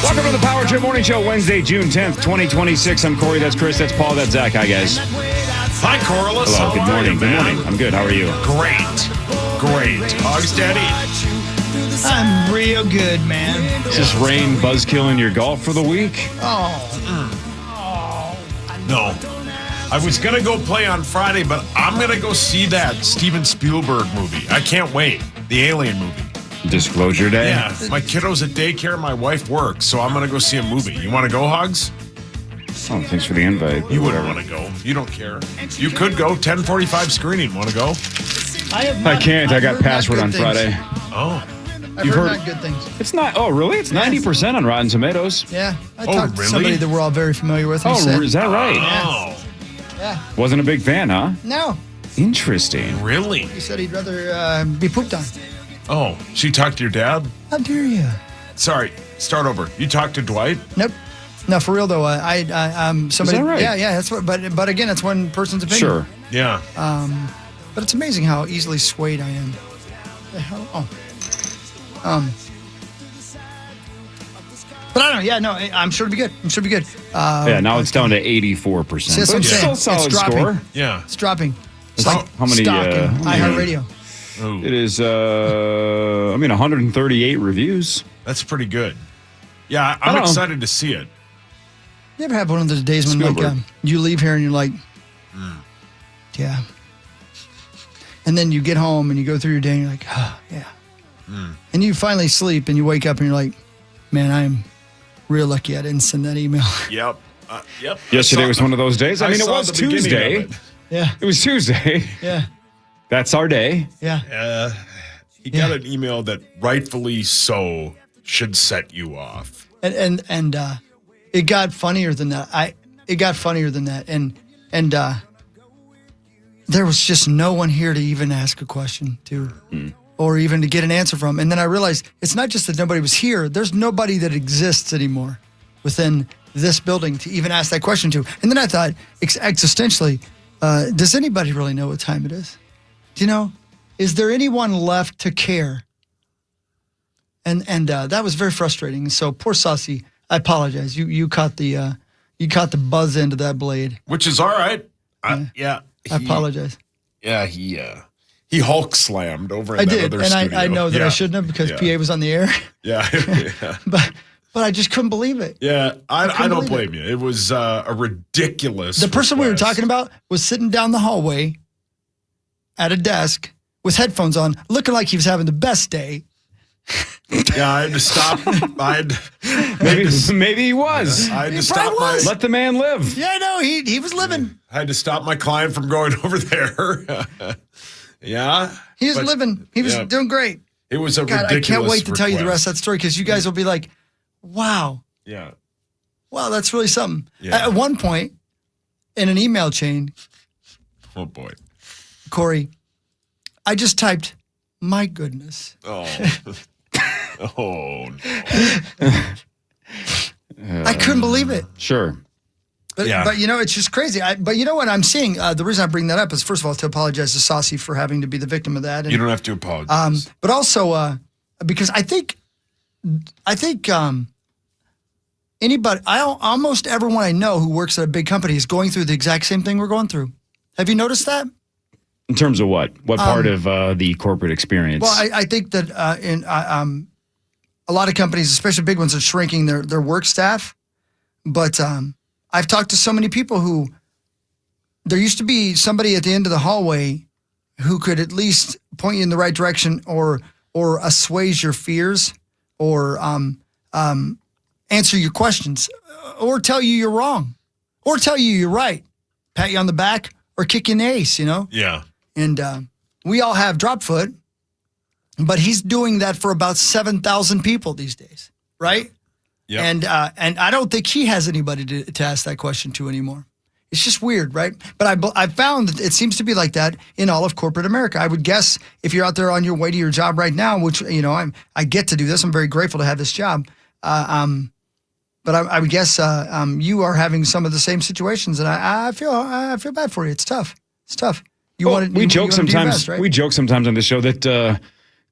Welcome to the Power Trip Morning Show, Wednesday, June 10th, 2026. I'm Corey, that's Chris, that's Paul, that's Zach. Hi, guys. Hi, Corliss. Hello, good morning. Good morning. I'm good. How are you? Great. Hogs Daddy. I'm real good, man. Is this rain buzzkilling your golf for the week? No. I was going to go play on Friday, but I'm going to go see that Steven Spielberg movie. I can't wait. The Alien movie. Disclosure Day? Yeah. My kiddo's at daycare. My wife works, so I'm going to go see a movie. You want to go, Hogs? Oh, thanks for the invite. You wouldn't want to go. You don't care. You could go. 10:45 screening. Want to go? I can't. I got password on Friday. Oh. I've heard not good things. It's not. Oh, really? It's 90% on Rotten Tomatoes. Yeah. I talked to somebody that we're all very familiar with. Oh, is that right? Oh. Yeah. Wasn't a big fan, huh? No. Interesting. Really? He said he'd rather be pooped on. Oh. She talked to your dad? How dare you? Sorry. Start over. You talked to Dwight? Nope. No, for real though. I'm somebody. Is that right? Yeah. That's what. But again, it's one person's opinion. Sure. Yeah. But it's amazing how easily swayed I am. The hell? Oh. But I don't know. Yeah, no, I'm sure it'll be good. Yeah, now it's down to 84%. See, that's what I'm But saying. still a solid It's dropping. score. Yeah. It's dropping. It's How- like how many, stock in iHeartRadio. Ooh. It is, 138 reviews. That's pretty good. Yeah, I I'm don't know. excited to see it. You ever have one of those days when Spielberg. you leave here and you're like, yeah. And then you get home and you go through your day and you're like, oh, yeah. And you finally sleep and you wake up and you're like, man, I'm real lucky I didn't send that email. Yep. Yep. Yesterday was one of those days. I mean, it saw was the beginning Tuesday. of it. Yeah. It was Tuesday. Yeah. That's our day. Yeah. He got an email that rightfully so should set you off. And it got funnier than that. It got funnier than that. And there was just no one here to even ask a question to, or even to get an answer from. And then I realized it's not just that nobody was here. There's nobody that exists anymore within this building to even ask that question to. And then I thought, existentially, does anybody really know what time it is? Do you know? Is there anyone left to care? And that was very frustrating. So poor Saucy, I apologize. You caught the buzz end of that blade. Which is all right. I apologize. Yeah, he Hulk slammed over in I that did, other and studio. I know that I shouldn't have because PA was on the air. Yeah. But I just couldn't believe it. Yeah, I don't believe blame you. It was a ridiculous The person we were request. talking about was sitting down the hallway at a desk with headphones on, looking like he was having the best day. Yeah, I had to stop. Maybe he was. I had to He stop probably my. was. Let the man live. Yeah, I know. He was living. I had to stop my client from going over there. Yeah, He was but, living. He was yeah, doing great. It was a God, I ridiculous can't wait to tell you the request. rest of that story because you guys will be like, wow. Yeah. Wow, that's really something. Yeah. At one point, in an email chain, Oh boy. Corey, I just typed, my goodness. Oh. Oh no. I couldn't believe it. Sure. But, Yeah. but it's just crazy. But you know what I'm seeing? The reason I bring that up is, first of all, to apologize to Saucy for having to be the victim of that. And, You don't have to apologize. but also because I think almost everyone I know who works at a big company is going through the exact same thing we're going through. Have you noticed that? In terms of what? What part of the corporate experience? Well, I think that a lot of companies, especially big ones, are shrinking their work staff. But I've talked to so many people who there used to be somebody at the end of the hallway who could at least point you in the right direction or assuage your fears or answer your questions or tell you you're wrong or tell you you're right, pat you on the back or kick you in the ace, Yeah. And we all have drop foot, but he's doing that for about 7,000 people these days, right? Yeah. And I don't think he has anybody to ask that question to anymore. It's just weird, right? But I found that it seems to be like that in all of corporate America. I would guess if you're out there on your way to your job right now, which I get to do this. I'm very grateful to have this job. But I would guess you are having some of the same situations, and I feel bad for you. It's tough. It's tough. We joke sometimes. Best, right? We joke sometimes on the show that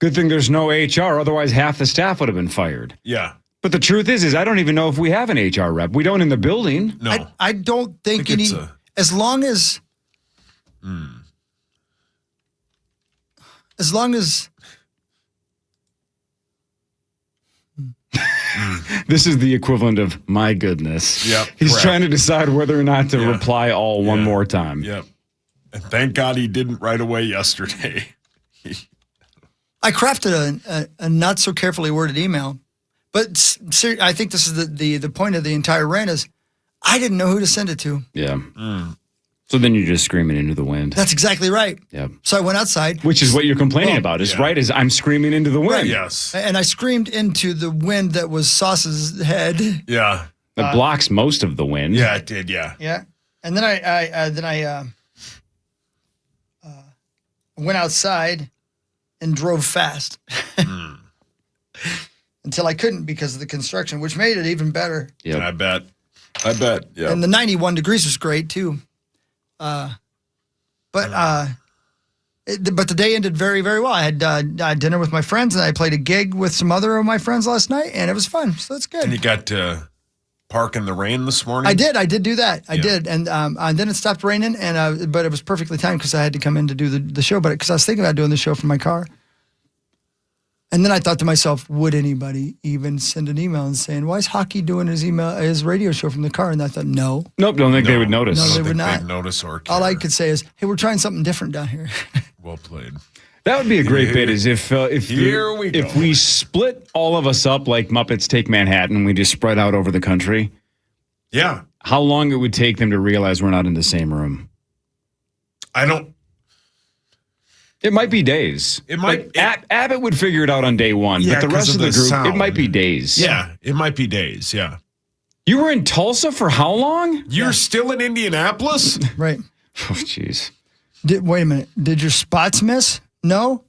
Good thing there's no HR, otherwise half the staff would have been fired. Yeah. But the truth is I don't even know if we have an HR rep. We don't in the building. No. I don't think any. As long as. As long as. This is the equivalent of my goodness. Yep. He's correct. trying to decide whether or not to reply all one more time. Yep. And thank God he didn't right away yesterday. I crafted a not so carefully worded email, but I think this is the point of the entire rant is I didn't know who to send it to. Yeah. So then you're just screaming into the wind. That's exactly right. Yeah. So I went outside. Which is what you're complaining about, is right? Is I'm screaming into the wind. Right. Yes. And I screamed into the wind that was Sauce's head. Yeah. That blocks most of the wind. Yeah, it did. Yeah. Yeah. And then I went outside and drove fast until I couldn't because of the construction, which made it even better. Yeah. I bet. Yeah. And the 91 degrees was great too. But the day ended very, very well. I had dinner with my friends and I played a gig with some other of my friends last night and it was fun. So that's good. And you got to park in the rain this morning? I did do that. I did. And then it stopped raining but it was perfectly timed because I had to come in to do the show, but because I was thinking about doing the show from my car. And then I thought to myself, would anybody even send an email and saying, why is Hockey doing his radio show from the car? And I thought, no. Nope, don't think they would notice. No, I they don't would think not. they'd notice or care. All I could say is, hey, we're trying something different down here. Well played. That would be a great bit, is if Here we go. if we split all of us up like Muppets Take Manhattan, we just spread out over the country, Yeah. how long it would take them to realize we're not in the same room. I don't. It might be days. It might- Abbott would figure it out on day one, Yeah, but the 'cause rest of of the the group, sound. it might be days. Yeah. It might be days. Yeah. You were in Tulsa for how long? You're still in Indianapolis? Right. Oh, jeez. Wait a minute. Did your spots miss? No?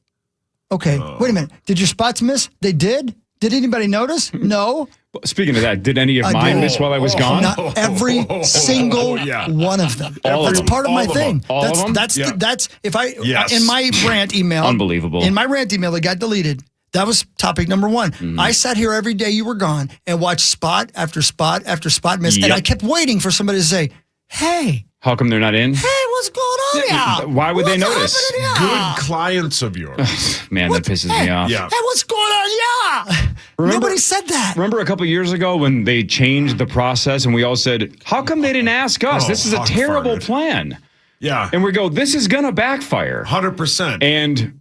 Okay. Wait a minute. Did your spots miss? They did? Did anybody notice? No? Speaking of that, did any of mine miss while I was gone? Not every single one of them. All of That's them. part of my All of thing. them. All of them? That's Yeah. that's if I Yes. in my rant email. Unbelievable. In my rant email that got deleted. That was topic number one. I sat here every day you were gone and watched spot after spot after spot miss, and Yep. I kept waiting for somebody to say, "Hey, How come they're not in? what's going on here? Why would they What's notice? happening here? Good clients of yours. Man, that pisses me off. Yeah. Hey, what's going on? Yeah. Nobody said that. Remember a couple years ago when they changed the process and we all said, how come they didn't ask us? Oh, This is a Hawk terrible farted. plan. Yeah. And we go, this is going to backfire. 100%. And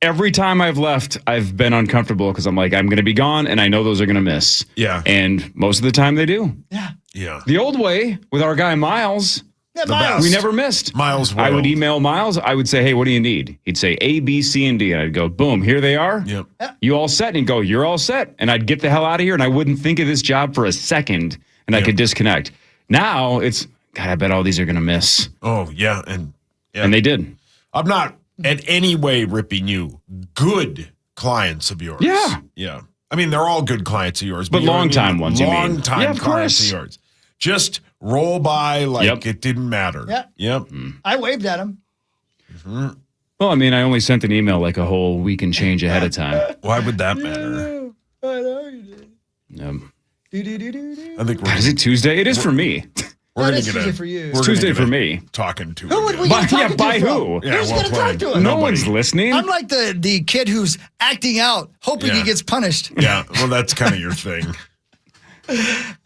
every time I've left, I've been uncomfortable because I'm like, I'm going to be gone and I know those are going to miss. Yeah. And most of the time they do. Yeah. Yeah. The old way with our guy Miles, Yeah, The Miles. best. we never missed. Miles I would World. email Miles. I would say, hey, what do you need? He'd say A, B, C, and D. And I'd go, boom, here they are. Yep. You all set? And he'd go, you're all set. And I'd get the hell out of here and I wouldn't think of this job for a second and I Yep. could disconnect. Now it's, God, I bet all these are going to miss. Oh, yeah. And And they did. I'm not in any way ripping you. Good clients of yours. Yeah. Yeah. I mean, they're all good clients of yours. But you know what I long-time ones, you mean. Long-time Yeah, of clients course. of yours. Just roll by like Yep. it didn't matter. Yeah. Yep. I waved at him. Well, I mean, I only sent an email like a whole week and change ahead of time. Why would that matter? I know you did. Yeah. I think God, is it Tuesday? It is for me. we're That going is to get Tuesday for you. We're Tuesday gonna for get me. talking to. Who would we By- get talking yeah, by to who? from? Yeah, Who's well going to talk played. to him? No Nobody. one's listening. I'm like the kid who's acting out, hoping he Yeah. gets punished. Yeah. Well, that's kind of your thing.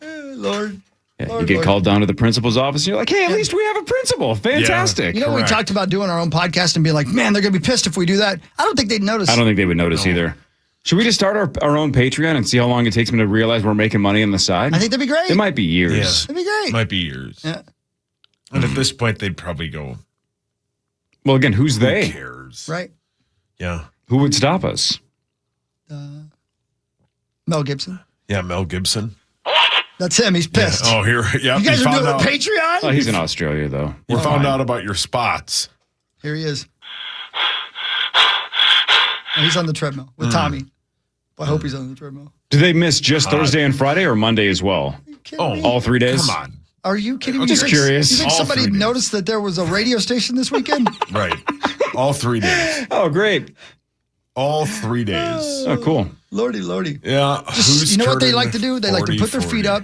Lord. Yeah, you Lord, get Lord. called down to the principal's office and you're like, hey, at least we have a principal. Fantastic. You know, we Correct. talked about doing our own podcast and be like, man, they're going to be pissed if we do that. I don't think they'd notice. I don't think they would notice either. Should we just start our own Patreon and see how long it takes me to realize we're making money on the side? I think that'd be great. It might be years. Yeah. That'd be great. Might be years. Yeah. And at this point, they'd probably go, Well, again, who's who they? cares? Right. Yeah. Who would stop us? Mel Gibson. Yeah. Mel Gibson. That's him. He's pissed. Oh, here. Yeah. You guys we are found doing a out, Patreon? Oh, he's in Australia, though. we We're found fine. out about your spots. Here he is. Oh, he's on the treadmill with Tommy. I hope he's on the treadmill. Do they miss just Thursday and Friday or Monday as well? Oh, All 3 days? Come on. Are you kidding I'm me? just You curious. You think All somebody 3 days. noticed that there was a radio station this weekend? Right. All 3 days. Oh, great. All 3 days. Oh, cool. Lordy. Yeah. Just, you know what they like to do? They like to 40, put their feet 40. up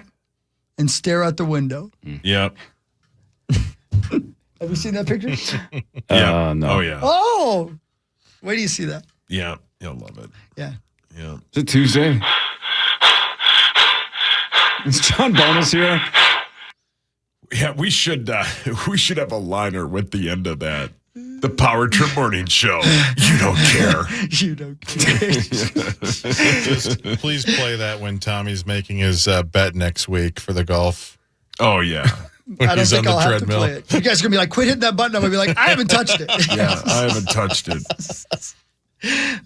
and stare out the window. Yep. Have you seen that picture? Yeah. No. Oh, yeah. Oh, where do you see that? Yeah. You'll love it. Yeah. Yeah. Is it Tuesday? Is John Bonus here? Yeah, we should have a liner with the end of that. The Power Trip Morning Show. You don't care. You don't care. Just please play that when Tommy's making his bet next week for the golf. Oh, yeah. When I don't he's think on the I'll have to treadmill. play it. You guys are going to be like, quit hitting that button. I'm going to be like, I haven't touched it. Yeah, I haven't touched it.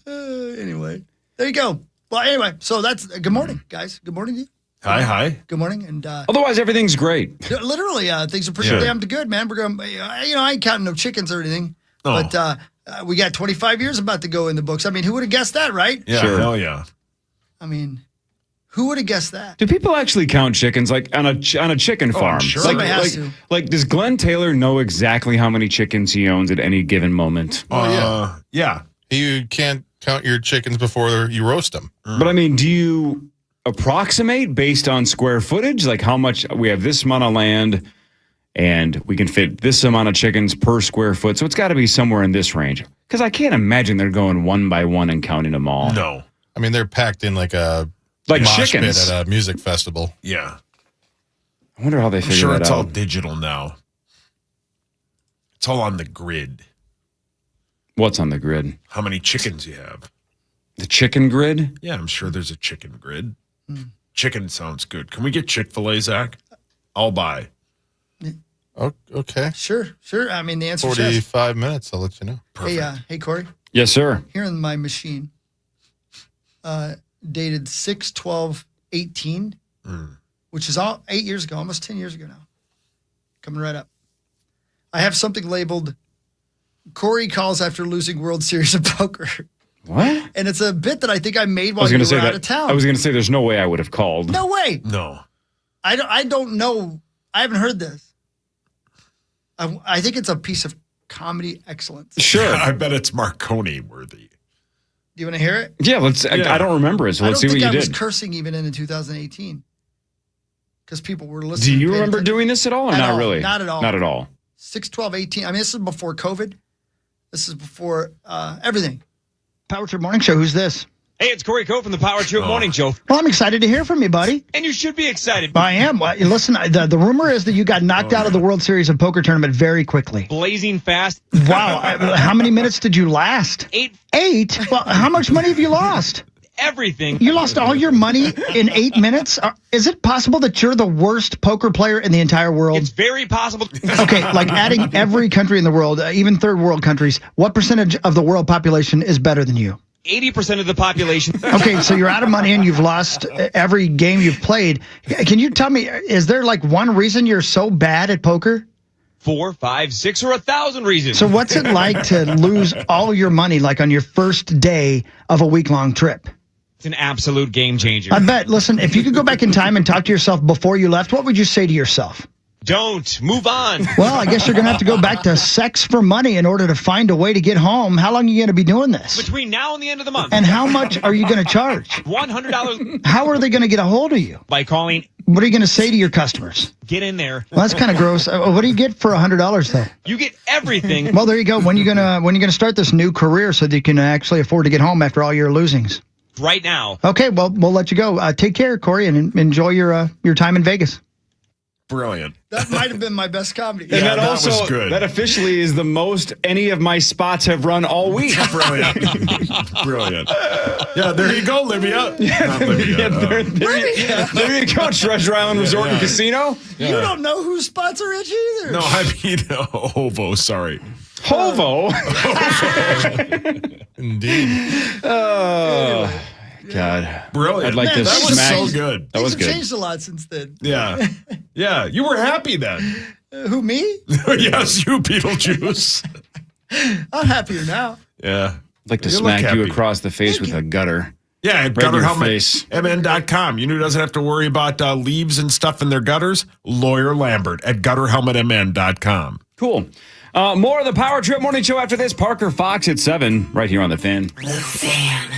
Anyway, there you go. Well, anyway, so that's good morning, guys. Good morning to you. Hi. Good morning. And Otherwise, everything's great. literally, things are pretty Sure. damn good, man. We're going, I ain't counting no chickens or anything, Oh. but we got 25 years about to go in the books. I mean, who would have guessed that, right? Yeah, Sure. hell yeah. I mean, who would have guessed that? Do people actually count chickens like on a chicken farm? sure. Somebody has to. Like, does Glenn Taylor know exactly how many chickens he owns at any given moment? Yeah. You can't count your chickens before you roast them. But I mean, do you approximate based on square footage? Like how much we have this amount of land and we can fit this amount of chickens per square foot. So it's got to be somewhere in this range. Because I can't imagine they're going one by one and counting them all. No. I mean, they're packed in like a Like mosh chickens. pit at a music festival. Yeah. I wonder how they I'm figure sure that it's all out. digital now. It's all on the grid. What's on the grid? How many chickens you have. The chicken grid? Yeah, I'm sure there's a chicken grid. Chicken sounds good. Can we get Chick-fil-A, Zach? I'll buy. Oh, okay. Sure. I mean, the answer is yes. 45 minutes. I'll let you know. Perfect. Hey, Corey. Yes, sir. Here in my machine, dated 6/12/18, which is all 8 years ago, almost 10 years ago now. Coming right up. I have something labeled Corey calls after losing World Series of Poker. What? And it's a bit that I think I made I while was you going were to say out that. of town. I was going to say there's no way I would have called. No way. No. I don't know. I haven't heard this. I think it's a piece of comedy excellence. Sure. I bet it's Marconi worthy. Do you want to hear it? Yeah, let's. Yeah. I don't remember it, so let's see I what don't you think I was did. cursing even in 2018 because people were listening. Do you paying remember attention. doing this at all or At not all. really? Not at all. Not at all. 6/12/18. I mean, this is before COVID. This is before everything. Power Trip Morning Show. Who's this? Hey, it's Corey Coe from the Power Trip Morning Show. Well, I'm excited to hear from you, buddy. And you should be excited. I am. Well, listen, the rumor is that you got knocked out of the World Series of Poker tournament very quickly. Blazing fast. Wow. How many minutes did you last? 8. 8? Well, how much money have you lost? Everything. You lost all your money in 8 minutes? Is it possible that you're the worst poker player in the entire world? It's very possible. Okay, like adding every country in the world, even third world countries, what percentage of the world population is better than you? 80% of the population. Okay, so you're out of money and you've lost every game you've played. Can you tell me, is there like one reason you're so bad at poker? 4, 5, 6, or 1,000 reasons. So what's it like to lose all your money like on your first day of a week-long trip? It's an absolute game changer. I bet. Listen, if you could go back in time and talk to yourself before you left, what would you say to yourself? Don't. Move on. Well, I guess you're going to have to go back to sex for money in order to find a way to get home. How long are you going to be doing this? Between now and the end of the month. And how much are you going to charge? $100 How are they going to get a hold of you? by calling. What are you going to say to your customers? Get in there. Well, that's kind of gross. What do you get for $100 though? You get everything. Well, there you go. When you gonna start this new career so that you can actually afford to get home after all your losings? Right now. Okay, well, we'll let you go. Take care, Corey, and enjoy your time in Vegas. Brilliant. That might have been my best comedy. And Yeah, that that also, was good. that officially is the most any of my spots have run all week. Brilliant. Brilliant. Yeah, there you go, Livia. Not Livia. Yeah, there you go, Treasure Island Resort and Casino. You don't know whose spots are itchy either. No, I mean, Ovo, sorry. Hovo. Indeed. Oh, God. Brilliant. I'd like to that was smack. so good. That was Things have good. changed a lot since then. Yeah. Yeah, you were happy then. Who, me? Yes, you, Beetlejuice. I'm happier now. Yeah. I'd like to You look smack you happy. across the face with a gutter. Yeah, at Right in your face. gutterhelmetmn.com. You know who doesn't have to worry about leaves and stuff in their gutters? Lawyer Lambert at gutterhelmetmn.com. Cool. More of the Power Trip Morning Show after this. Parker Fox at 7, right here on The Fan. The Fan.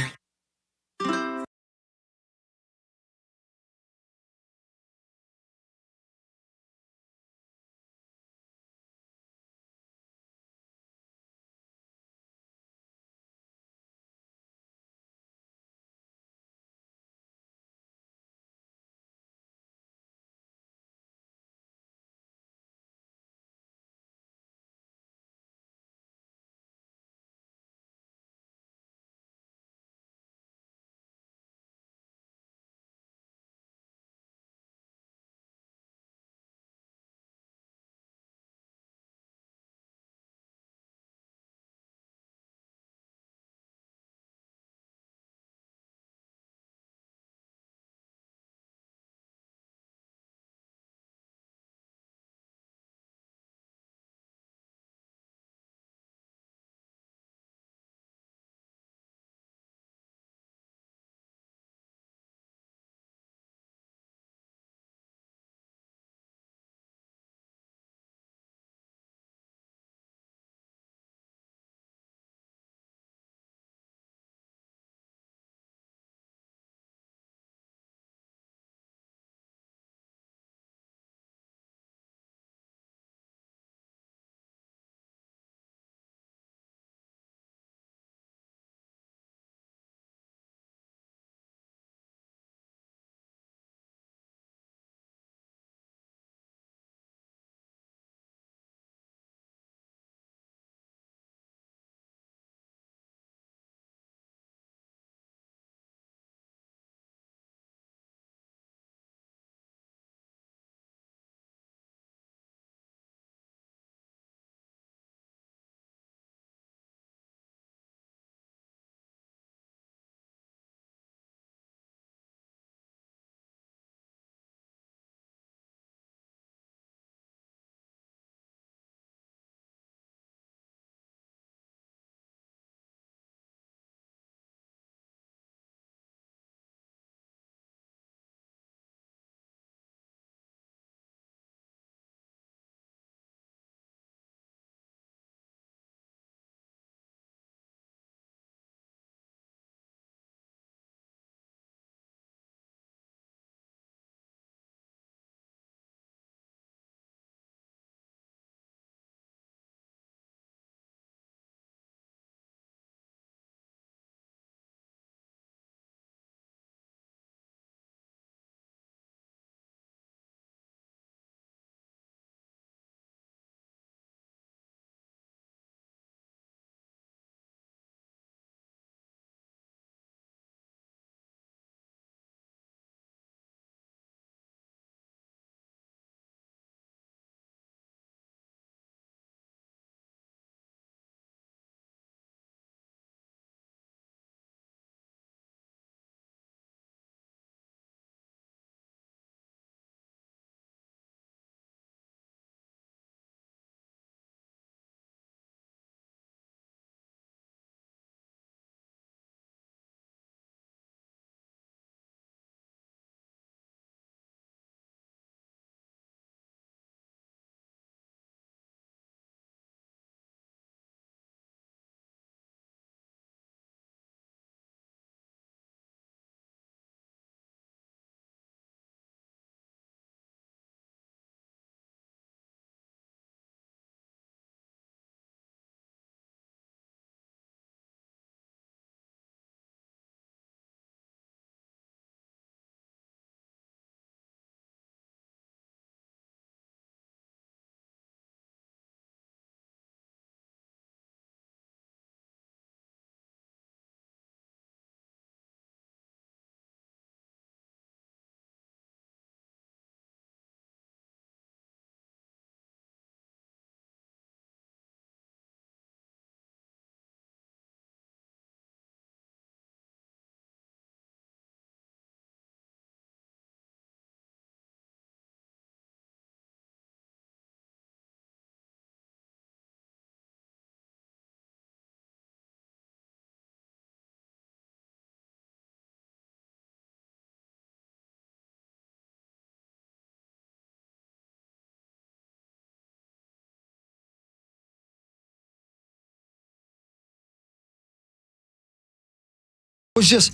was just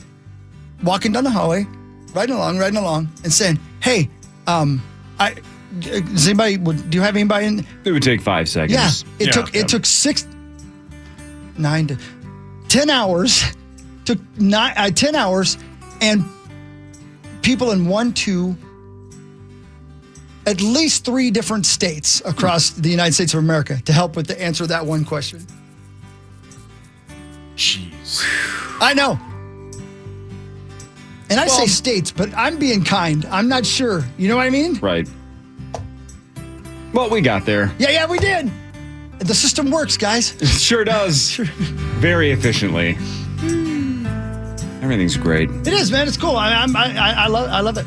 walking down the hallway, riding along, and saying, "Hey, does anybody? Do you have anybody in?" It would take 5 seconds. Yeah, it took 10 hours. Took 10 hours, and people in 1, 2, at least 3 different states across the United States of America to help with the answer to that one question. Jeez. I know. And I say states, but I'm being kind. I'm not sure. You know what I mean? Right. Well, we got there. Yeah, we did. The system works, guys. It sure does. Very efficiently. Everything's great. It is, man. It's cool. I love it.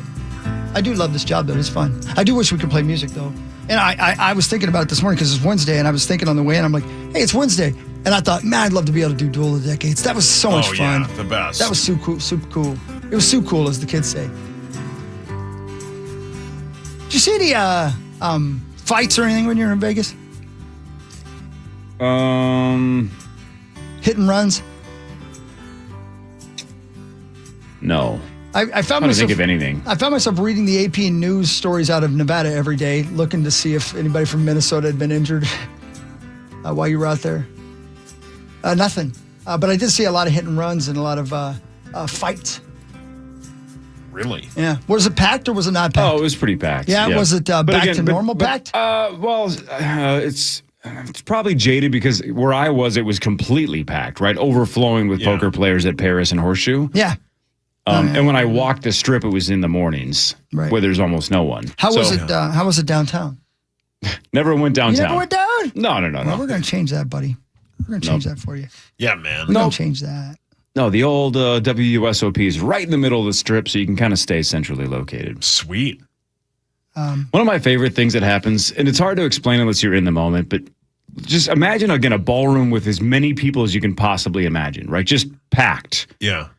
I do love this job, though. It's fun. I do wish we could play music, though. And I was thinking about it this morning because it's Wednesday, and I was thinking on the way in, I'm like, hey, it's Wednesday. And I thought, man, I'd love to be able to do Duel of the Decades. That was so much fun. Yeah, the best. That was super cool. It was so cool, as the kids say. Did you see any fights or anything when you were in Vegas? Hit and runs? No. I found I don't myself think of anything. I found myself reading the AP news stories out of Nevada every day, looking to see if anybody from Minnesota had been injured while you were out there. Nothing. But I did see a lot of hit and runs and a lot of fights. Really? Yeah. Was it packed or was it not packed? Oh, it was pretty packed. Yeah, was it back to normal packed? It's probably jaded because where I was, it was completely packed, right? Overflowing with poker players at Paris and Horseshoe. Yeah. And when I walked the strip, it was in the mornings, Right. where there's almost no one. How was it downtown? Never went downtown. You never went down? No. Well, we're going to change that, buddy. We're going to change that for you. Yeah, man. We're going to change that. No, the old WUSOP is right in the middle of the strip, so you can kind of stay centrally located. Sweet. One of my favorite things that happens, and it's hard to explain unless you're in the moment, but just imagine, again, a ballroom with as many people as you can possibly imagine, right? Just packed. Yeah.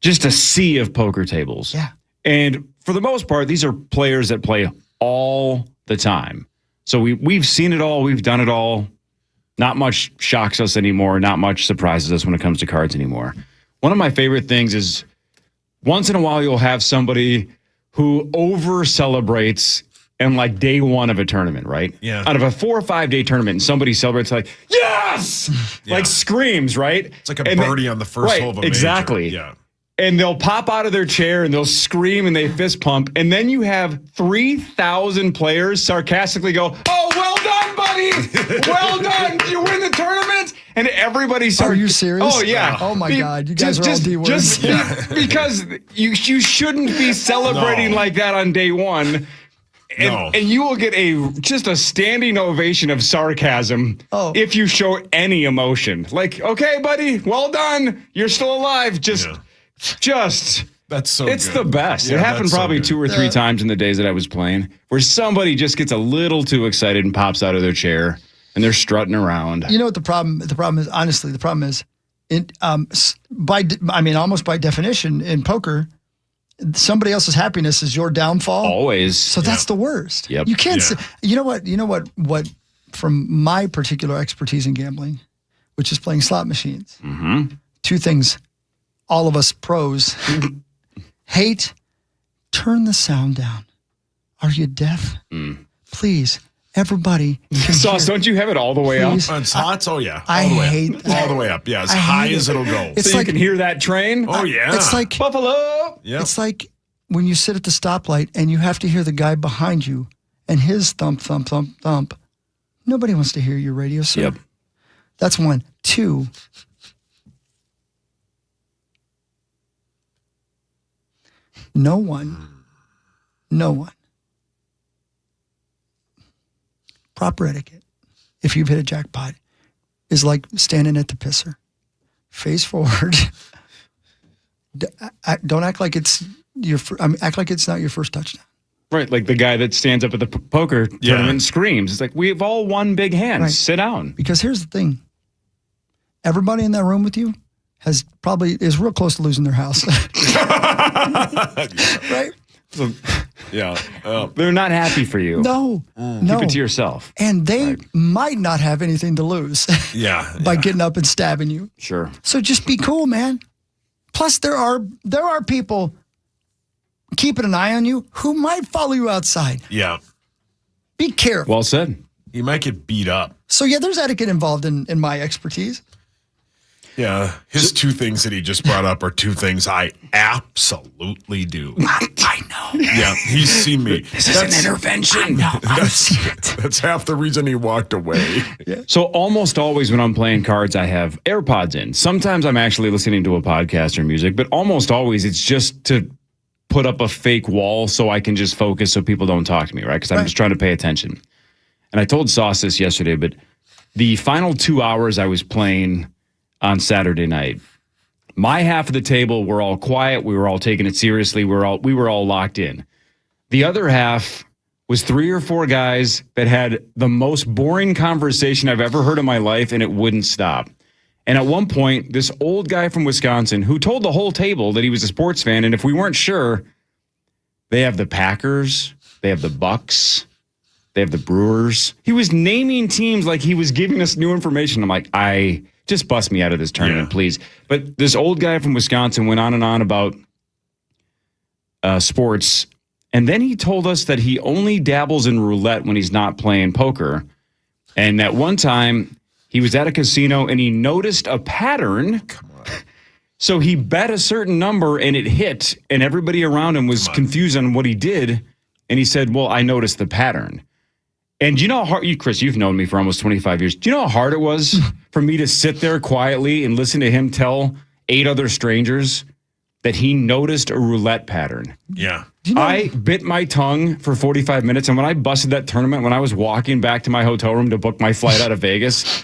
Just a sea of poker tables. Yeah. And for the most part, these are players that play all the time. So we've seen it all. We've done it all. Not much shocks us anymore. Not much surprises us when it comes to cards anymore. One of my favorite things is once in a while you'll have somebody who over celebrates in like day one of a tournament, right? Yeah. Out of a 4 or 5 day tournament, and somebody celebrates like, yes! Yeah. Like screams, right? It's like a birdie on the first hole of a major. Exactly. Yeah. And they'll pop out of their chair and they'll scream and they fist pump. And then you have 3,000 players sarcastically go, oh, well done, buddy. Well done. Did you win the tournament? And everybody starts. Are you serious? Oh, yeah. Oh, my God. You guys are all D-words. Because you shouldn't be celebrating like that on day one. And you will get just a standing ovation of sarcasm if you show any emotion. Like, okay, buddy, well done. You're still alive. That's so it's good. the best. Yeah, it happened that's so probably good. 2 or 3 times in the days that I was playing where somebody just gets a little too excited and pops out of their chair and they're strutting around. You know what the problem is? Honestly, the problem is, almost by definition in poker, somebody else's happiness is your downfall. Always. So that's the worst. Yep. You can't say, you know what, from my particular expertise in gambling, which is playing slot machines, 2 things all of us pros hate: turn the sound down. Are you deaf? Please, everybody. Sauce, don't you have it all the way up? Please. On slots? Oh, yeah. I All the way hate up. that. All the way up. Yeah, as I high hate as it. it'll go. It's So like you can hear that train? Oh, yeah. It's like Buffalo. Yep. It's like when you sit at the stoplight and you have to hear the guy behind you and his thump, thump, thump, thump. Nobody wants to hear your radio, sir. Yep. That's 1. 2. No one. Proper etiquette, if you've hit a jackpot, is like standing at the pisser. Face forward. Don't act like it's act like it's not your first touchdown. Right, like the guy that stands up at the poker tournament and screams. It's like, we've all won big hands. Right. Sit down. Because here's the thing. Everybody in that room with you is real close to losing their house. Right? Yeah. They're not happy for you. No. Keep it to yourself. And they might not have anything to lose Yeah. by getting up and stabbing you. Sure. So just be cool, man. Plus, there are people keeping an eye on you who might follow you outside. Yeah. Be careful. Well said. You might get beat up. So, yeah, there's etiquette involved in my expertise. Yeah. His two things that he just brought up are two things I absolutely do. I know. Yeah. He's seen me. This is an intervention. That's half the reason he walked away. So almost always when I'm playing cards, I have AirPods in. Sometimes I'm actually listening to a podcast or music, but almost always it's just to put up a fake wall so I can just focus so people don't talk to me, right? Because I'm just trying to pay attention. And I told Sauce this yesterday, but the final 2 hours I was playing on Saturday night, my half of the table were all quiet. We were all taking it seriously. We were all locked in. The other half was 3 or 4 guys that had the most boring conversation I've ever heard in my life, and it wouldn't stop. And at one point, this old guy from Wisconsin who told the whole table that he was a sports fan, and if we weren't sure, they have the Packers, they have the Bucks, they have the Brewers. He was naming teams like he was giving us new information. I'm like, just bust me out of this tournament, please. But this old guy from Wisconsin went on and on about sports. And then he told us that he only dabbles in roulette when he's not playing poker. And that one time he was at a casino and he noticed a pattern. Come on. So he bet a certain number and it hit. And everybody around him was confused on what he did. And he said, well, I noticed the pattern. And do you know how hard, Chris, you've known me for almost 25 years. Do you know how hard it was for me to sit there quietly and listen to him tell 8 other strangers that he noticed a roulette pattern? Yeah. I bit my tongue for 45 minutes. And when I busted that tournament, when I was walking back to my hotel room to book my flight out of Vegas,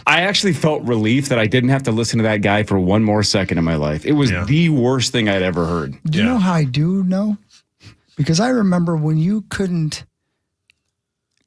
I actually felt relief that I didn't have to listen to that guy for one more second in my life. It was the worst thing I'd ever heard. Do you know how I do know? Because I remember when you couldn't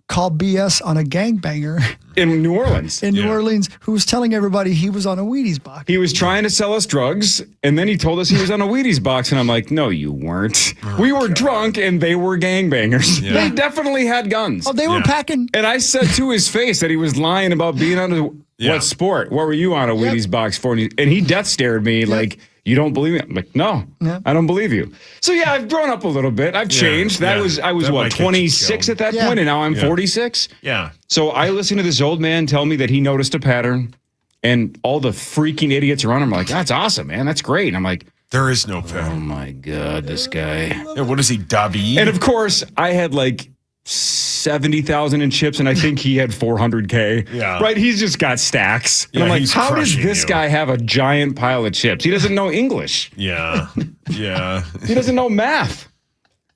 call BS on a gangbanger In New Orleans. New Orleans who was telling everybody he was on a Wheaties box. He was trying to sell us drugs, and then he told us he was on a Wheaties box, and I'm like, no, you weren't. We were drunk, and they were gangbangers. Yeah. They definitely had guns. Oh, they were packing. And I said to his face that he was lying about being on what sport? What were you on a Wheaties box for? And he death stared me like, you don't believe me? I'm like, no, I don't believe you. So yeah, I've grown up a little bit. I've changed. I was That what, might get you 26 killed. at that point, and now I'm 46. Yeah. So I listened to this old man tell me that he noticed a pattern, and all the freaking idiots around him are like, that's awesome, man. That's great. And I'm like, There is no oh pattern. my God, this guy. Yeah, what is he, David? And of course, I had like 70,000 in chips, and I think he had 400K. Yeah. Right? He's just got stacks. And Yeah, I'm like, he's how does crushing this you. guy have a giant pile of chips? He doesn't know English. Yeah. Yeah. He doesn't know math.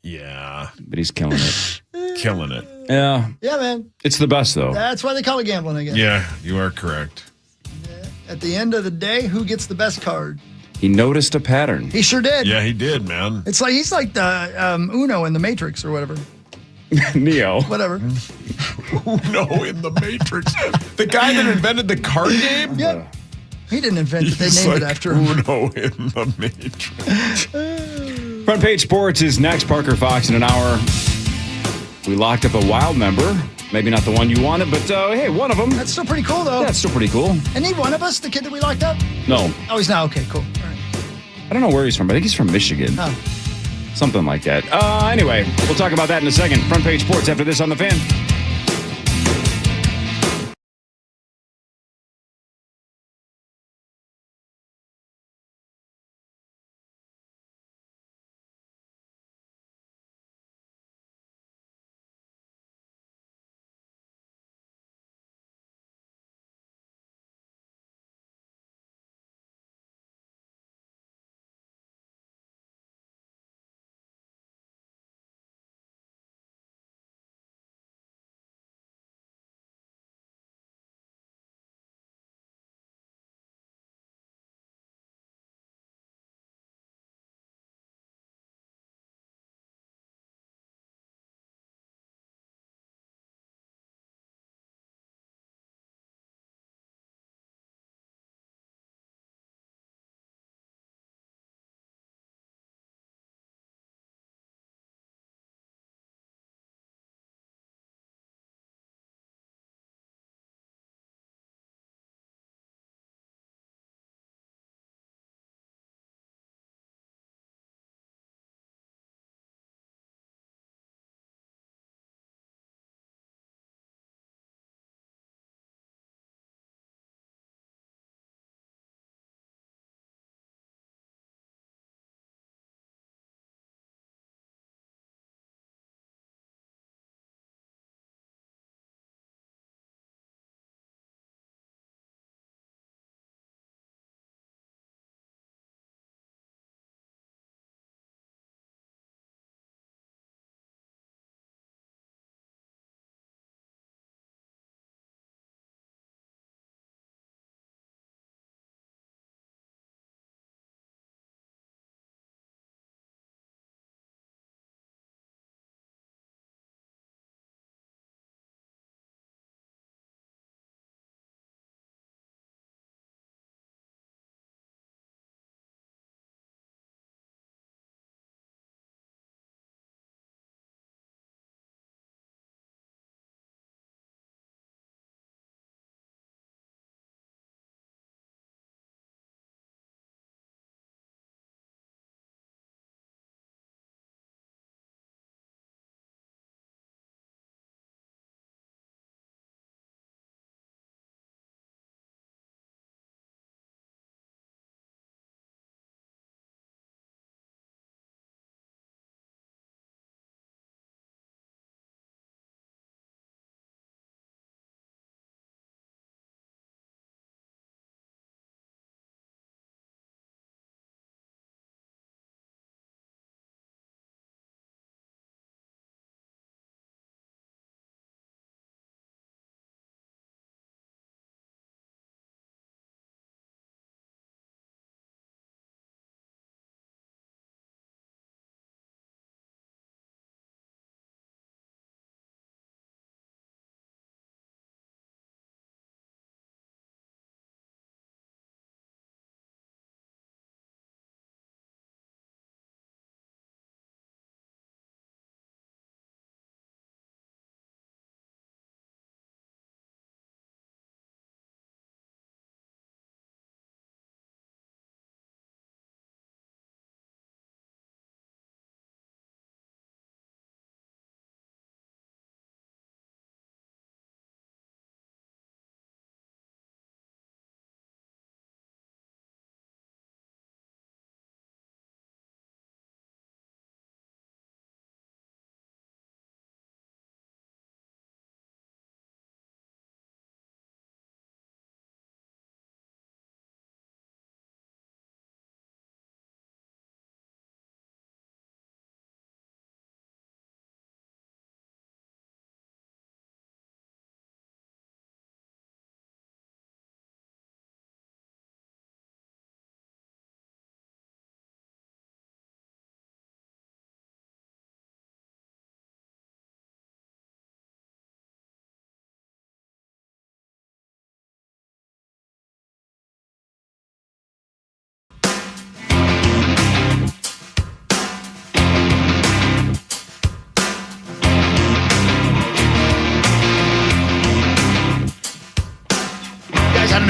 Yeah. But he's killing it. Killing it. Yeah. Yeah, man. It's the best, though. That's why they call it gambling, I guess. Yeah, you are correct. At the end of the day, who gets the best card? He noticed a pattern. He sure did. Yeah, he did, man. It's like he's like the Uno in the Matrix or whatever. Neo. Whatever. No, in the Matrix. The guy that invented the card game? Yep. He didn't invent it. They He's named like it after him. Uno in the Matrix. Front Page Sports is next. Parker Fox in an hour. We locked up a Wild member. Maybe not the one you wanted, but hey, one of them. That's still pretty cool, though. That's still pretty cool. And he one of us, the kid that we locked up? No, Oh, he's not. Okay, cool. All right. I don't know where he's from. I think he's from Michigan. Oh. Something like that. Anyway, we'll talk about that in a second. Front Page Sports after this on the Fan.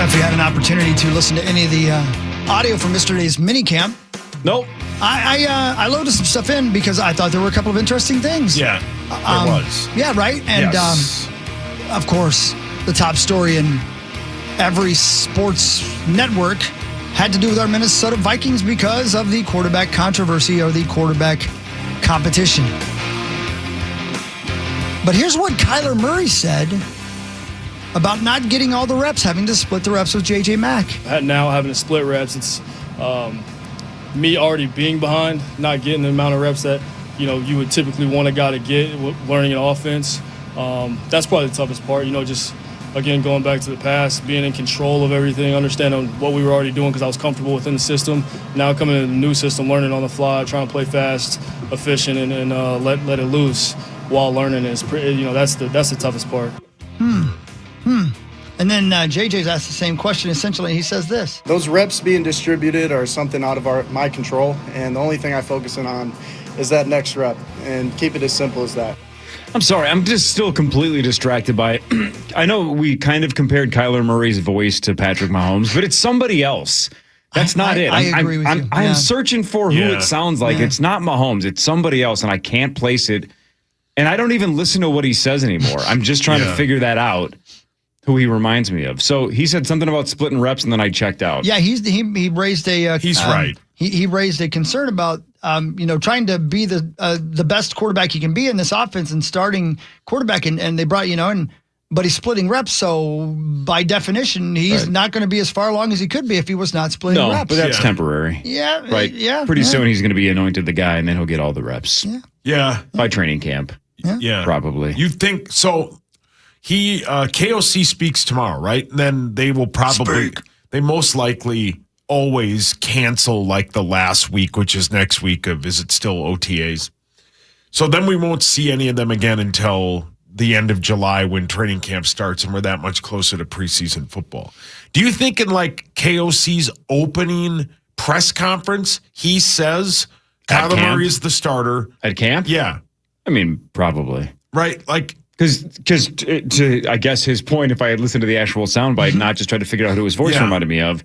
know if you had an opportunity to listen to any of the audio from yesterday's mini camp. Nope. I loaded some stuff in because I thought there were a couple of interesting things. Yeah, there was. Yeah, right? And, Yes. of course, the top story in every sports network had to do with our Minnesota Vikings because of the quarterback controversy or the quarterback competition. But here's what Kyler Murray said about not getting all the reps, having to split the reps with J.J. Mack. Now having to split reps, it's me already being behind, not getting the amount of reps that you would typically want a guy to get learning an offense. That's probably the toughest part. Just again going back to the past, being in control of everything, understanding what we were already doing because I was comfortable within the system. Now coming in the new system, learning on the fly, trying to play fast, efficient, and let it loose while learning is that's the toughest part. And then JJ's asked the same question, essentially. He says this. Those reps being distributed are something out of my control, and the only thing I focus in on is that next rep, and keep it as simple as that. I'm sorry. I'm just still completely distracted by it. I know we kind of compared Kyler Murray's voice to Patrick Mahomes, but it's somebody else. That's not it. I agree with you. I'm Yeah. searching for who Yeah. it sounds like. Yeah. It's not Mahomes. It's somebody else, and I can't place it. And I don't even listen to what he says anymore. I'm just trying to Yeah. figure that out, who he reminds me of. So he said something about splitting reps, and then I checked out. Yeah, he raised a He's right. He raised a concern about trying to be the best quarterback he can be in this offense and starting quarterback, and they brought but he's splitting reps, so by definition he's not going to be as far along as he could be if he was not splitting No, reps. but that's Yeah. temporary. Yeah, Right. Yeah, Pretty yeah. soon he's going to be anointed the guy, and then he'll get all the reps Yeah, by training camp, yeah. probably. You think so? He KOC speaks tomorrow, right? Then they will probably, they most likely always cancel like the last week, which is next week of, is it still OTAs? So then we won't see any of them again until the end of July when training camp starts and we're that much closer to preseason football. Do you think in like KOC's opening press conference, he says At Kyler camp? Murray is the starter? At camp? Yeah, I mean, probably. right? Like, Because to I guess his point, if I had listened to the actual soundbite, not just tried to figure out who his voice Yeah. reminded me of,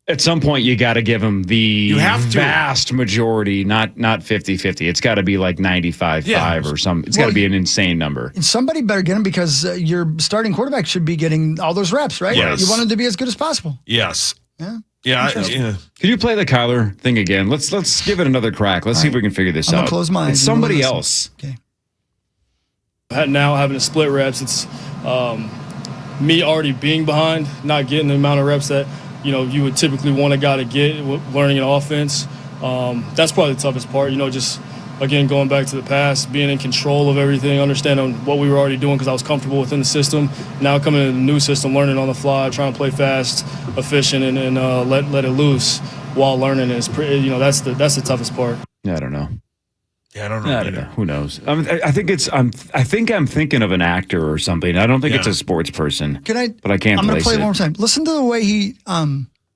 at some point you got to give him the have to. vast majority, not 50-50. It's got to be like 95-5 or something. It's got to be an insane number. And somebody better get him because your starting quarterback should be getting all those reps, right? Yes. You want him to be as good as possible. yes. Yeah. Yeah. Interesting. Yeah. Could you play the Kyler thing again? Let's give it another crack. Let's see if we can figure this I'm out. gonna close my eyes It's and somebody listen. else. Okay. Now having to split reps, it's me already being behind, not getting the amount of reps that you would typically want a guy to get learning an offense. That's probably the toughest part. Just again going back to the past, being in control of everything, understanding what we were already doing because I was comfortable within the system. Now coming in the new system, learning on the fly, trying to play fast, efficient, and let it loose while learning is that's the toughest part. Yeah, I don't know. Yeah, I don't know. I don't know. Who knows? I think I'm thinking of an actor or something. I don't think it's Yeah. a sports person. Can I? But I can't I'm going to place play it it. one more time. Listen to the way he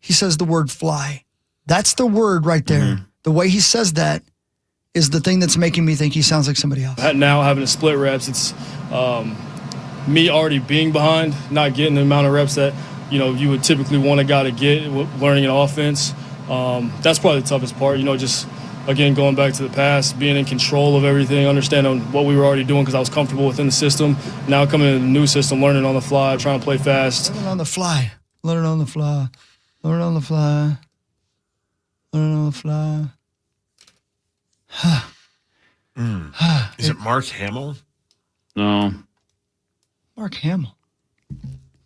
says the word fly. That's the word right there. Mm-hmm. The way he says that is the thing that's making me think he sounds like somebody else. Now having to split reps, it's me already being behind, not getting the amount of reps that you would typically want a guy to get learning an offense. That's probably the toughest part. Just again going back to the past, being in control of everything, understanding what we were already doing because I was comfortable within the system. Now coming in the new system, learning on the fly, trying to play fast. Learn on the fly. Learn on the fly. Learn on the fly. Learn on the fly. Is it Mark Hamill? No, Mark Hamill.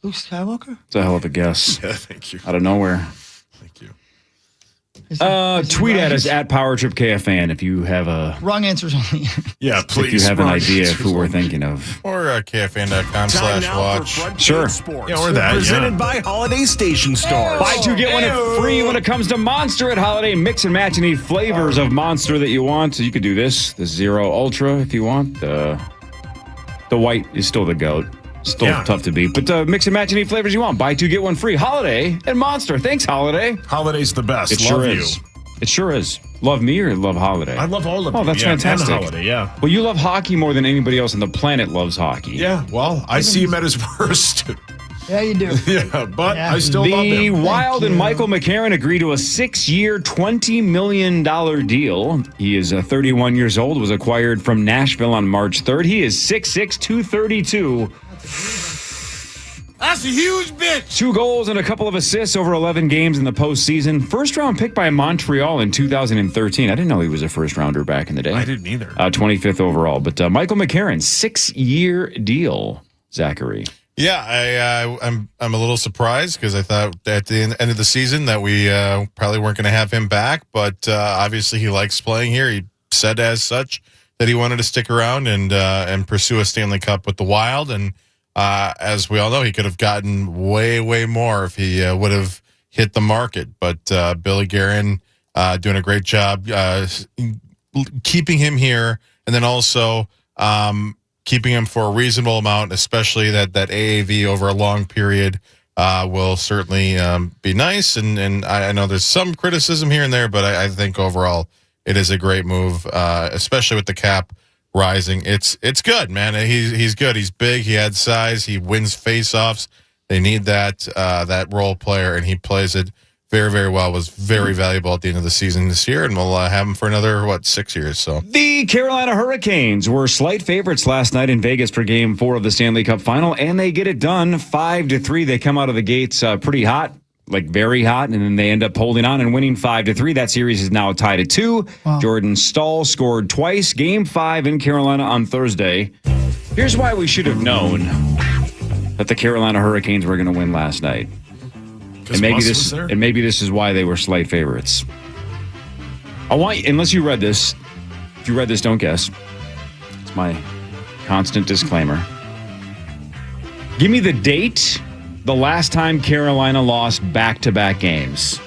Luke Skywalker? it's a hell of a guess. Yeah, thank you. Out of nowhere. Thank you. Is he Tweet at right? us at PowerTripKFAN if you have Wrong answers only. Yeah, please. if you have an Mark. idea of who we're thinking of. Or KFAN.com/watch. Sure. Yeah, or that. Presented by Holiday Station Stores. Buy two, get one free when it comes to Monster at Holiday. Mix and match any flavors of Monster that you want. So you could do this, the Zero Ultra if you want. The white is still the GOAT. Still Yeah. tough to beat. But mix and match any flavors you want. Buy two, get one free. Holiday and Monster. Thanks, Holiday. Holiday's the best. It Love sure you. is. It sure is. Love me or love Holiday? I love all of Oh, you. that's yeah, and fantastic. Holiday, yeah. Well, you love hockey more than anybody else on the planet loves hockey. Yeah, well, I see him at his worst. Yeah, you do. Yeah, but Yeah. I still love The him. Wild Thank and you. Michael McCarron agreed to a 6-year, $20 million deal. He is 31 years old, was acquired from Nashville on March 3rd. He is 6'6", 232. That's a huge bitch. 2 goals and a couple of assists over 11 games in the postseason. First-round pick by Montreal in 2013. I didn't know he was a first-rounder back in the day. I didn't either. 25th overall. But Michael McCarron, 6-year deal, Zachary. Yeah, I'm a little surprised because I thought at the end of the season that we probably weren't going to have him back, but obviously he likes playing here. He said as such that he wanted to stick around and pursue a Stanley Cup with the Wild, and as we all know, he could have gotten way more if he would have hit the market. But Billy Guerin doing a great job keeping him here, and then also keeping him for a reasonable amount, especially that AAV over a long period will certainly be nice. And I know there's some criticism here and there, but I think overall it is a great move, especially with the cap rising. It's good, man. He's good. He's big. He had size. He wins faceoffs. They need that role player, and he plays it very, very well. Was very valuable at the end of the season this year, and we'll have him for another 6 years. So The Carolina Hurricanes were slight favorites last night in Vegas for Game 4 of the Stanley Cup Final, and they get it done 5-3. They come out of the gates pretty hot, like very hot, and then they end up holding on and winning 5-3. That series is now tied at 2. Wow. Jordan Stahl scored twice. Game 5 in Carolina on Thursday. Here's why we should have known that the Carolina Hurricanes were going to win last night. And maybe this is why they were slight favorites. I want, unless you read this, if you read this, don't guess. It's my constant disclaimer. Give me the date the last time Carolina lost back-to-back games.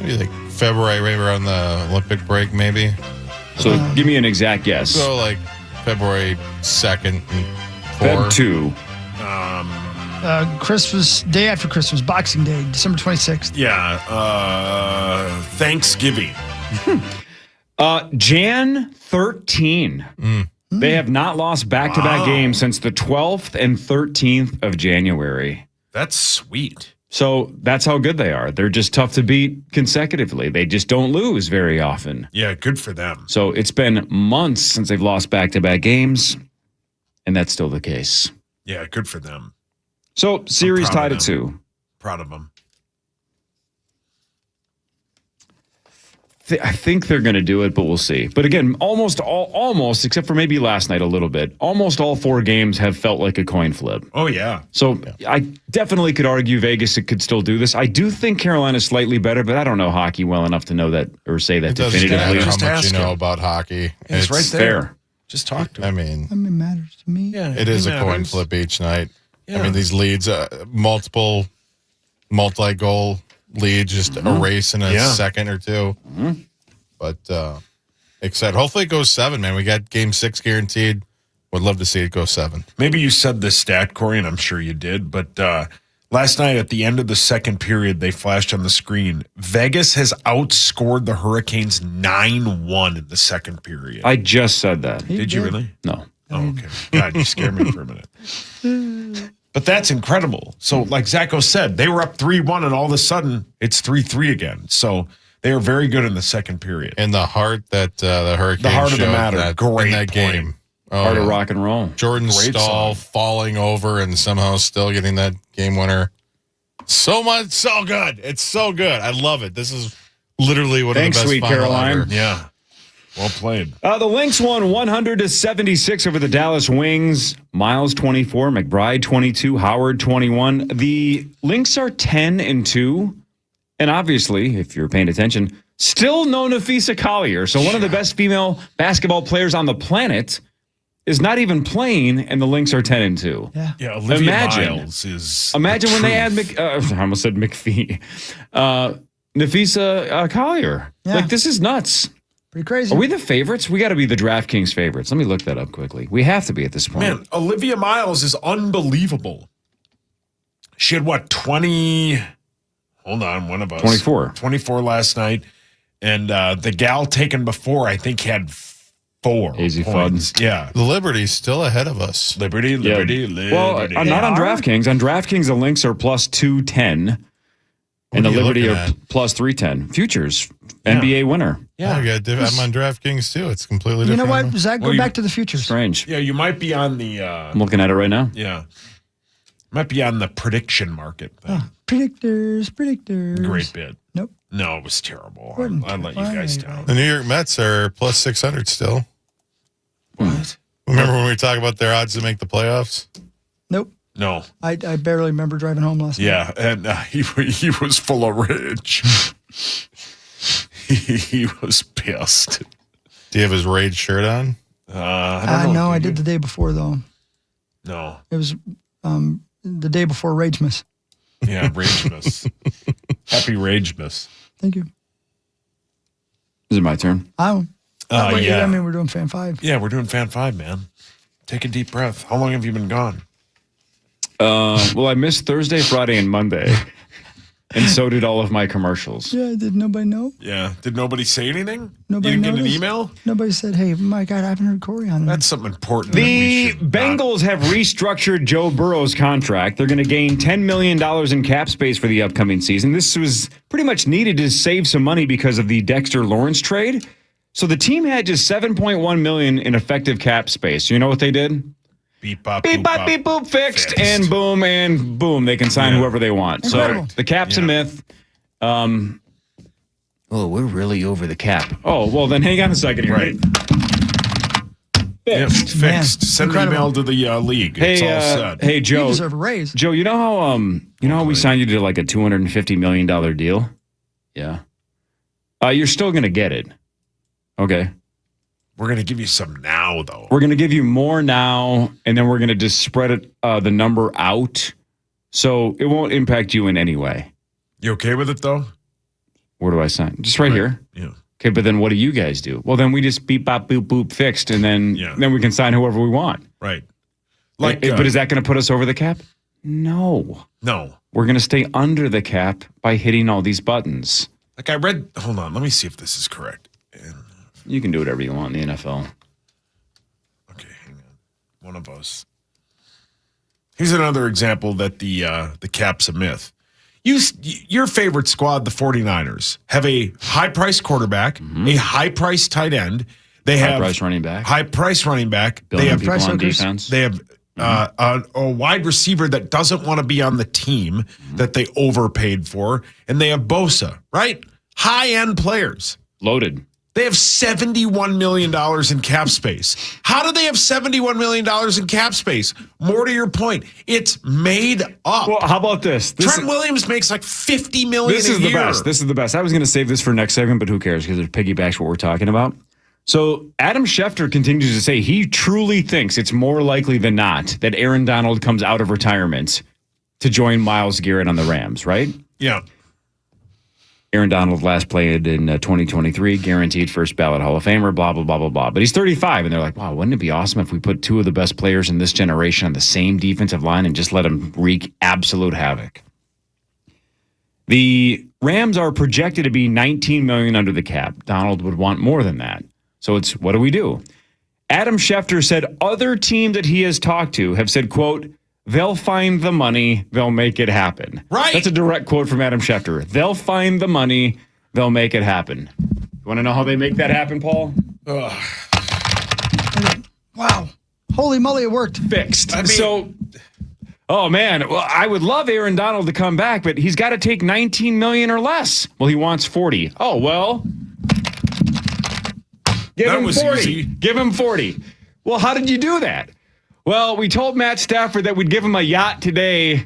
what do you think? February, right around the Olympic break, maybe? So give me an exact guess. So like February 2nd and 4. Feb 2. Christmas, day after Christmas, Boxing Day, December 26th. Yeah, Thanksgiving. Jan 13. They have not lost back-to-back games since the 12th and 13th of January. That's sweet. So that's how good they are. They're just tough to beat consecutively. They just don't lose very often. Yeah, good for them. So it's been months since they've lost back-to-back games, and that's still the case. Yeah, good for them. So series proud tied of at them. 2. Proud of them. I think they're going to do it, but we'll see. But again, almost, except for maybe last night a little bit, almost all 4 games have felt like a coin flip. Oh, yeah. So I definitely could argue Vegas could still do this. I do think Carolina's slightly better, but I don't know hockey well enough to know that or say that It doesn't definitively. matter Just how much ask you know him. about hockey. It's right there. Fair. Just talk to him. I mean, It matters to me. Yeah, it is a coin matters. flip each night. Yeah. I mean, these leads, multi-goal leads, just a race in a second or two. But excited. Hopefully it goes 7, man. We got Game 6 guaranteed. Would love to see it go 7. Maybe you said this stat, Corey, and I'm sure you did, but last night at the end of the second period, they flashed on the screen. Vegas has outscored the Hurricanes 9-1 in the second period. I just said that. Did you really? No. Oh, okay. God, you scared me for a minute. But that's incredible. So, like Zacho said, they were up 3-1, and all of a sudden, it's 3-3 again. So they are very good in the second period. And the heart that the Hurricanes The heart of the showed matter. in Great that point. game. Oh, Part of rock and roll. Jordan Great Stahl song. falling over and somehow still getting that game winner. So good. It's so good. I love it. This is literally one Thanks, of the best sweet final Caroline. ever. Yeah. Well played. The Lynx won 100-76 over the Dallas Wings. Miles 24, McBride 22, Howard 21. The Lynx are 10-2, and obviously, if you're paying attention, still no Nafisa Collier. So one of the best female basketball players on the planet is not even playing, and the Lynx are 10-2. Yeah, Olivia Imagine. Miles is. Imagine when they truth. add I almost said McPhee. Nafisa Collier. Yeah. Like, this is nuts. Pretty crazy. Are we the favorites? We got to be the DraftKings favorites. Let me look that up quickly. We have to be at this point. Man, Olivia Miles is unbelievable. She had 20? Hold on, one of us. 24. 24 last night. And the gal taken before, I think, had 4 Easy points. fun. Yeah. The Liberty's still ahead of us. Liberty. Well, not on DraftKings. On DraftKings, the links are plus 210, and the are you Liberty looking are at? plus 310. Futures, NBA winner. Yeah. I'm on DraftKings too. It's completely You different. know what, Zach? Go back to the futures. Strange. Yeah, you might be on the I'm looking at it right now. might be on the prediction market thing. Predictors. Great bid. Nope. No, it was terrible. Wouldn't I'd let you guys play. down. The New York Mets are plus 600 still. What? Remember when we talked about their odds to make the playoffs? Nope. No. I barely remember driving home last night. Yeah, and he was full of rage. he was pissed. Do you have his Raid shirt on? I don't know. No, I did the day before, though. No. It was the day before Ragemas. Yeah, Ragemas. Happy Ragemas. Thank you. Is it my turn? I Yeah. mean, we're doing Fan 5. Yeah, we're doing Fan 5, man. Take a deep breath. How long have you been gone? Well, I missed Thursday, Friday, and Monday, and so did all of my commercials. Yeah, did nobody know? Yeah. Did nobody say anything? Nobody You didn't get an noticed? email? Nobody said, hey, my God, I haven't heard Corey on it. That's something important. that The we should not- Bengals have restructured Joe Burrow's contract. They're going to gain $10 million in cap space for the upcoming season. This was pretty much needed to save some money because of the Dexter Lawrence trade. So the team had just $7.1 million in effective cap space. You know what they did? Beep, bop, Beep, boop, bop, bop. beep, boop, fixed, and boom, they can sign Yeah. whoever they want. Incredible. So the cap's a myth. Oh, we're really over the cap. Oh, well, then hang on a second here. Right. Yeah, Fixed. Man, fixed. Send an incredible. email to the league. It's all set. Hey, You Joe. deserve a raise. Joe, you know how we signed you to like a $250 million deal? Yeah. You're still gonna get it. Okay. We're going to give you some now, though. We're gonna give you more now, and then we're gonna just spread it the number out, so it won't impact you in any way. You okay with it, though? Where do I sign? Just right here. Yeah. Okay, but then what do you guys do? Well, then we just beep, bop, boop, boop, fixed, and then we can sign whoever we want. Right. But is that going to put us over the cap? No. No. We're going to stay under the cap by hitting all these buttons. Like I read, hold on, let me see if this is correct. You can do whatever you want in the NFL. Okay, hang on. One of us. Here's another example that the cap's a myth. Your favorite squad, the 49ers, have a high-priced quarterback, a high-priced tight end. They have High-priced running back. High-priced running back. They Billion have people on hookers. defense. They have a wide receiver that doesn't want to be on the team that they overpaid for, and they have Bosa, right? High-end players. Loaded. They have $71 million in cap space. How do they have $71 million in cap space? More to your point, it's made up. Well, how about this? Trent Williams makes like $50 million This a is the year. best. This is the best. I was going to save this for next segment, but who cares? Because it piggybacks what we're talking about. So Adam Schefter continues to say he truly thinks it's more likely than not that Aaron Donald comes out of retirement to join Myles Garrett on the Rams, right? Yeah. Aaron Donald last played in 2023, guaranteed first ballot Hall of Famer, blah, blah, blah, blah, blah. But he's 35, and they're like, wow, wouldn't it be awesome if we put two of the best players in this generation on the same defensive line and just let them wreak absolute havoc? The Rams are projected to be $19 million under the cap. Donald would want more than that. So it's, what do we do? Adam Schefter said other teams that he has talked to have said, quote, they'll find the money, they'll make it happen. Right. That's a direct quote from Adam Schefter. They'll find the money, they'll make it happen. You want to know how they make that happen, Paul? Wow. Holy moly, it worked. Fixed. Oh man, well, I would love Aaron Donald to come back, but he's got to take $19 million or less. Well, he wants 40. Oh, well. Give That him was 40. easy. Give him 40. Well, how did you do that? Well, we told Matt Stafford that we'd give him a yacht today,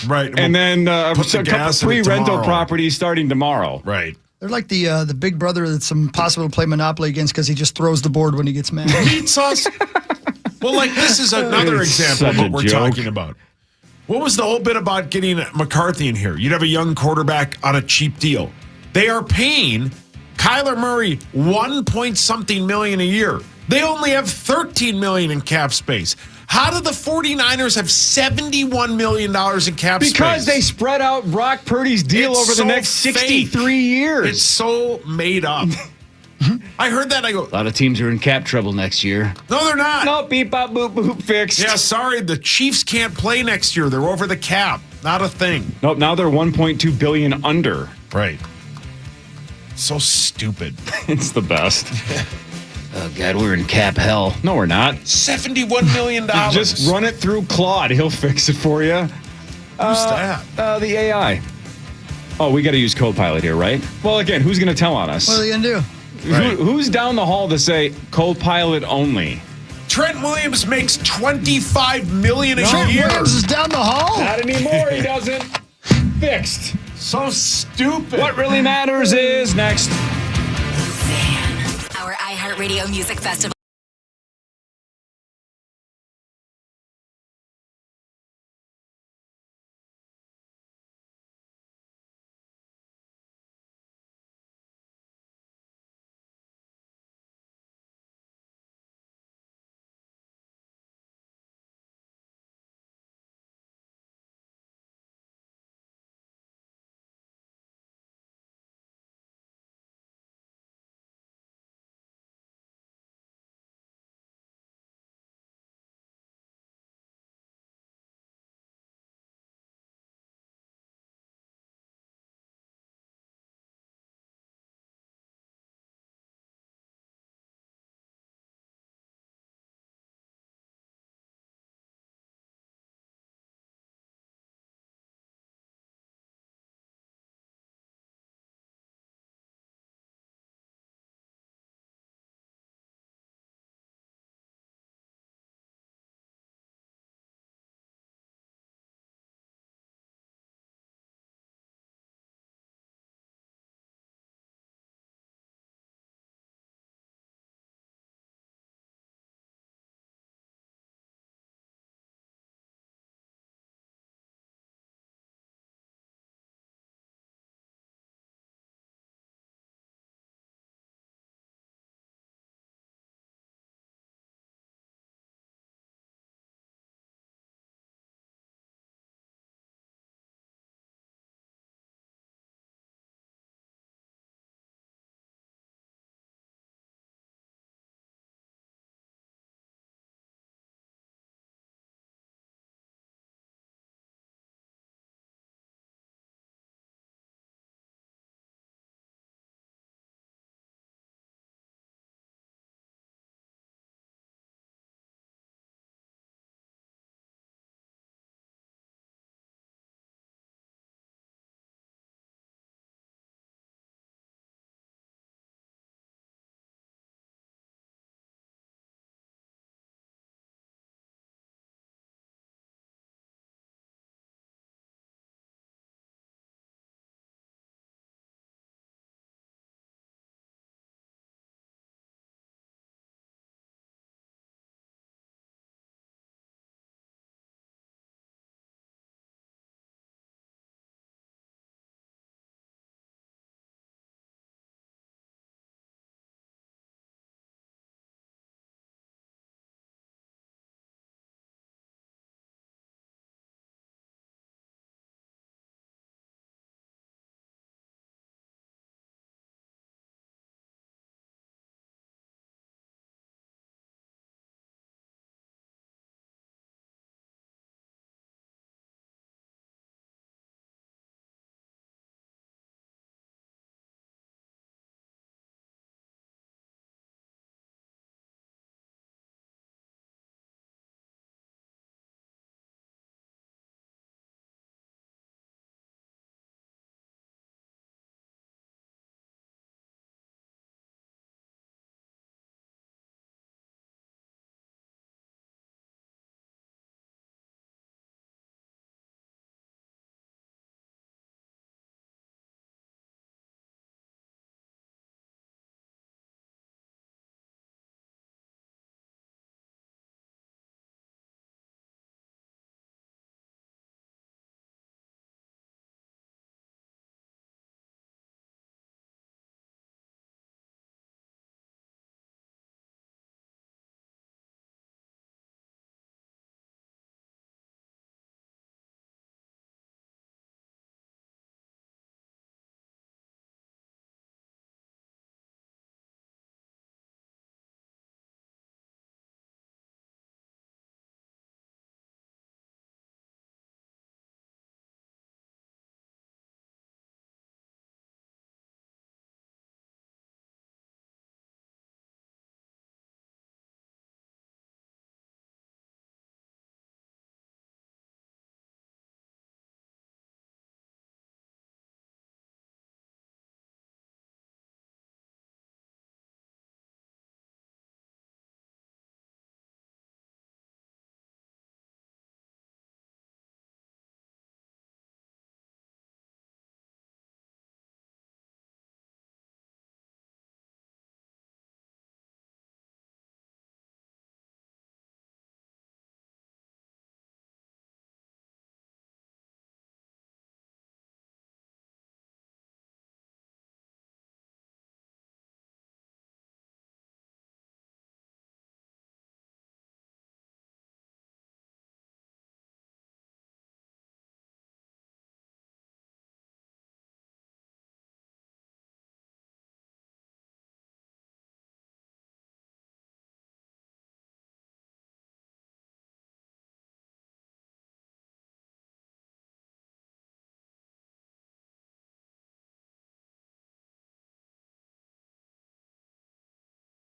Right. and then put the a couple gas in it free rental tomorrow. properties starting tomorrow. Right. They're like the big brother that's impossible to play Monopoly against because he just throws the board when he gets mad. Beat sauce. Well, like this is another It's example of such what a we're joke. talking about. What was the whole bit about getting McCarthy in here? You'd have a young quarterback on a cheap deal. They are paying Kyler Murray, 1 point something million a year. They only have 13 million in cap space. How do the 49ers have $71 million in cap space? Because they spread out Brock Purdy's deal It's over the so next 63 years. It's so made up. I heard that. I go, A lot of teams are in cap trouble next year. no, they're not. No, beep, bop, boop, boop, fixed. Yeah, sorry. The Chiefs can't play next year. They're over the cap. Not a thing. Nope, now they're 1.2 billion under. Right. So stupid. It's the best. Oh, God, we're in cap hell. No, we're not. $71 million. Just run it through Claude. He'll fix it for you. Who's that? The AI. Oh, we got to use Copilot here, right? Well, again, who's going to tell on us? What are they going to do? Right. Who's down the hall to say Copilot only? Trent Williams makes $25 million a Trent year. Williams is down the hall? Not anymore, he doesn't. Fixed. So stupid. What really matters is next. Our iHeartRadio Music Festival.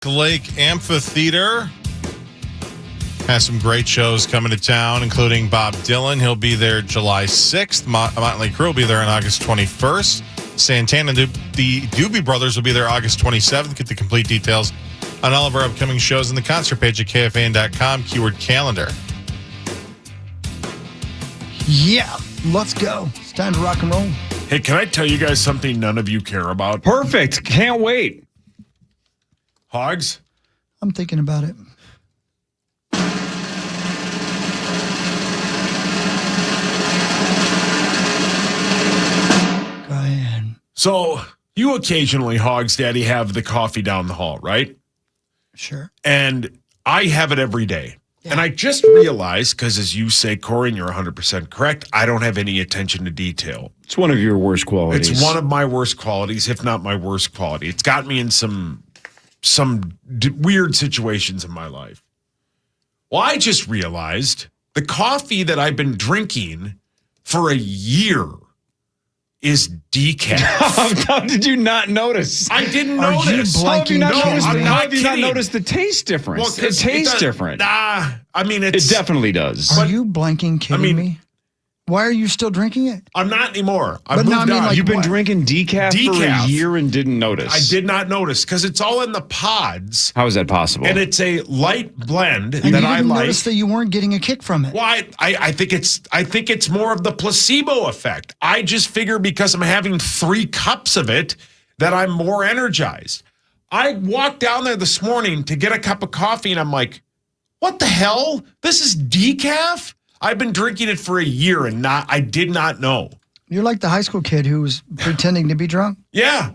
Lake Amphitheater has some great shows coming to town, including Bob Dylan. He'll be there July 6th. Motley Crue will be there on August 21st. Santana and the Doobie Brothers will be there August 27th. Get the complete details on all of our upcoming shows on the concert page at KFAN.com, keyword calendar. Yeah, let's go. It's time to rock and roll. Hey, can I tell you guys something none of you care about? Perfect. Can't wait. Hogs? I'm thinking about it. Go ahead. So, you occasionally, Hogs Daddy, have the coffee down the hall, right? Sure. And I have it every day. Yeah. And I just realized, because as you say, Corey, and you're 100% correct, I don't have any attention to detail. It's one of your worst qualities. It's one of my worst qualities, if not my worst quality. It's got me in some weird situations in my life. Well, I just realized the coffee that I've been drinking for a year is decaf. How did you not notice? I didn't Are you notice. blanking? How have you not No, noticed? I'm How not have you not kidding. noticed the taste difference? Well, It tastes different. Nah, I mean, It definitely does. Are you blanking kidding me? Why are you still drinking it? I'm not anymore. I But moved no, I mean, on. like, You've been what? drinking decaf for a Decaf. year and didn't notice. I did not notice because it's all in the pods, How is that possible? and it's a light blend And that you I didn't like. notice that you weren't getting a kick from it. Well, I think it's more of the placebo effect. I just figure because I'm having 3 cups of it that I'm more energized. I walked down there this morning to get a cup of coffee, and I'm like, what the hell? This is decaf? I've been drinking it for a year, and I did not know. You're like the high school kid who was pretending to be drunk. Yeah,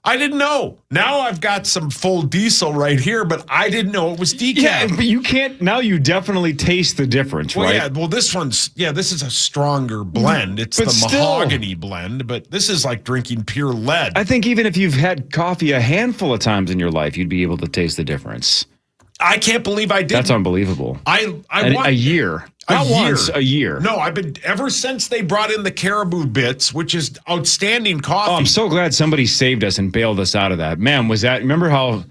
I didn't know. Now I've got some full diesel right here, but I didn't know it was decaf. yeah, but you can't. Now you definitely taste the difference, Well, right? yeah. Well, this is a stronger blend. It's But the still. mahogany blend, but this is like drinking pure lead. I think even if you've had coffee a handful of times in your life, you'd be able to taste the difference. I can't believe I did. That's unbelievable. A year. Not once, a year. No, I've been ever since they brought in the Caribou Bits, which is outstanding coffee. Oh, I'm so glad somebody saved us and bailed us out of that. Man, was that, remember how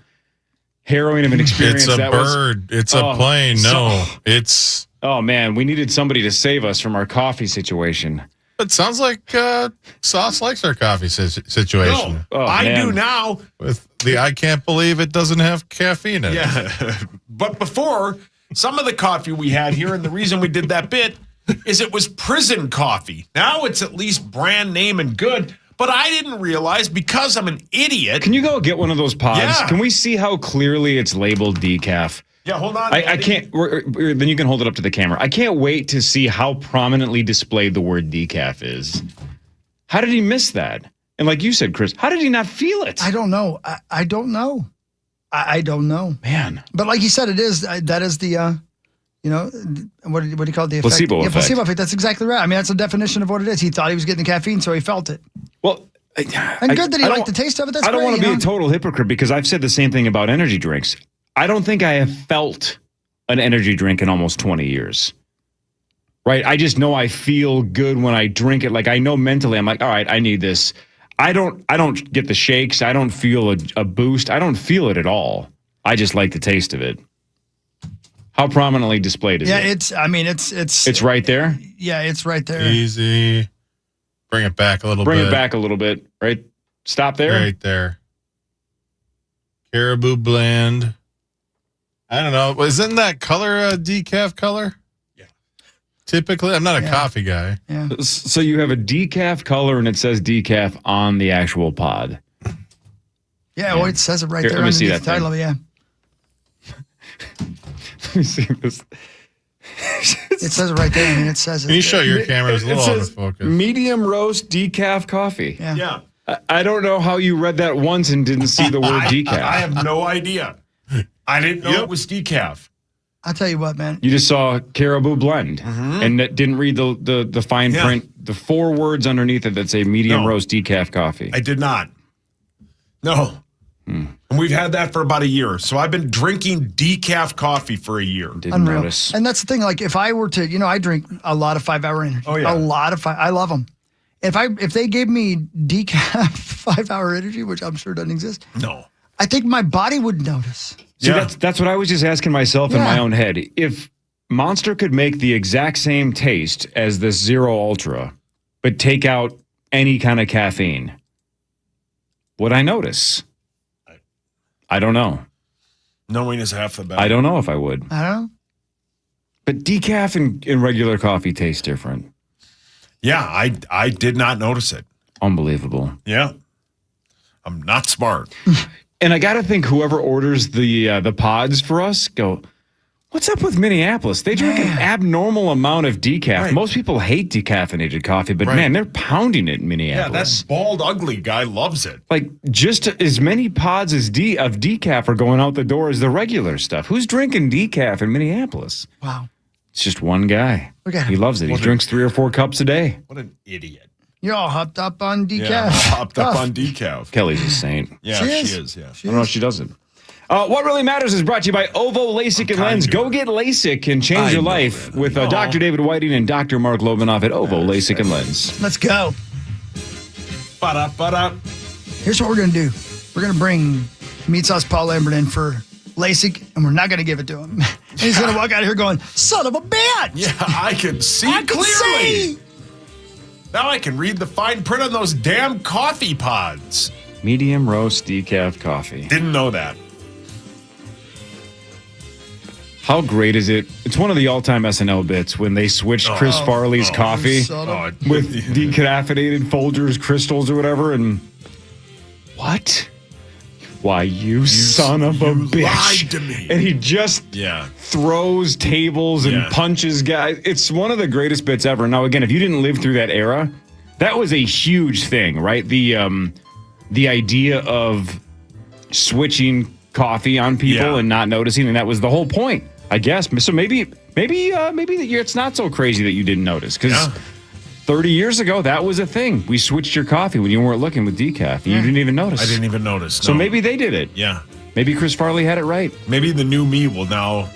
harrowing of an experience It's a that bird. was? It's a plane. No, it's. Oh, man, we needed somebody to save us from our coffee situation. It sounds like Sauce likes our coffee situation. No, Oh, I man. do now. With the I can't believe it doesn't have caffeine in it. Yeah, but before, some of the coffee we had here, and the reason we did that bit is it was prison coffee. Now it's at least brand name and good, but I didn't realize because I'm an idiot. Can you go get one of those pods? Yeah. Can we see how clearly it's labeled decaf? Yeah, hold on. I Andy. can't. Then you can hold it up to the camera. I can't wait to see how prominently displayed the word decaf is. How did he miss that? And like you said, Chris, how did he not feel it? I don't know. I don't know. I don't know. Man. But like you said, it is. That is the, what do you call it? The effect? Placebo Yeah, effect. placebo effect. That's exactly right. I mean, that's the definition of what it is. He thought he was getting the caffeine, so he felt it. Well, And good that he liked the taste of it. That's I don't great, want to be you a know? total hypocrite because I've said the same thing about energy drinks. I don't think I have felt an energy drink in almost 20 years. Right? I just know I feel good when I drink it. Like I know mentally, I'm like, all right, I need this. I don't get the shakes. I don't feel a boost. I don't feel it at all. I just like the taste of it. How prominently displayed is it? Yeah, It's right there. Yeah, it's right there. Easy. Bring it back a little bit. Bring it back a little bit. Right? Stop there. Right there. Caribou blend. I don't know. Isn't that color a decaf color? Yeah. Typically, I'm not a coffee guy. Yeah. So you have a decaf color and it says decaf on the actual pod. Yeah, well, it says it right Here, there let me see underneath the that title. Yeah, Let me see this. it says it right there. I mean, it says it. Can you show your camera? It's a It little out of says focus. medium roast decaf coffee. Yeah. Yeah. I don't know how you read that once and didn't see the word decaf. I have no idea. I didn't know it was decaf. I'll tell you what, man. You just saw Caribou blend and didn't read the fine Yeah. print, the 4 words underneath it that say medium No. roast decaf coffee. I did not. No. And we've had that for about a year. So I've been drinking decaf coffee for a year. Didn't Unreal. notice. And that's the thing. Like, if I were to, I drink a lot of 5-hour energy. Oh, yeah. A lot of I love them. If they gave me decaf 5-hour energy, which I'm sure doesn't exist, No. I think my body would notice. See, Yeah. that's what I was just asking myself in my own head. If Monster could make the exact same taste as this Zero Ultra, but take out any kind of caffeine, would I notice? I don't know. Knowing is half the battle. I don't know if I would. I don't know. But decaf and regular coffee taste different. Yeah, I did not notice it. Unbelievable. Yeah. I'm not smart. And I got to think whoever orders the pods for us, go, what's up with Minneapolis? They drink an abnormal amount of decaf. Right. Most people hate decaffeinated coffee, but man, they're pounding it in Yeah, Minneapolis. that bald, ugly guy loves it. Like just as many pods of decaf are going out the door as the regular stuff. Who's drinking decaf in Minneapolis? Wow. It's just one guy. Look at him. He loves it. He drinks 3 or 4 cups a day. What an idiot. You're all hopped up on decaf. Yeah, hopped up Tough. on decaf. Kelly's a saint. Yeah, She she is. is. Yeah. I don't know if she doesn't. What Really matters is brought to you by Ovo LASIK and Lens. Go get LASIK and change your life with Dr. David Whiting and Dr. Mark Lobanoff at Ovo LASIK and Lens. Let's go. Ba-da-ba-da. Here's what we're going to do. We're going to bring Meat Sauce Paul Lambert in for LASIK, and we're not going to give it to him. And he's going to walk out of here going, son of a bitch. Yeah, I can see I can clearly. see. Now I can read the fine print on those damn coffee pods. Medium roast decaf coffee. Didn't know that. How great is it? It's one of the all-time SNL bits when they switched Chris Farley's coffee son of a- with decaffeinated Folgers crystals or whatever. And what? Why, you son of a bitch. lied to me. And he just Yeah. throws tables and Yeah. punches guys. It's one of the greatest bits ever. Now, again, if you didn't live through that era, that was a huge thing, right? The idea of switching coffee on people Yeah. and not noticing, and that was the whole point, I guess. So maybe it's not so crazy that you didn't notice, because 30 years ago, that was a thing. We switched your coffee when you weren't looking with decaf, and you didn't even notice. I didn't even notice. So no. maybe they did it. Yeah. Maybe Chris Farley had it right. Maybe the new me will now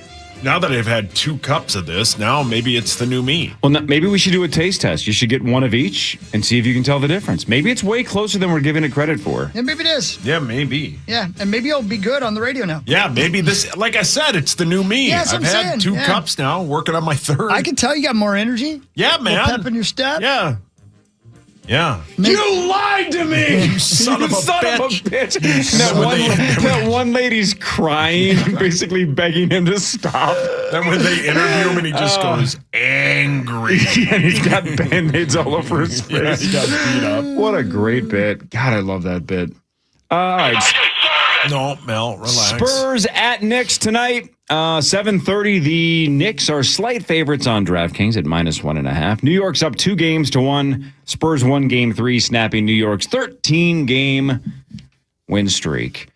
that I've had 2 cups of this, now maybe it's the new me. Well, maybe we should do a taste test. You should get one of each and see if you can tell the difference. Maybe it's way closer than we're giving it credit for. Yeah, maybe it is. Yeah, maybe. Yeah, and maybe it'll be good on the radio now. Yeah, maybe this, like I said, it's the new me. Yeah, that's I've what I'm had saying. 2 Yeah. cups now, working on my 3rd. I can tell you got more energy. Yeah, man. Pep in your step. Yeah. Yeah. You lied to me! You son of a bitch. That one lady's crying, basically begging him to stop. Then when they interview him and he just goes angry. And he's got Band-Aids all over his face. Yeah, he got beat up. What a great bit. God, I love that bit. All right. No, Mel, relax. Spurs at Knicks tonight. 7:30. The Knicks are slight favorites on DraftKings at -1.5. New York's up 2-1. Spurs won Game 3, snapping New York's 13-game win streak.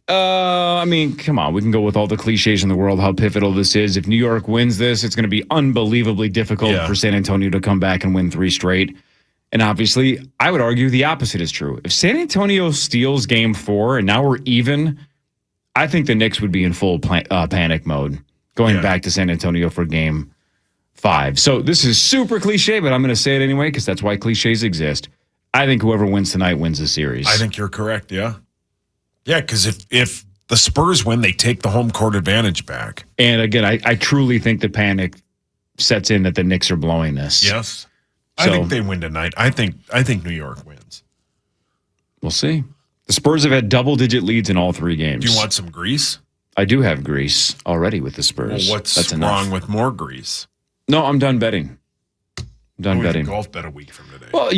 I mean, come on. We can go with all the cliches in the world, how pivotal this is. If New York wins this, it's going to be unbelievably difficult for San Antonio to come back and win 3 straight. And obviously, I would argue the opposite is true. If San Antonio steals Game 4 and now we're even, I think the Knicks would be in full panic mode going back to San Antonio for Game 5. So this is super cliche, but I'm going to say it anyway because that's why cliches exist. I think whoever wins tonight wins the series. I think you're correct, yeah. Yeah, because if the Spurs win, they take the home court advantage back. And again, I truly think the panic sets in that the Knicks are blowing this. Yes. So, I think they win tonight. I think New York wins. We'll see. The Spurs have had double-digit leads in all 3 games. Do you want some grease? I do have grease already with the Spurs. Well, what's That's enough. wrong with more grease? No, I'm done betting. Betting. Golf bet a week from today. Well,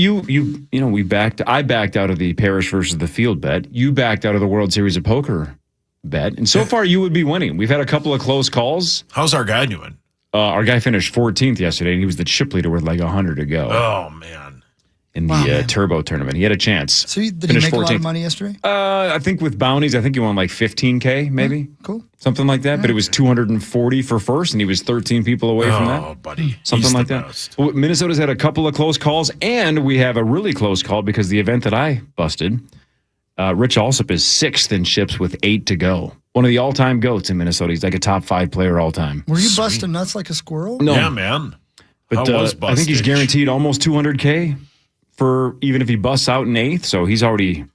I backed out of the Parish versus the Field bet. You backed out of the World Series of Poker bet. And so far you would be winning. We've had a couple of close calls. How's our guy doing? Our guy finished 14th yesterday, and he was the chip leader with like 100 to go Oh, man. in the Turbo tournament. He had a chance. So did he Finished make a lot 14th. of money yesterday? I think with bounties, I think he won like 15K, maybe. Cool. Something like that. But it was 240 for first, and he was 13 people away from that. Oh, buddy. Something He's like the that. best. Well, Minnesota's had a couple of close calls, and we have a really close call because the event that I busted, Rich Alsop is 6th in chips with 8 to go. One of the all-time GOATs in Minnesota. He's like a top 5 player all time. Were you busting nuts like a squirrel? No, Yeah, man. but How was I think he's bustage? guaranteed almost 200K for even if he busts out in 8th. So he's already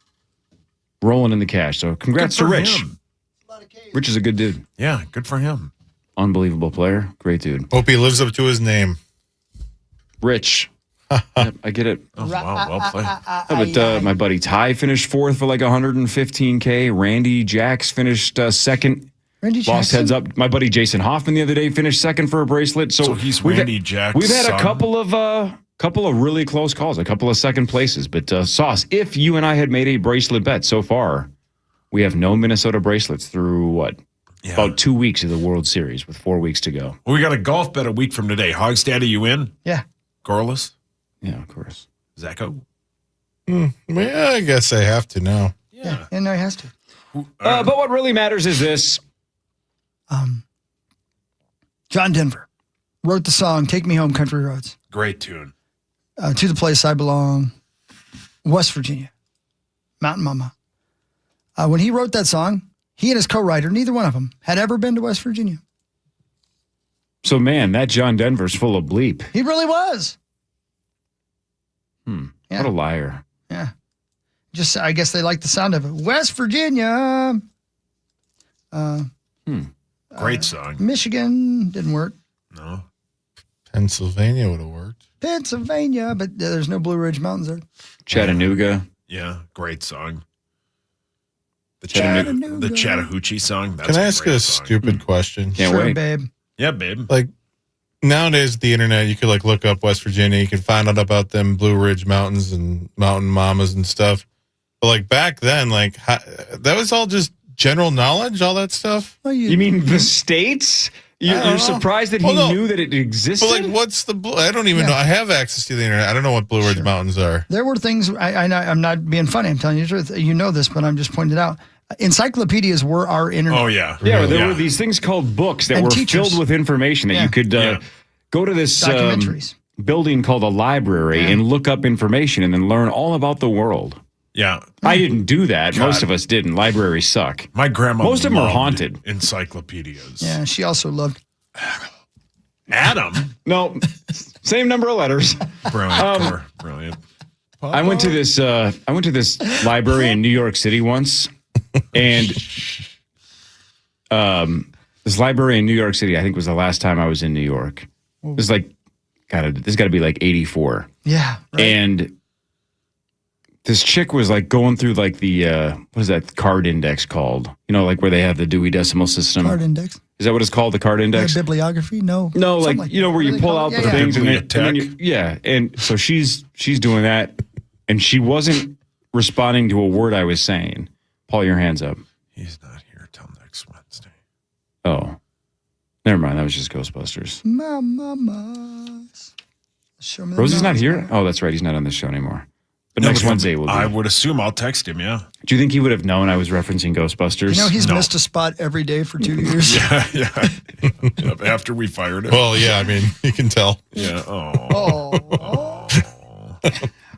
rolling in the cash. So congrats Good to for Rich. him. A lot of cake. Rich is a good dude. Yeah, good for him. Unbelievable player. Great dude. Hope he lives up to his name. Rich. Yep, I get it. Oh, wow, well played. But my buddy Ty finished fourth for like 115K. Randy Jacks finished second. Randy Lost Jackson? heads up. My buddy Jason Hoffman the other day finished second for a bracelet. So he's we've Randy had- Jack's We've had a son? couple of really close calls, a couple of second places. But Sauce, if you and I had made a bracelet bet so far, we have no Minnesota bracelets through what? Yeah. About 2 weeks of the World Series with 4 weeks to go. Well, we got a golf bet a week from today. Hogstad, are you in? Yeah. Gorless? Yeah, of course. Zacho? Well, yeah, I guess I have to now. Yeah. And no, he has to. But what really matters is this. John Denver wrote the song "Take Me Home, Country Roads." Great tune. To the Place I Belong, West Virginia, Mountain Mama. When he wrote that song, he and his co-writer, neither one of them, had ever been to West Virginia. So, man, that John Denver's full of bleep. He really was. Yeah. What a liar. Yeah. Just, I guess they like the sound of it. West Virginia. Great song. Michigan didn't work. No. Pennsylvania would have worked. Pennsylvania, but there's no Blue Ridge Mountains there. Chattanooga. Yeah, great song. The Chattanooga. The Chattahoochee song. That's Can I ask you great a song. stupid question? Can't Sure, wait. babe. Yeah, babe. Like nowadays, the internet, you could like look up West Virginia. You can find out about them Blue Ridge Mountains and mountain mamas and stuff. But like back then, like that was all just general knowledge, all that stuff. Well, You mean the states? You're know. surprised that he Well, no. knew that it existed? But like, what's the? I don't even know. I have access to the internet. I don't know what Blue Ridge Mountains are. there were things, I'm not being funny, I'm telling you the truth. You know this, but I'm just pointing it out. Encyclopedias were our internet. Oh, yeah. Yeah, there were these things called books that And were teachers. filled with information that Yeah. you could go to this Documentaries. building called a library and look up information and then learn all about the world. Yeah. I didn't do that. God. Most of us didn't. Libraries suck. My grandma Most of them are loved haunted. encyclopedias. Yeah, she also loved. Adam. No, same number of letters. Brilliant. Brilliant. I went to this library in New York City once, and this library in New York City, I think, was the last time I was in New York. It was like, God, this got to be like 84. Yeah. Right. And this chick was like going through like the what is that card index called? You know, like where they have the Dewey Decimal System. Card index. Is that what it's called? The card index? Bibliography? No. No, Something like you know that. where What you do they pull call out it? the Yeah, things and then Bibliotech. yeah. And so she's doing that, and she wasn't responding to a word I was saying. Paul, your hands up. He's not here till next Wednesday. Oh, never mind. That was just Ghostbusters. Mamas. Show me the Rosie's not mamas. here. Oh, that's right. He's not on the show anymore. But next Wednesday will be. I would assume I'll text him, yeah. Do you think he would have known I was referencing Ghostbusters? You know, he's No. missed a spot every day for 2 years. Yeah. After we fired him. Well, yeah, I mean, you can tell. Yeah. Oh.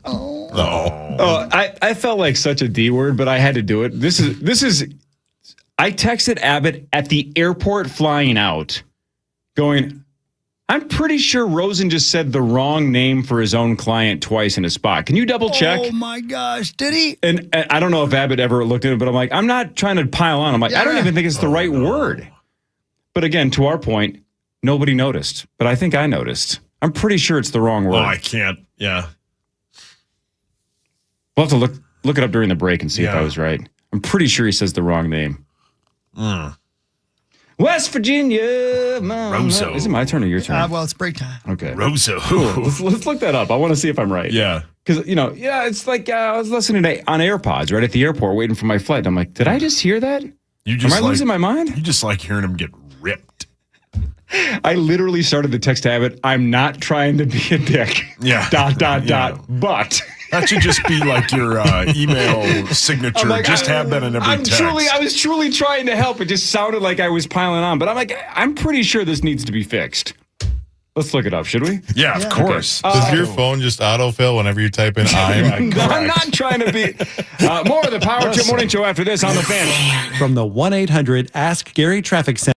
Oh, I felt like such a D word, but I had to do it. This is. I texted Abbott at the airport flying out, going, I'm pretty sure Rosen just said the wrong name for his own client twice in a spot. Can you double check? Oh my gosh, did he? And I don't know if Abbott ever looked at it, but I'm like, I'm not trying to pile on. I'm like, I don't Yeah. even think it's the right word. But again, to our point, nobody noticed. But I think I noticed. I'm pretty sure it's the wrong word. Oh, I can't. Yeah. We'll have to look it up during the break and see if Yeah. I was right. I'm pretty sure he says the wrong name. West Virginia. Roso. Is it my turn or your turn? Well, it's break time. Okay. Roso. Let's look that up. I want to see if I'm right. Yeah. Because, it's like I was listening on AirPods right at the airport waiting for my flight. I'm like, did I just hear that? You Am just I losing my mind? You just like hearing him get ripped. I literally started the text habit. I'm not trying to be a dick. Yeah. Dot. But. That should just be like your email signature. I'm like, just have that in every text. I was truly trying to help. It just sounded like I was piling on. But I'm like, I'm pretty sure this needs to be fixed. Let's look it up, should we? Yeah, of course. Does your phone just autofill whenever you type in I'm? I'm not trying to be. More of the Power Trip Morning Show after this on the Fan. From the 1-800 Ask Gary Traffic Center.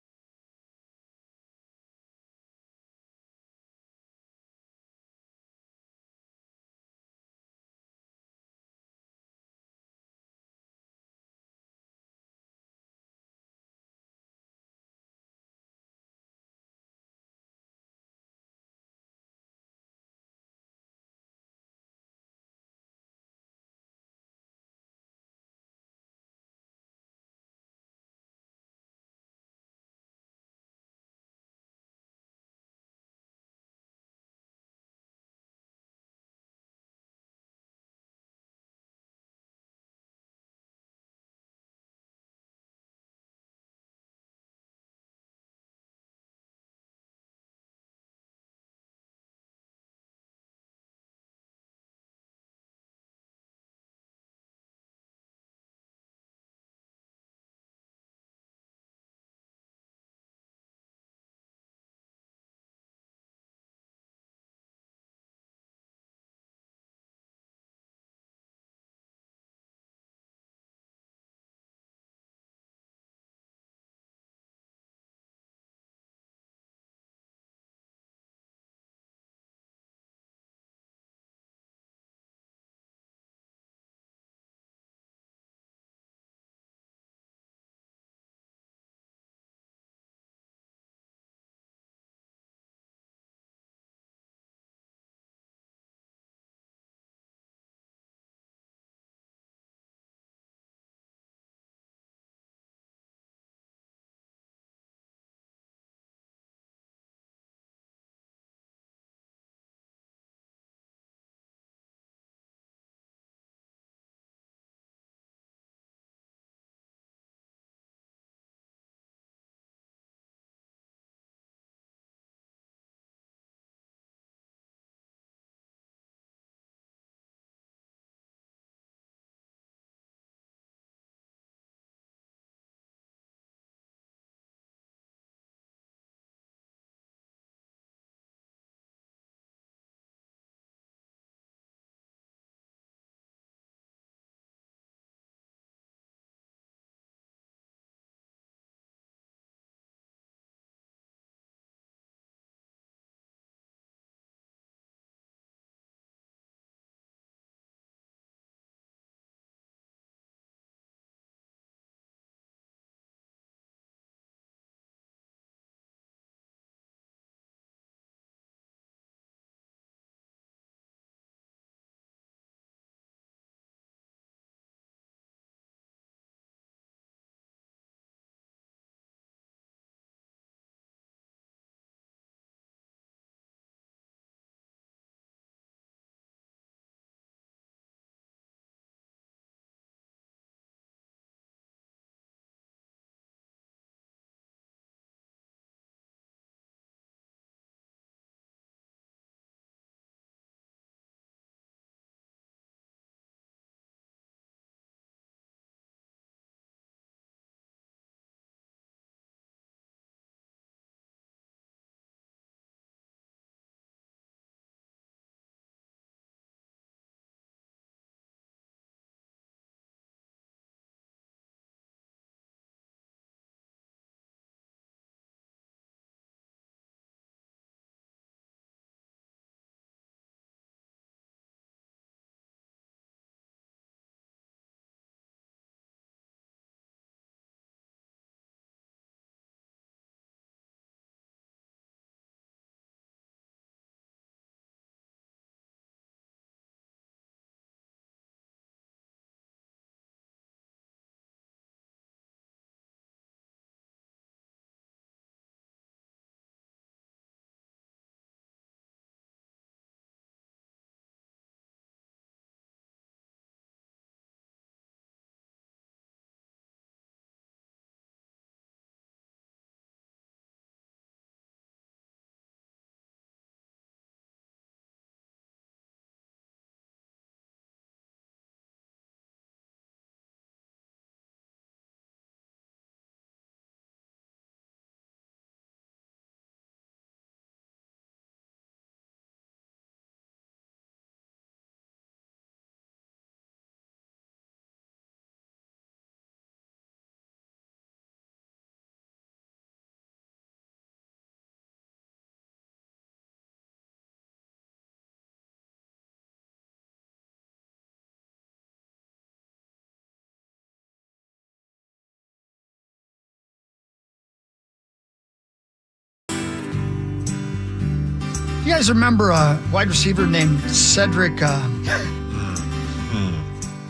You guys remember a wide receiver named Cedric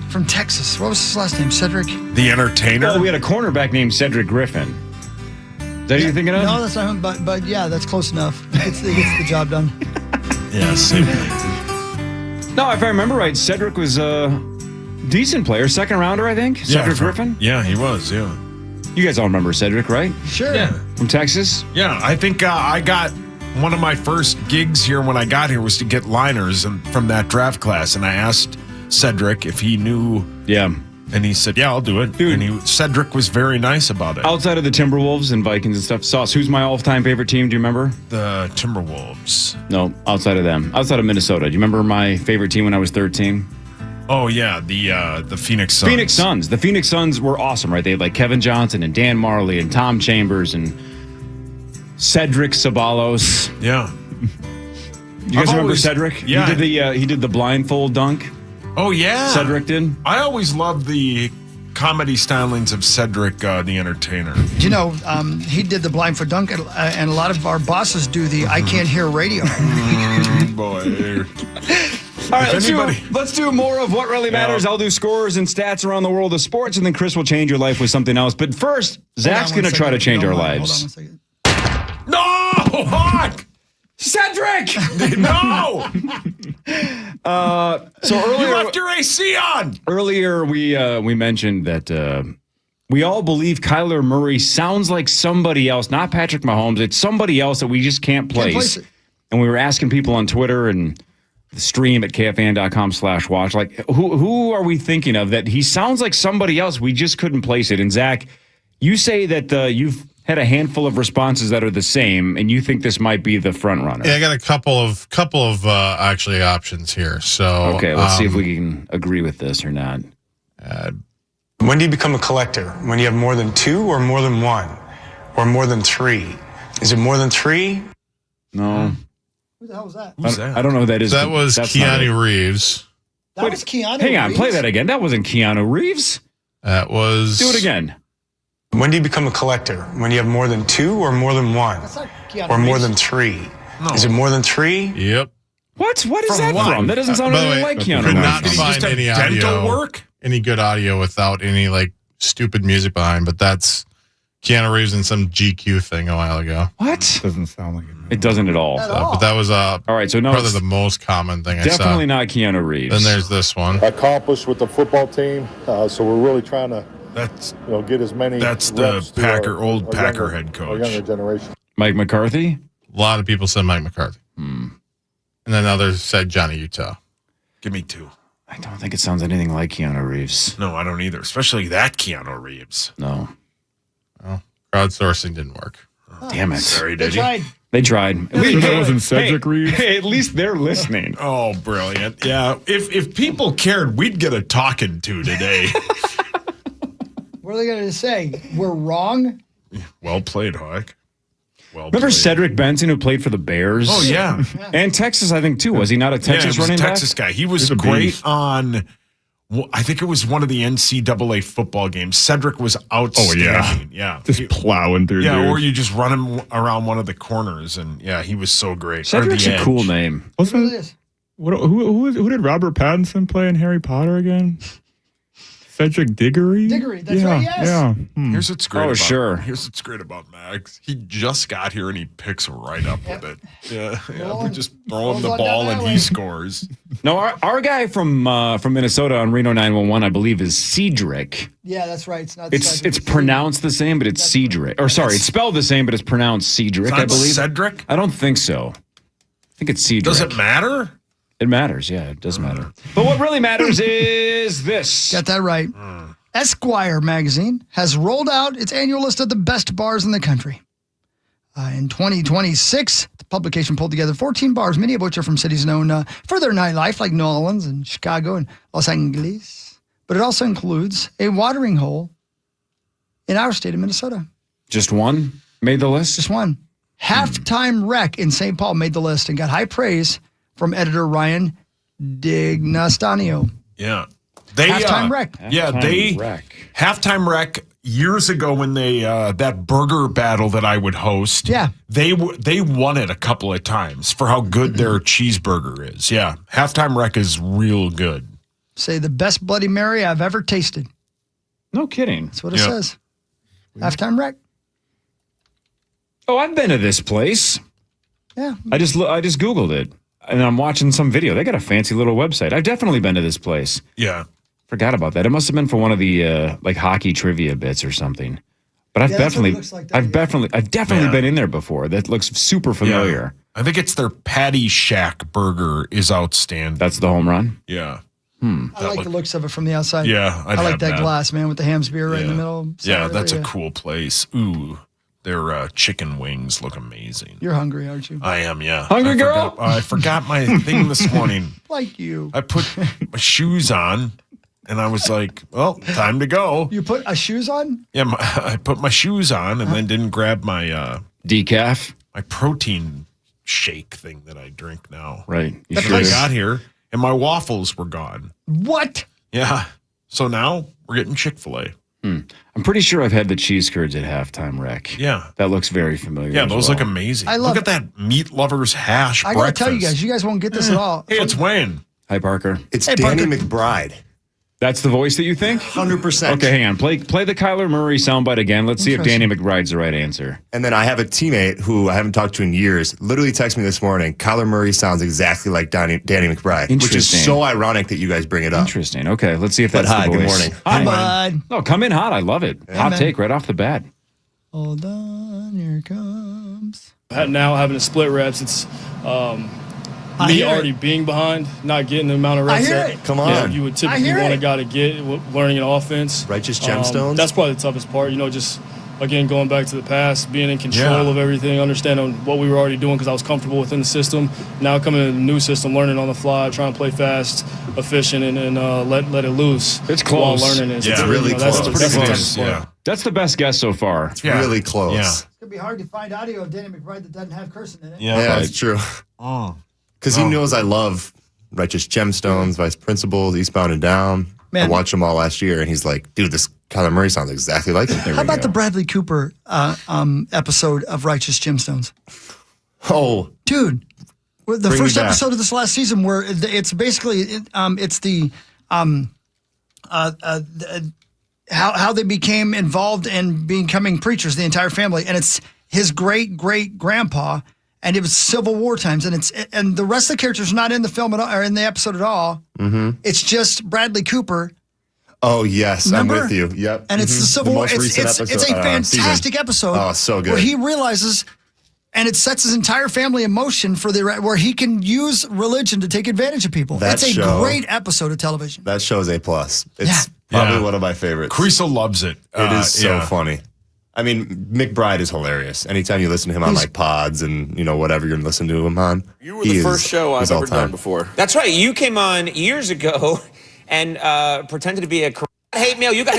from Texas? What was his last name? Cedric? The Entertainer. Oh, we had a cornerback named Cedric Griffin. Is that who you're thinking of? No, that's not him, but yeah, that's close enough. He gets the job done. Yeah, same thing. No, if I remember right, Cedric was a decent player. Second rounder, I think. Cedric Griffin? Yeah, he was, yeah. You guys all remember Cedric, right? Sure. Yeah. From Texas? Yeah, I think I got one of my first gigs here when I got here was to get liners from that draft class, and I asked Cedric if he knew. Yeah. And he said, yeah, I'll do it. Dude. And Cedric was very nice about it. Outside of the Timberwolves and Vikings and stuff, Sauce, who's my all-time favorite team? Do you remember? The Timberwolves. No, outside of them. Outside of Minnesota. Do you remember my favorite team when I was 13? Oh, yeah, the Phoenix Suns. Phoenix Suns. The Phoenix Suns were awesome, right? They had like Kevin Johnson and Dan Marley and Tom Chambers and Cedric Ceballos. Yeah. You guys remember Cedric? Yeah. He did the blindfold dunk. Oh, yeah. Cedric did. I always loved the comedy stylings of Cedric the Entertainer. You know, he did the blind for dunk, and a lot of our bosses do the I can't hear radio. Boy. All right, let's do more of what really matters. I'll do scores and stats around the world of sports, and then Chris will change your life with something else. But first, Zach's going to try to change our lives. Hold on 1 second. No! Hawk! Cedric! No! So earlier, You left your AC on! Earlier, we mentioned that we all believe Kyler Murray sounds like somebody else, not Patrick Mahomes. It's somebody else that we just can't place. And we were asking people on Twitter and the stream at KFAN.com/watch, like, who are we thinking of that he sounds like somebody else? We just couldn't place it. And Zach, you say that you've had a handful of responses that are the same, and you think this might be the front runner. Yeah, I got a couple of actually options here. So okay, let's see if we can agree with this or not. When do you become a collector? When you have more than 2 or more than 1? Or more than 3? Is it more than 3? No. Who the hell was that? Who's that? I don't know who that is. That was That's not it. Keanu Reeves. That was Keanu Hang on, Reeves? play that again. That wasn't Keanu Reeves. That was. Do it again. When do you become a collector? When you have more than 2 or more than 1? That's not Keanu Or more Reeves. than 3? No. Is it more than 3? Yep. What? What is From that what? from? That doesn't sound By the anything way, like Keanu could not Reeves. Did he just find have any dental audio, work? any good audio without any like stupid music behind. But that's Keanu Reeves in some GQ thing a while ago. What? Doesn't sound like it. It doesn't at all. But that was All right, so no, probably it's the most common thing I saw. definitely not Keanu Reeves. Then there's this one. Accomplished with the football team, so we're really trying to That's get as many. That's the reps to Packer- old Packer younger, head our coach. younger generation. Mike McCarthy. A lot of people said Mike McCarthy. And then others said Johnny Utah. give me 2. I don't think it sounds anything like Keanu Reeves. No, I don't either. Especially that Keanu Reeves. No. Well, crowdsourcing didn't work. Damn it. Sorry, They did you? tried. They tried. That wasn't Cedric Reeves? Hey, at least they're listening. Oh, brilliant. Yeah. If people cared, we'd get a talking to today. What are they going to say? We're wrong? Well played, Hawk. Well Remember played. Cedric Benson, who played for the Bears? Oh, yeah. And Texas, I think, too. Was he not a Texas yeah, he was running a Texas guy. He was He's a great beast. on, I think it was one of the NCAA football games. Cedric was outstanding. Yeah. Just plowing through. Yeah, dudes. or you just run him back one of the corners, and yeah, he was so great. Or Cedric's the a cool edge. name. It Wasn't is. who did Robert Pattinson play in Harry Potter again? Cedric Diggory. Diggory, that's right, yes. Yeah. Here's what's great. Oh, about, sure. Here's what's great about Max. He just got here and he picks right up with it. Yeah, we just throw him the rolls on ball down and that he way. scores. No, our guy from Minnesota on Reno 911, I believe, is Cedric. Yeah, that's right. It's not It's Cedric. pronounced the same, but it's Cedric. Or sorry, it's spelled the same, but it's pronounced Cedric, It's I not believe. Cedric? I don't think so. I think it's Cedric. Does it matter? It matters, yeah, it does matter. But what really matters is this. Got that right. Esquire magazine has rolled out its annual list of the best bars in the country. In 2026, the publication pulled together 14 bars, many of which are from cities known for their nightlife, like New Orleans and Chicago and Los Angeles. But it also includes a watering hole in our state of Minnesota. Just one made the list? Just one. Halftime Rec in St. Paul made the list and got high praise from editor Ryan Dignastanio. Yeah. Halftime Rec. Yeah, Halftime Rec. Halftime Rec years ago when they that burger battle that I would host. Yeah. They won it a couple of times for how good their cheeseburger is. Yeah. Halftime Rec is real good. Say the best Bloody Mary I've ever tasted. No kidding. That's what it says. Halftime Rec. Oh, I've been to this place. Yeah. I just Googled it, and I'm watching some video. They got a fancy little website. I've definitely been to this place. Yeah. Forgot about that. It must have been for one of the like hockey trivia bits or something. But I've definitely been in there before. That looks super familiar. Yeah. I think it's their Patty Shack burger is outstanding. That's the home run? Yeah. I like the looks of it from the outside. Yeah. I like that glass, man, with the ham spear right in the middle. Yeah, that's a cool place. Ooh, their chicken wings look amazing. You're hungry, aren't you? I am, yeah. Hungry girl? I forgot my thing this morning. Like you. I put my shoes on, and I was like, well, time to go. You put shoes on? Yeah, I put my shoes on and then didn't grab my decaf, my protein shake thing that I drink now. Right. I got here, and my waffles were gone. What? Yeah. So now we're getting Chick-fil-A. I'm pretty sure I've had the cheese curds at Halftime Rec. Yeah. That looks very familiar. Yeah, those look amazing. Look at that meat lovers hash I breakfast. gotta tell you guys won't get this at all. Hey, it's Wayne. Hi, Parker. It's Danny McBride. That's the voice that you think? 100%. Okay, hang on. Play the Kyler Murray soundbite again. Let's see if Danny McBride's the right answer. And then I have a teammate who I haven't talked to in years, literally texted me this morning. Kyler Murray sounds exactly like Danny McBride, which is so ironic that you guys bring it up. Interesting. Okay, let's see if that's the voice. Good morning. Hi, bud. No, come in hot. I love it. Hot take right off the bat. Hold on, here it comes. Now having to split reps, it's me already being behind, not getting the amount of reps that Come on. you would typically want a guy to get learning an offense. Righteous gemstones. That's probably the toughest part. Just again going back to the past, being in control of everything, understanding what we were already doing because I was comfortable within the system. Now coming into the new system, learning on the fly, trying to play fast, efficient, and let it loose. It's close. While learning it. It's really close. That's the toughest part. Yeah. That's the best guess so far. It's really close. Yeah. It's gonna be hard to find audio of Danny McBride that doesn't have cursing in it. Yeah, that's true. Because he knows I love Righteous Gemstones, Vice Principals, Eastbound and Down. Man. I watched them all last year, and he's like, dude, this Kyler Murray sounds exactly like him. How about the Bradley Cooper episode of Righteous Gemstones? Oh. Dude, the Bring first me back. episode of this last season where it's basically, it's the, how they became involved in becoming preachers, the entire family. And it's his great-great-grandpa, and it was Civil War times. And the rest of the characters are not in the film at all, or in the episode at all. Mm-hmm. It's just Bradley Cooper. Oh, yes. Remember? I'm with you. Yep. And it's the Civil War. most recent episode, It's a fantastic episode. Oh, so good. Where he realizes, and it sets his entire family in motion for where he can use religion to take advantage of people. That It's a show- great episode of television. That show's A+. It's probably one of my favorites. Carissa loves it. It is so funny. I mean, McBride is hilarious. Anytime you listen to him on like pods and whatever you're listening to him on, you were the first show I've ever done before. That's right. You came on years ago and pretended to be a hate mail. You got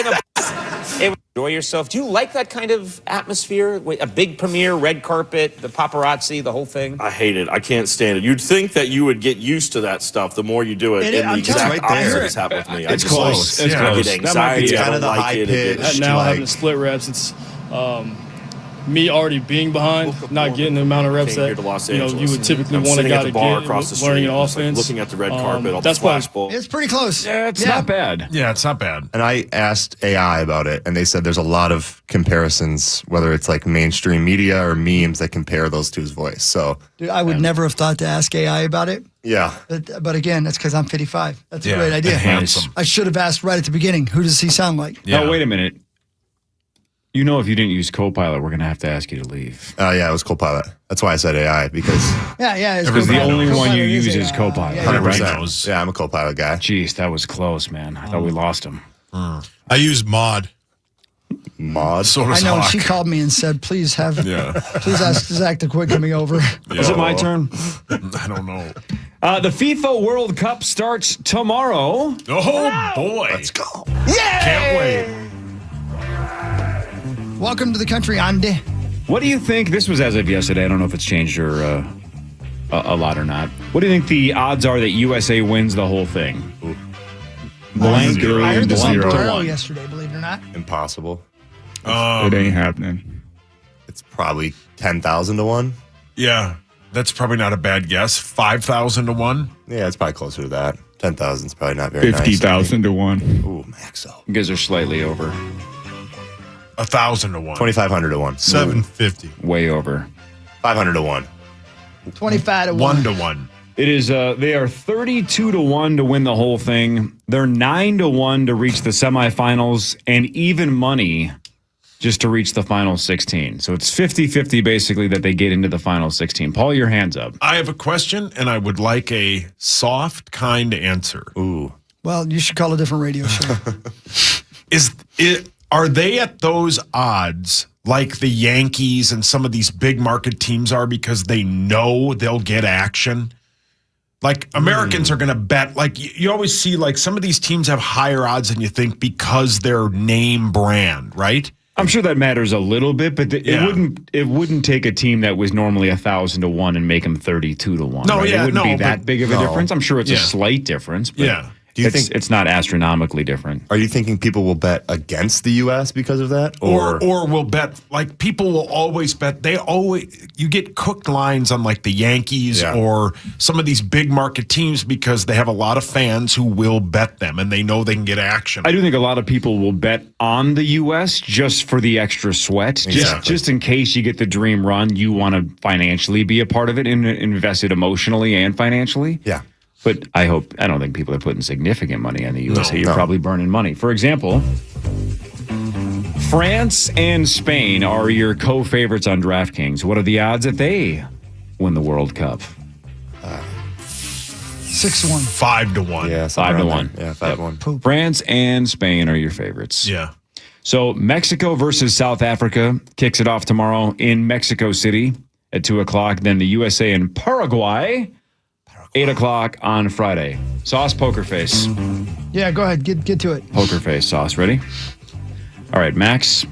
him enjoy yourself. Do you like that kind of atmosphere? A big premiere, red carpet, the paparazzi, the whole thing? I hate it. I can't stand it. You'd think that you would get used to that stuff the more you do it. And the exact opposite has happened with me. It's close. It's I close. get anxiety. I don't like it. Now having to split reps, it's me already being behind, not getting the amount of reps that you would typically want a guy to get learning an offense. Looking at the red carpet, all that's the flashball. It's pretty close. Yeah, it's not bad. Yeah, it's not bad. And I asked AI about it, and they said there's a lot of comparisons, whether it's like mainstream media or memes that compare those two's voice. So, Dude, I would never have thought to ask AI about it. yeah. But again, that's because I'm 55. That's a great idea. Handsome. I should have asked right at the beginning, who does he sound like? Yeah. No, wait a minute. If you didn't use Copilot, we're going to have to ask you to leave. Yeah, it was Copilot. That's why I said AI, because Yeah. It's Because the Copilot. only one Copilot you use AI. is Copilot. Yeah, 100%. Yeah, I'm a Copilot guy. Jeez, that was close, man. I thought we lost him. I use Mod. Mod? So I does know. Hawk. She called me and said, please ask Zach to quit coming over. Is it my turn? I don't know. The FIFA World Cup starts tomorrow. Oh, boy. Let's go. Can't wait. Welcome to the country, Andy. What do you think? This was as of yesterday. I don't know if it's changed or a lot or not. What do you think the odds are that USA wins the whole thing? Blank I heard this on blank to Burrow one. yesterday, believe it or not. Impossible. It ain't happening. It's probably 10,000 to 1. Yeah, that's probably not a bad guess. 5,000 to 1. Yeah, it's probably closer to that. 10,000 is probably not very 50,000 to 1. Ooh, Maxo. You guys are slightly over. 1,000 to 1. 2,500 to 1. 750. Way over. 500 to 1. 25 to 1. 1 to 1. It is. They are 32 to 1 to win the whole thing. They're 9 to 1 to reach the semifinals, and even money just to reach the final 16. So it's 50-50 basically that they get into the final 16. Paul, your hand's up. I have a question, and I would like a soft, kind answer. Ooh. Well, you should call a different radio show. Are they at those odds like the Yankees and some of these big market teams are because they know they'll get action? Like Americans are going to bet, like you always see like some of these teams have higher odds than you think because they're name brand, right? I'm sure that matters a little bit, but it wouldn't take a team that was normally 1,000 to 1 and make them 32 to 1. No, right? yeah, it wouldn't be that big of a difference. I'm sure it's a slight difference, but Do you think it's not astronomically different? Are you thinking people will bet against the U.S. because of that, or will bet like people will always bet? You get cooked lines on like the Yankees or some of these big market teams because they have a lot of fans who will bet them and they know they can get action. I do think a lot of people will bet on the U.S. just for the extra sweat, just in case you get the dream run. You want to financially be a part of it and invested emotionally and financially. Yeah. But I don't think people are putting significant money on the USA. You're probably burning money. For example, France and Spain are your co-favorites on DraftKings. What are the odds that they win the World Cup? 6-1. 5 to 1. Yeah, 5 to 1. Yeah, 5 to 1. France and Spain are your favorites. Yeah. So Mexico versus South Africa kicks it off tomorrow in Mexico City at 2:00. Then the USA and Paraguay. 8:00 on Friday. Sauce, poker face. Yeah, go ahead. Get to it. Poker face, Sauce. Ready? All right, Max.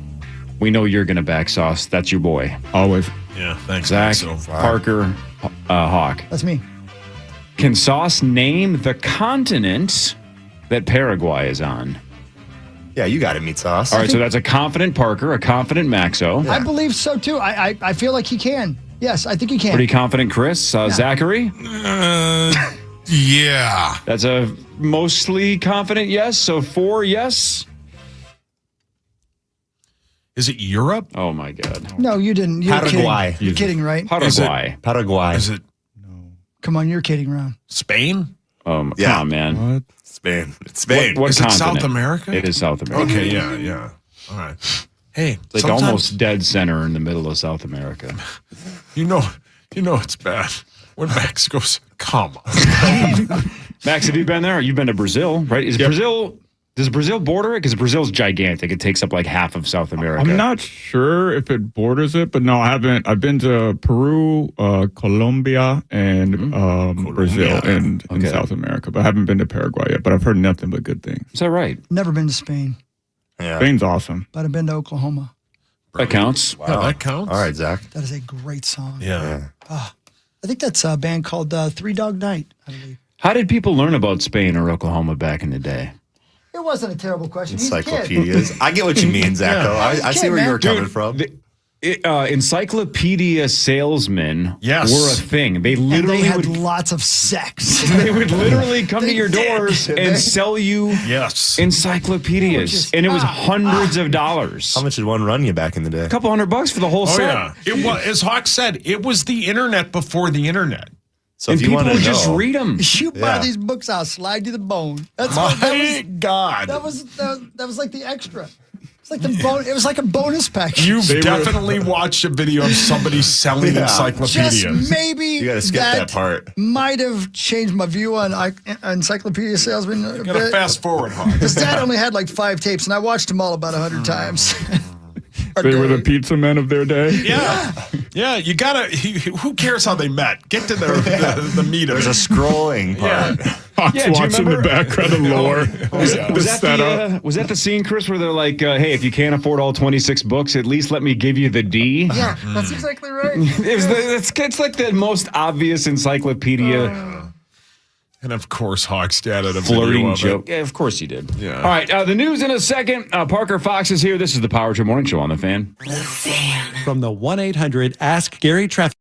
We know you're going to back Sauce. That's your boy. Always. Yeah, thanks. Zach, So Parker, Hawk. That's me. Can Sauce name the continent that Paraguay is on? Yeah, you got it, Meat Sauce. All right, so that's a confident Parker, a confident Maxo. I believe so, too. I feel like he can. Yes, I think he can. Pretty confident Chris. Zachary? Yeah. That's a mostly confident yes. So 4 yes. Is it Europe? Oh, my God. No, you didn't. You're Paraguay. kidding. You're kidding, right? Paraguay. Paraguay. Is it Come on, you're kidding around. Spain? Come on, man. What? Spain. It's Spain. What Is it continent? South America? It is South America. Okay, yeah. All right. Hey, It's like almost dead center in the middle of South America. You know it's bad when Max goes, come on. Max, have you been there? You've been to Brazil, right? Does Brazil border it? Because Brazil's gigantic. It takes up like half of South America. I'm not sure if it borders it, but no, I haven't. I've been to Peru, Colombia, and Brazil in South America, but I haven't been to Paraguay yet. But I've heard nothing but good things. Is that right? Never been to Spain, Yeah. Spain's awesome. but I've been to Oklahoma. That counts. Wow, that counts. All right, Zach. That is a great song. Yeah. I think that's a band called Three Dog Night, I believe. How did people learn about Spain or Oklahoma back in the day? It wasn't a terrible question. He's a kid. Encyclopedias. I get what you mean, Zach, though. I see where you're coming from. Encyclopedia salesmen were a thing. They literally had lots of sex. They would literally come to your doors and sell you encyclopedias. And it was hundreds of dollars. How much did one run you back in the day? A couple $100 for the whole set. Yeah. It was, as Hawk said, it was the internet before the internet. So and if you people would just read them. You buy these books, I'll slide you the bone. That's God. That was like the extra. It's like it was like a bonus package. You've definitely watched a video of somebody selling encyclopedias. Just maybe you got to skip that part. Might have changed my view on encyclopedia salesmen. You got to fast forward, Hawk. His dad only had like 5 tapes, and I watched them all about 100 times. They were the pizza men of their day. Yeah, you gotta. Who cares how they met? Get to the meat of it. There's a scrolling part. Hawk's watching the background of lore. Was that the scene, Chris, where they're like, "Hey, if you can't afford all 26 books, at least let me give you the D." Yeah, that's exactly right. It's like the most obvious encyclopedia And of course, Hawkstad had a flirting video of joke. it. Yeah, of course he did. Yeah. All right, the news in a second. Parker Fox is here. This is the Power Trip Morning Show on the Fan. From the 1-800 Ask Gary traffic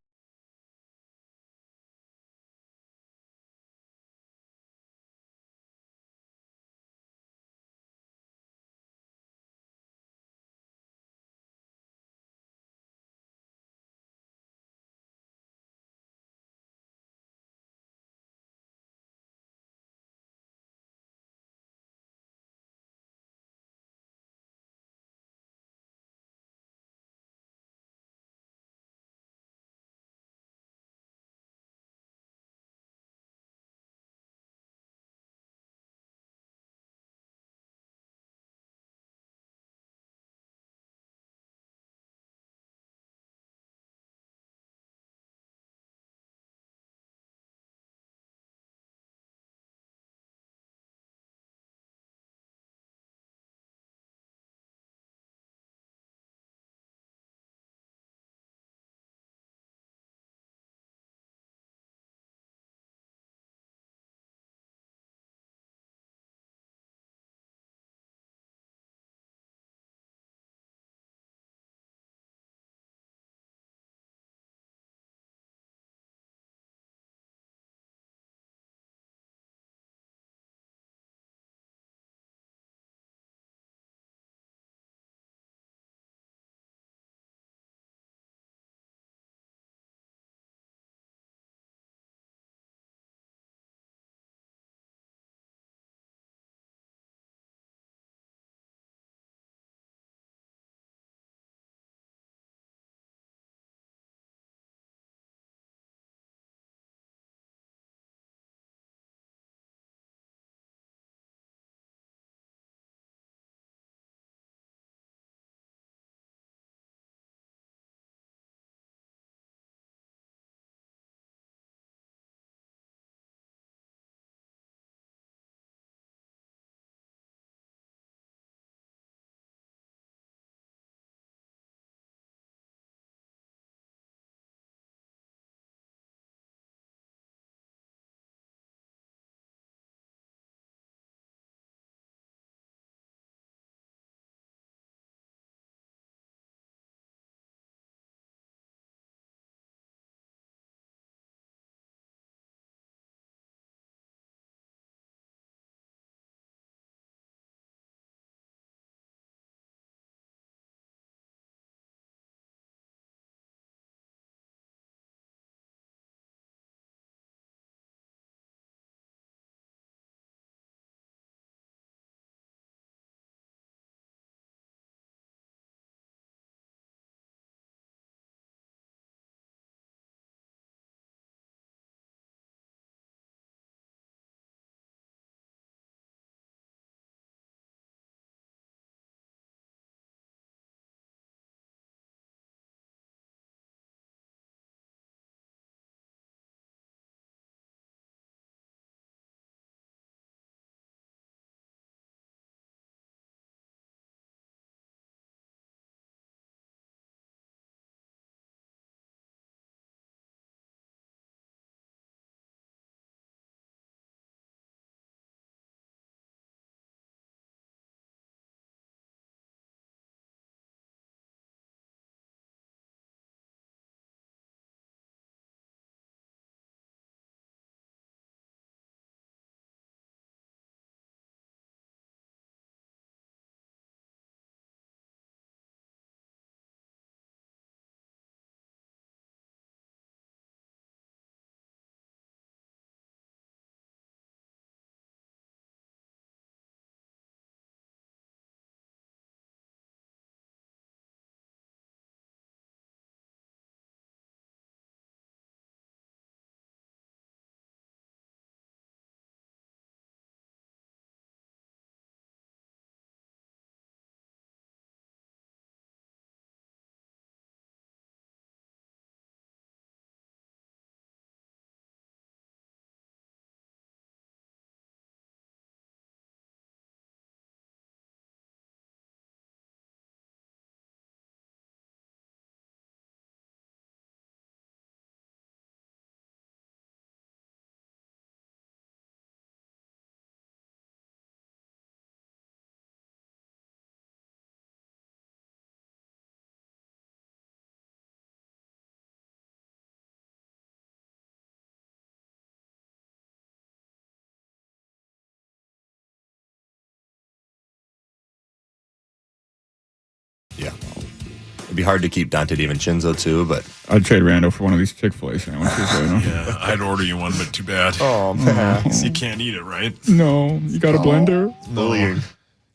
be hard to keep Dante DiVincenzo too, but I'd trade Randall for one of these Chick-fil-A sandwiches right now. Yeah, I'd order you one, but too bad. Oh, man. You can't eat it, right? No, you got a blender? No.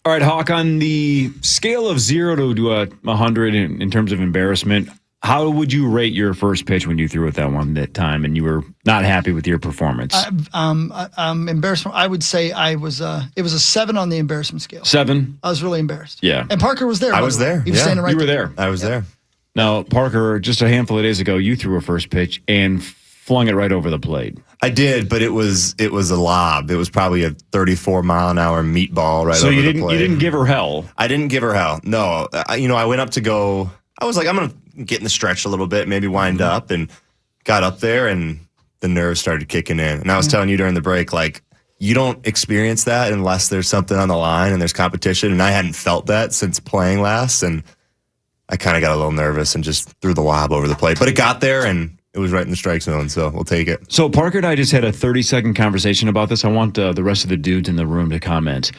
All right, Hawk, on the scale of 0 to 100 in terms of embarrassment, how would you rate your first pitch when you threw it that time and you were not happy with your performance? Embarrassment. I would say it was a 7 on the embarrassment scale. 7? I was really embarrassed. Yeah. And Parker was there. I was there. He was standing right You were there. I was there. Now, Parker, just a handful of days ago, you threw a first pitch and flung it right over the plate. I did, but it was a lob. It was probably a 34-mile-an-hour meatball right so over you the didn't plate. you didn't give her hell. I didn't give her hell. No. I went up to go. I was like, I'm going to get in the stretch a little bit, maybe wind up, and got up there, and the nerves started kicking in. And I was telling you during the break, like, you don't experience that unless there's something on the line and there's competition. And I hadn't felt that since playing last, and I kind of got a little nervous and just threw the lob over the plate. But it got there, and it was right in the strike zone, so we'll take it. So Parker and I just had a 30-second conversation about this. I want the rest of the dudes in the room to comment.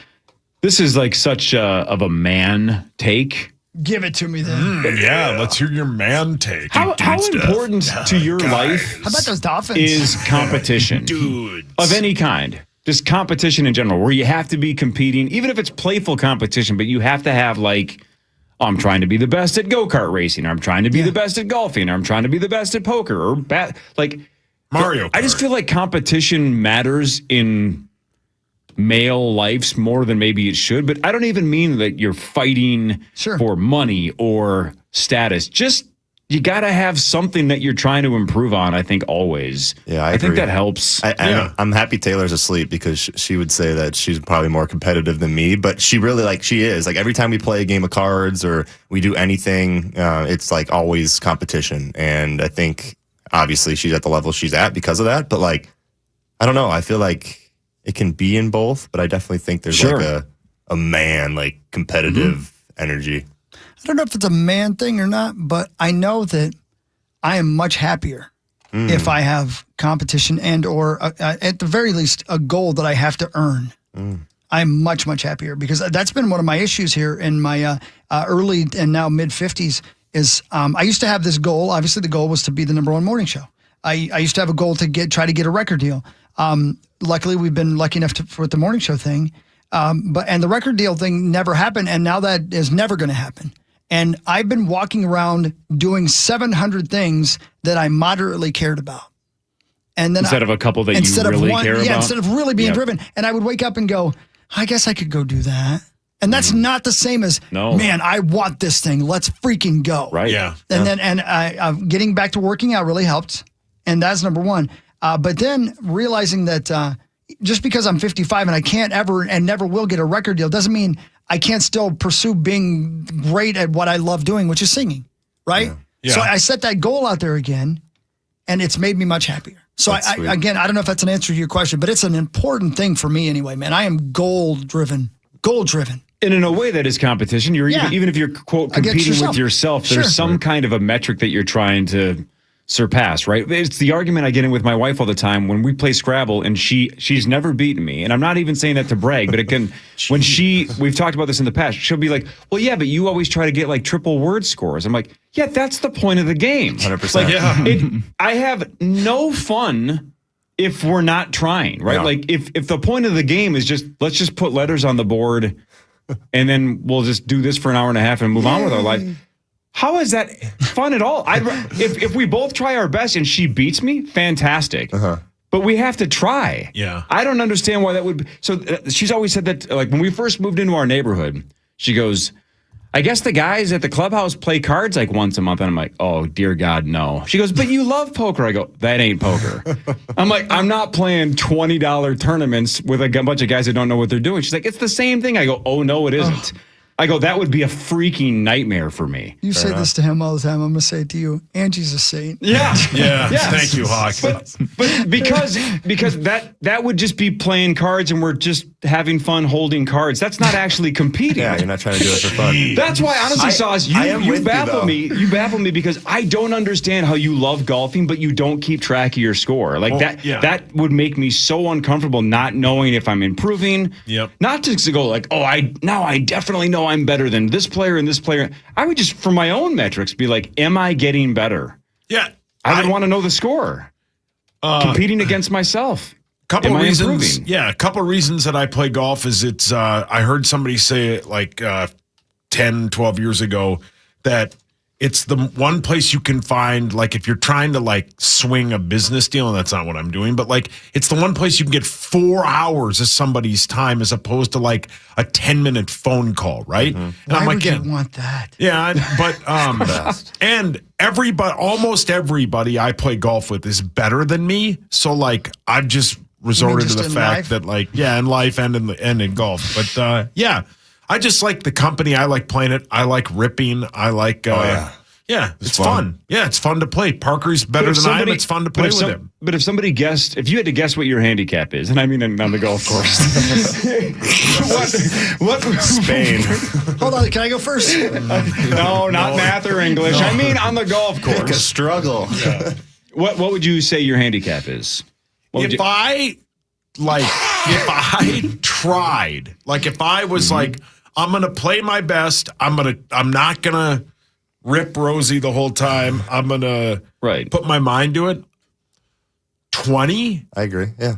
This is like such of a man take. Give it to me then. Yeah, let's hear your man take. How important to your life How about those Dolphins? is competition? Dudes. Of any kind. Just competition in general, where you have to be competing, even if it's playful competition, but you have to have like, I'm trying to be the best at go-kart racing, or I'm trying to be the best at golfing, or I'm trying to be the best at poker, or like Mario Kart. I just feel like competition matters in male lives more than maybe it should, but I don't even mean that you're fighting for money or status. Just you got to have something that you're trying to improve on, I think, always. Yeah, I think agree. that helps. I'm happy Taylor's asleep because she would say that she's probably more competitive than me, but she really, she is. Like, every time we play a game of cards or we do anything, it's like always competition. And I think, obviously, she's at the level she's at because of that. But, like, I don't know. I feel like it can be in both, but I definitely think there's like a man, like, competitive energy. I don't know if it's a man thing or not, but I know that I am much happier if I have competition and or at the very least a goal that I have to earn. I'm much, much happier because that's been one of my issues here in my early and now mid-50s is I used to have this goal. Obviously, the goal was to be the #1 morning show. I used to have a goal to try to get a record deal. Luckily, we've been lucky enough for the morning show thing. And the record deal thing never happened, and now that is never going to happen. And I've been walking around doing 700 things that I moderately cared about. And then instead of a couple that you really care about? Yeah, instead of really being driven. And I would wake up and go, I guess I could go do that. And that's not the same as, man, I want this thing. Let's freaking go. Right. Yeah. And then getting back to working out really helped. And that's number one. But then realizing that just because I'm 55 and I can't ever and never will get a record deal doesn't mean I can't still pursue being great at what I love doing, which is singing, right? Yeah. So I set that goal out there again, and it's made me much happier. So I don't know if that's an answer to your question, but it's an important thing for me anyway, man. I am goal-driven. And in a way that is competition. You're even if you're, quote, competing with yourself, there's some kind of a metric that you're trying to surpass, right? It's the argument I get in with my wife all the time when we play Scrabble, and she's never beaten me. And I'm not even saying that to brag, but it can, when we've talked about this in the past, she'll be like, well, yeah, but you always try to get like triple word scores. I'm like, yeah, that's the point of the game. 100%. I have no fun if we're not trying, right? Like if the point of the game is just, let's just put letters on the board and then we'll just do this for an hour and a half and move on with our life. How is that fun at all? If we both try our best and she beats me, fantastic. But we have to try. Yeah. I don't understand why that would be. So she's always said that, like, when we first moved into our neighborhood, she goes, I guess the guys at the clubhouse play cards like once a month. And I'm like, oh, dear God, no. She goes, but you love poker. I go, that ain't poker. I'm like, I'm not playing $20 tournaments with a bunch of guys that don't know what they're doing. She's like, it's the same thing. I go, oh, no, it isn't. I go, that would be a freaking nightmare for me. You say this to him all the time. I'm going to say it to you. Angie's a saint. Yeah. Yes. Thank you, Hawk. But because that would just be playing cards and we're just having fun holding cards. That's not actually competing. Yeah, you're not trying to do it for fun. That's why, honestly, Sauce, you baffle me. though. You baffle me because I don't understand how you love golfing, but you don't keep track of your score. Like that would make me so uncomfortable not knowing if I'm improving. Yep. Not just to go like, oh, I definitely know I'm better than this player and this player. I would just, for my own metrics, be like, am I getting better? Yeah. I would want to know the score. Competing against myself. Couple Am I reasons. improving? Yeah, a couple reasons that I play golf is it's I heard somebody say it like 10, 12 years ago that it's the one place you can find, like, if you're trying to like swing a business deal, and that's not what I'm doing, but like it's the one place you can get 4 hours of somebody's time as opposed to like a 10-minute phone call, right? And Why I'm like, would you want that? yeah, but and almost everybody I play golf with is better than me. So like I've just resorted to the fact that like, yeah, in life and in golf. But I just like the company. I like playing it. I like ripping. I like yeah, it's fun. Yeah, it's fun to play. Parker's better than I am. It's fun to play with him. But if somebody guessed, if you had to guess what your handicap is, and I mean on the golf course, what Spain? Hold on, can I go first? No, not math or English. No. I mean on the golf course. Pick a struggle. Yeah. What would you say your handicap is? If I tried, like if I was like, I'm gonna play my best. I'm not gonna rip Rosie the whole time. I'm gonna put my mind to it. 20? I agree. Yeah.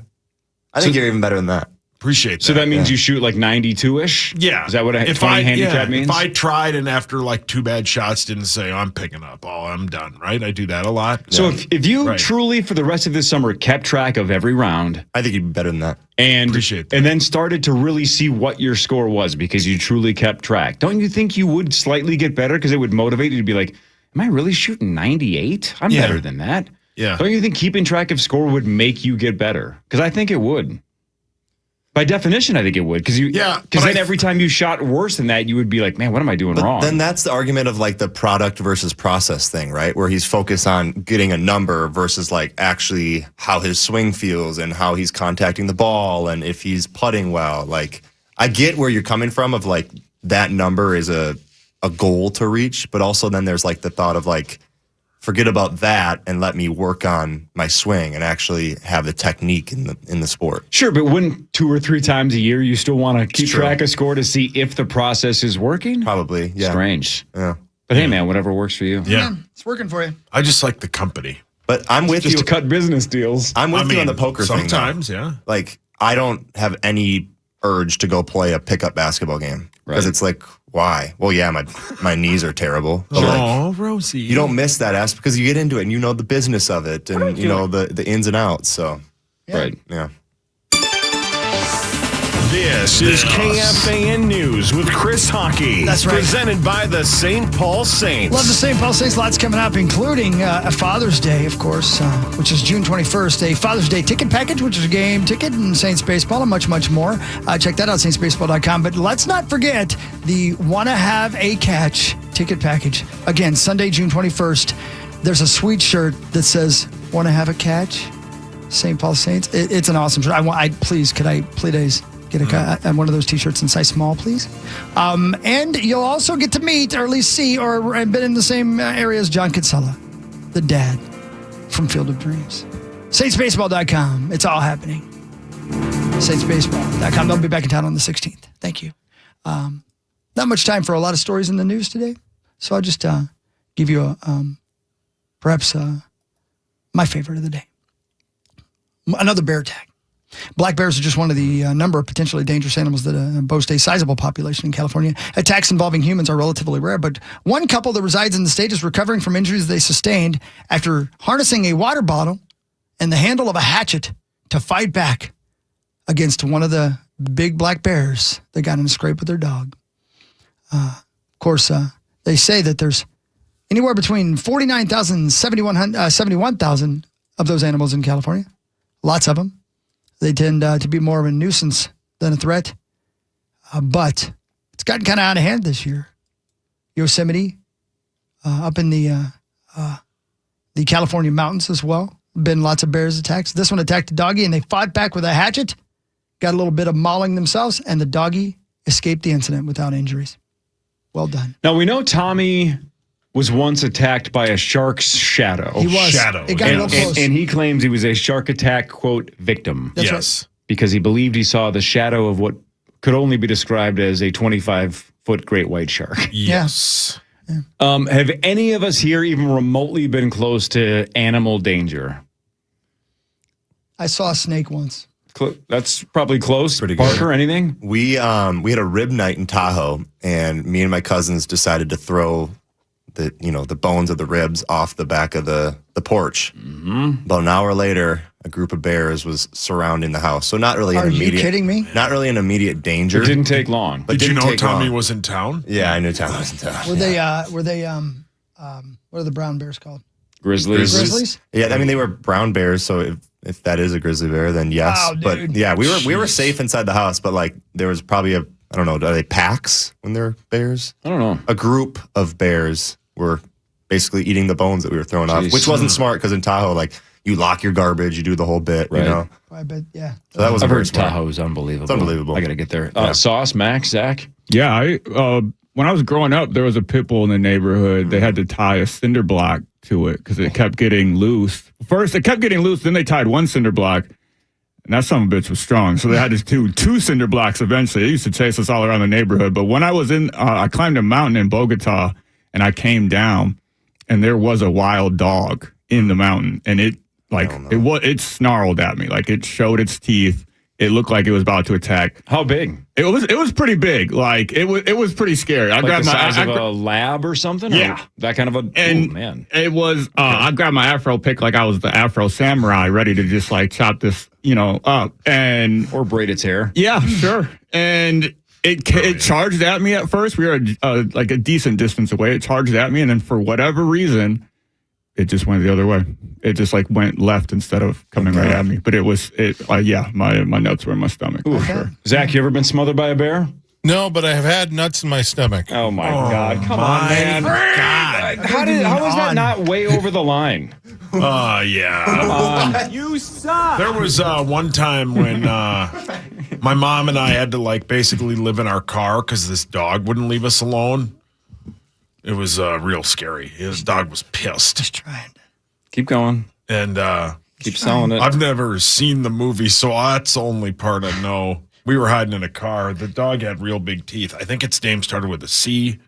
I think you're even better than that. Appreciate that. So that means you shoot like 92-ish? Yeah. Is that what a 20 handicap means? If I tried and after like 2 bad shots didn't say, I'm picking up, I'm done, right? I do that a lot. So if you truly, for the rest of this summer, kept track of every round. I think you'd be better than that. And, Appreciate that. And then started to really see what your score was because you truly kept track. Don't you think you would slightly get better because it would motivate you to be like, am I really shooting 98? I'm better than that. Yeah. Don't you think keeping track of score would make you get better? Because I think it would. By definition, I think it would. Because then every time you shot worse than that, you would be like, man, what am I doing wrong? Then that's the argument of like the product versus process thing, right? Where he's focused on getting a number versus like actually how his swing feels and how he's contacting the ball and if he's putting well. Like, I get where you're coming from of like that number is a goal to reach, but also then there's like the thought of like, forget about that and let me work on my swing and actually have the technique in the sport. Sure, but wouldn't 2 or 3 times a year you still want to keep track of score to see if the process is working? Probably, yeah. Strange. Yeah. But hey, man, whatever works for you. Yeah. It's working for you. I just like the company. But I'm with you. Just to cut business deals. I'm with you on the poker thing. Sometimes, yeah. Like, I don't have any urge to go play a pickup basketball game. Because it's like, why? Well, yeah, my knees are terrible. But Rosie. You don't miss that aspect because you get into it and you know the business of it and you know the ins and outs. So, yeah. Yeah. This is KFAN News with Chris Hockey. That's right. Presented by the St. Paul Saints. Love the St. Paul Saints. Lots coming up, including a Father's Day, of course, which is June 21st. A Father's Day ticket package, which is a game ticket and Saints baseball and much, much more. Check that out, saintsbaseball.com. But let's not forget the Wanna Have a Catch ticket package. Again, Sunday, June 21st. There's a sweet shirt that says, Wanna Have a Catch? St. Paul Saints. It's an awesome shirt. Please, could I please get one of those T-shirts in size small, please? And you'll also get to meet, or at least see, or been in the same area as John Kinsella, the dad from Field of Dreams. SaintsBaseball.com. It's all happening. SaintsBaseball.com. They'll be back in town on the 16th. Thank you. Not much time for a lot of stories in the news today, so I'll just give you perhaps my favorite of the day. Another bear attack. Black bears are just one of the number of potentially dangerous animals that boast a sizable population in California. Attacks involving humans are relatively rare, but one couple that resides in the state is recovering from injuries they sustained after harnessing a water bottle and the handle of a hatchet to fight back against one of the big black bears that got in a scrape with their dog. Of course, they say that there's anywhere between 49,000 and 71,000 of those animals in California. Lots of them. They tend to be more of a nuisance than a threat. But it's gotten kind of out of hand this year. Yosemite, up in the California mountains as well. Been lots of bears attacks. This one attacked a doggy and they fought back with a hatchet. got a little bit of mauling themselves, and the doggy escaped the incident without injuries. Well done. Now, we know Tommy was once attacked by a shark's shadow. He was. Shadow. It got real close. And he claims he was a shark attack, quote, victim. That's yes. Because he believed he saw the shadow of what could only be described as a 25-foot great white shark. Yes. Have any of us here even remotely been close to animal danger? I saw a snake once. That's probably close. Pretty Parker, good. anything? We had a rib night in Tahoe, and me and my cousins decided to throw the bones of the ribs off the back of the porch. Mm-hmm. About an hour later, a group of bears was surrounding the house. So not really Are an you immediate. kidding me? Not really an immediate danger. It didn't take long. But Did you didn't know take Tommy long. was in town? Yeah, I knew Tommy was in town. Were they what are the brown bears called? Grizzlies. Grizzlies? Yeah, I mean they were brown bears. So if that is a grizzly bear, then yes. Wow, dude. But yeah, we were safe inside the house. But like there was probably I don't know, are they packs when they're bears? I don't know. A group of bears were basically eating the bones that we were throwing off, which wasn't smart because in Tahoe, like you lock your garbage, you do the whole bit, Right. you know. I bet, yeah. So that was I've very heard smart. Tahoe is unbelievable. It's unbelievable. I got to get there. Yeah. Sauce, Max, Zach? Yeah, when I was growing up, there was a pit bull in the neighborhood. They had to tie a cinder block to it because it kept getting loose. First, it kept getting loose. Then they tied one cinder block, and that son of a bitch was strong. So they had to do two cinder blocks eventually. It used to chase us all around the neighborhood. But when I was I climbed a mountain in Bogota, and I came down, and there was a wild dog in the mountain, and it snarled at me, like it showed its teeth. It looked like it was about to attack. How big? It was pretty big. Like it was pretty scary. I Like grabbed the my size of a lab or something? Yeah. Or that kind of a... and man. it was. I grabbed my afro pick like I was the Afro samurai, ready to just like chop this, up and Or braid its hair. yeah, sure. And it charged at me at first. We were like a decent distance away. It charged at me, and then for whatever reason, it just went the other way. It just like went left instead of coming right at me. But my nuts were in my stomach. For sure. Zach, you ever been smothered by a bear? No, but I have had nuts in my stomach. Oh my God! Come on, man! God. How was that not way over the line? Yeah. You suck. There was one time when my mom and I had to like basically live in our car because this dog wouldn't leave us alone. It was real scary. His dog was pissed. Just trying. Keep going. And Keep selling it. I've never seen the movie, so that's the only part I know. We were hiding in a car. The dog had real big teeth. I think its name started with a C.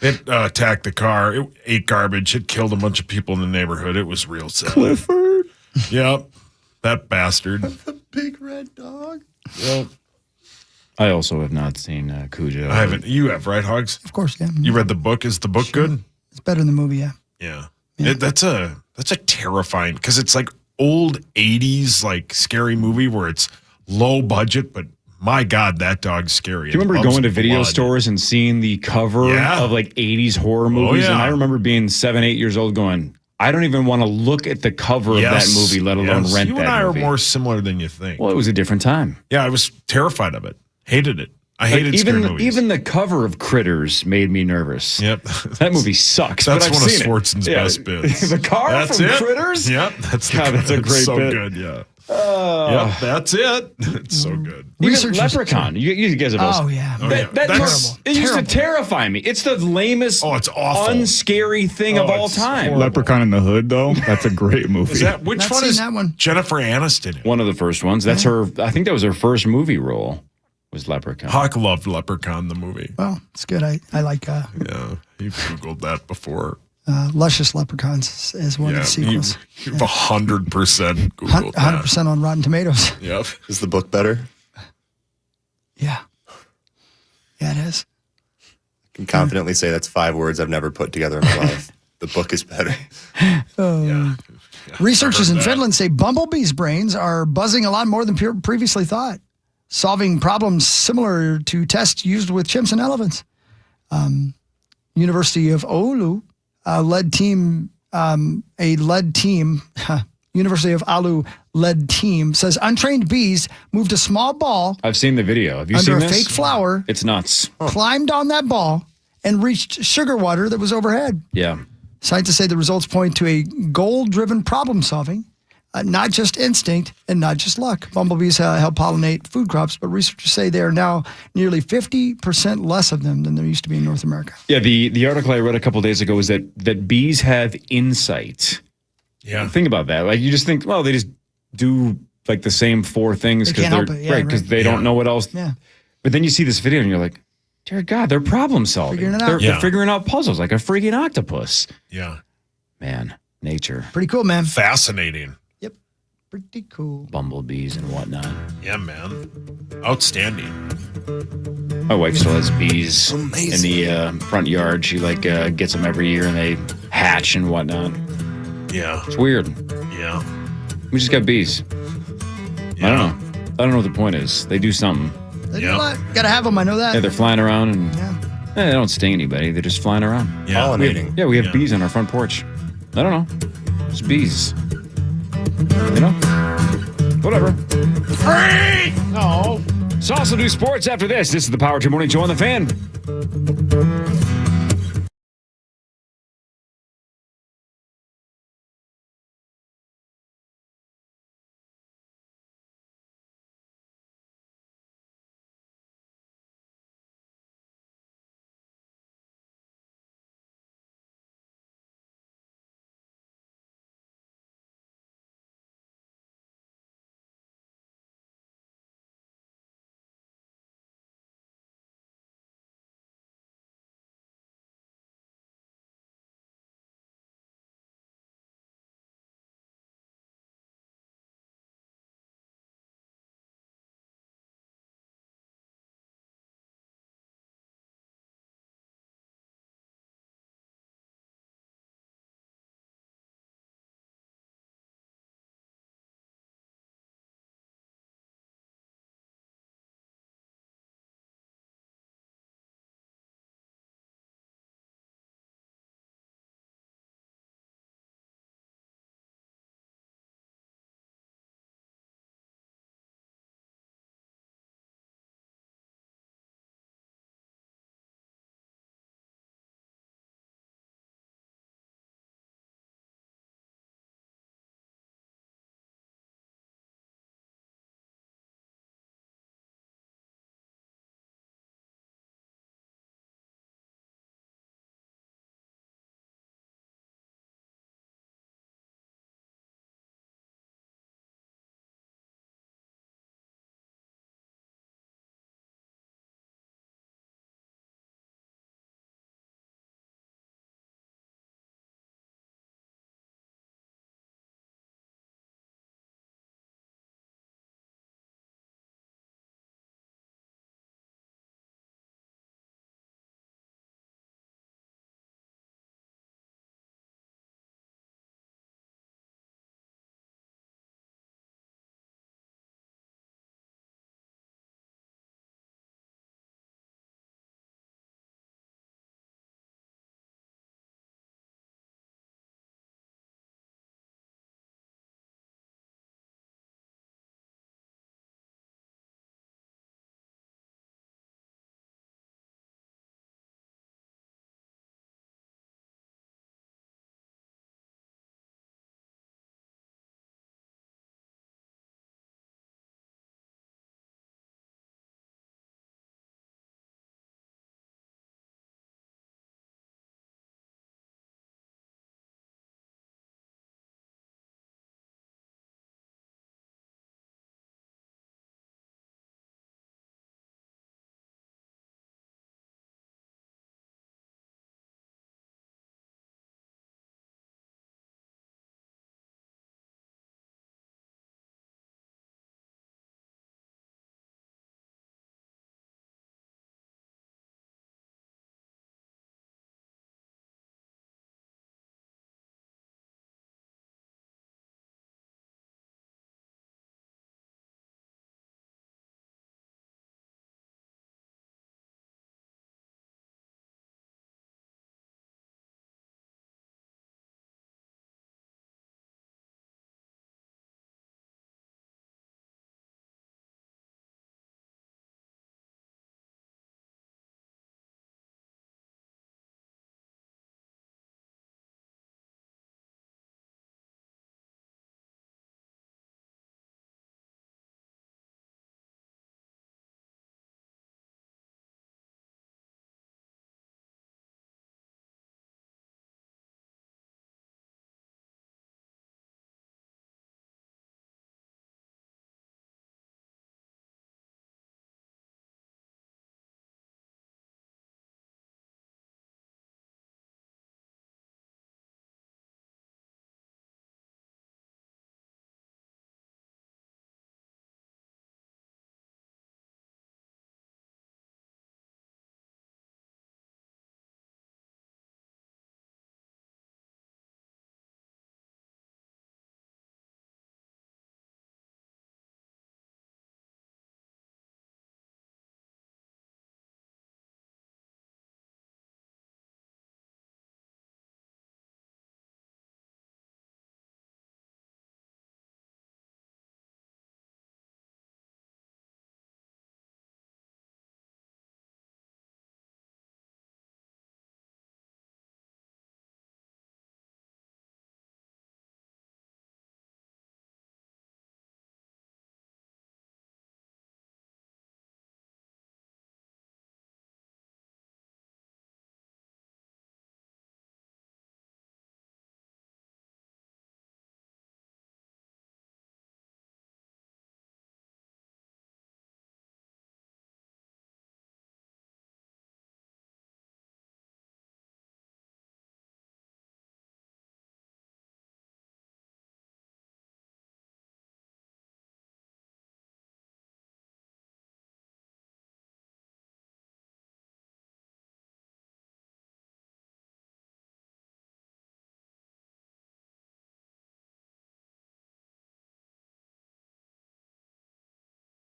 It attacked the car. It ate garbage. It killed a bunch of people in the neighborhood. It was real sad. Clifford. Yep. That bastard. The big red dog. Yep. I also have not seen Cujo. I haven't. You have, right, Hogs? Of course, yeah. You read the book. Is the book good? It's better than the movie, yeah. Yeah. That's a terrifying, because it's like old 80s like scary movie where it's low budget, but my God, that dog's scary. Do you remember going to video stores and seeing the cover of like 80s horror movies? yeah. And I remember being 7, 8 years old going, I don't even want to look at the cover of that movie, let alone rent that You and I movie. are more similar than you think. Well, it was a different time. Yeah, I was terrified of it. Hated it. I hated scary movies. Even the cover of Critters made me nervous. Yep. That movie sucks. That's but I've one of seen Swartzen's it. best bits. The car from Critters? Yep. That's a great so bit. good, yeah. Yep, that's it. It's so good. Even Leprechaun. You guys have also. Oh, yeah. It used to terrify me. It's the lamest, it's awful. unscary thing of all time. Leprechaun in the Hood, though. That's a great movie. Is that which Not one seen is that one. Jennifer Aniston in? One of the first ones. That's her. I think that was her first movie role. Was Leprechaun. Hawk loved Leprechaun, the movie. Well, it's good. I like Yeah, you've Googled that before. Luscious Leprechauns as one of the sequels. You've 100% Googled that. 100% on Rotten Tomatoes. Yep. Is the book better? Yeah. Yeah, it is. I can confidently say that's 5 words I've never put together in my life. The book is better. Researchers in Finland say bumblebees' brains are buzzing a lot more than previously thought, solving problems similar to tests used with chimps and elephants. University of Oulu University of Oulu led team says untrained bees moved a small ball I've seen the video. Have you under seen a this? fake flower, It's nuts. climbed on that ball, and reached sugar water that was overhead. Yeah. Scientists say the results point to a goal-driven problem solving not just instinct and not just luck. Bumblebees help pollinate food crops, but researchers say there are now nearly 50% less of them than there used to be in North America. Yeah, the article I read a couple days ago is that bees have insight. Yeah. Think about that. Like, you just think, well, they just do like the same 4 things They can't help it. Yeah, right, because they don't know what else. Yeah. But then you see this video and you're like, dear God, they're problem solving. Figuring it out. They're figuring out puzzles like a freaking octopus. Yeah. Man, nature. Pretty cool, man. Fascinating. Pretty cool. Bumblebees and whatnot. Yeah, man. Outstanding. My wife still has bees in the front yard. She gets them every year and they hatch and whatnot. Yeah. It's weird. Yeah. We just got bees. I don't know. I don't know what the point is. They do something. They do a lot. Gotta have them. I know that. Yeah, they're flying around and they don't sting anybody. They're just flying around. Yeah. Pollinating. We have bees on our front porch. I don't know. It's bees. You know? Whatever. Free! No. Sauce will do sports after this. This is the Power 2 Morning Show on the Fan.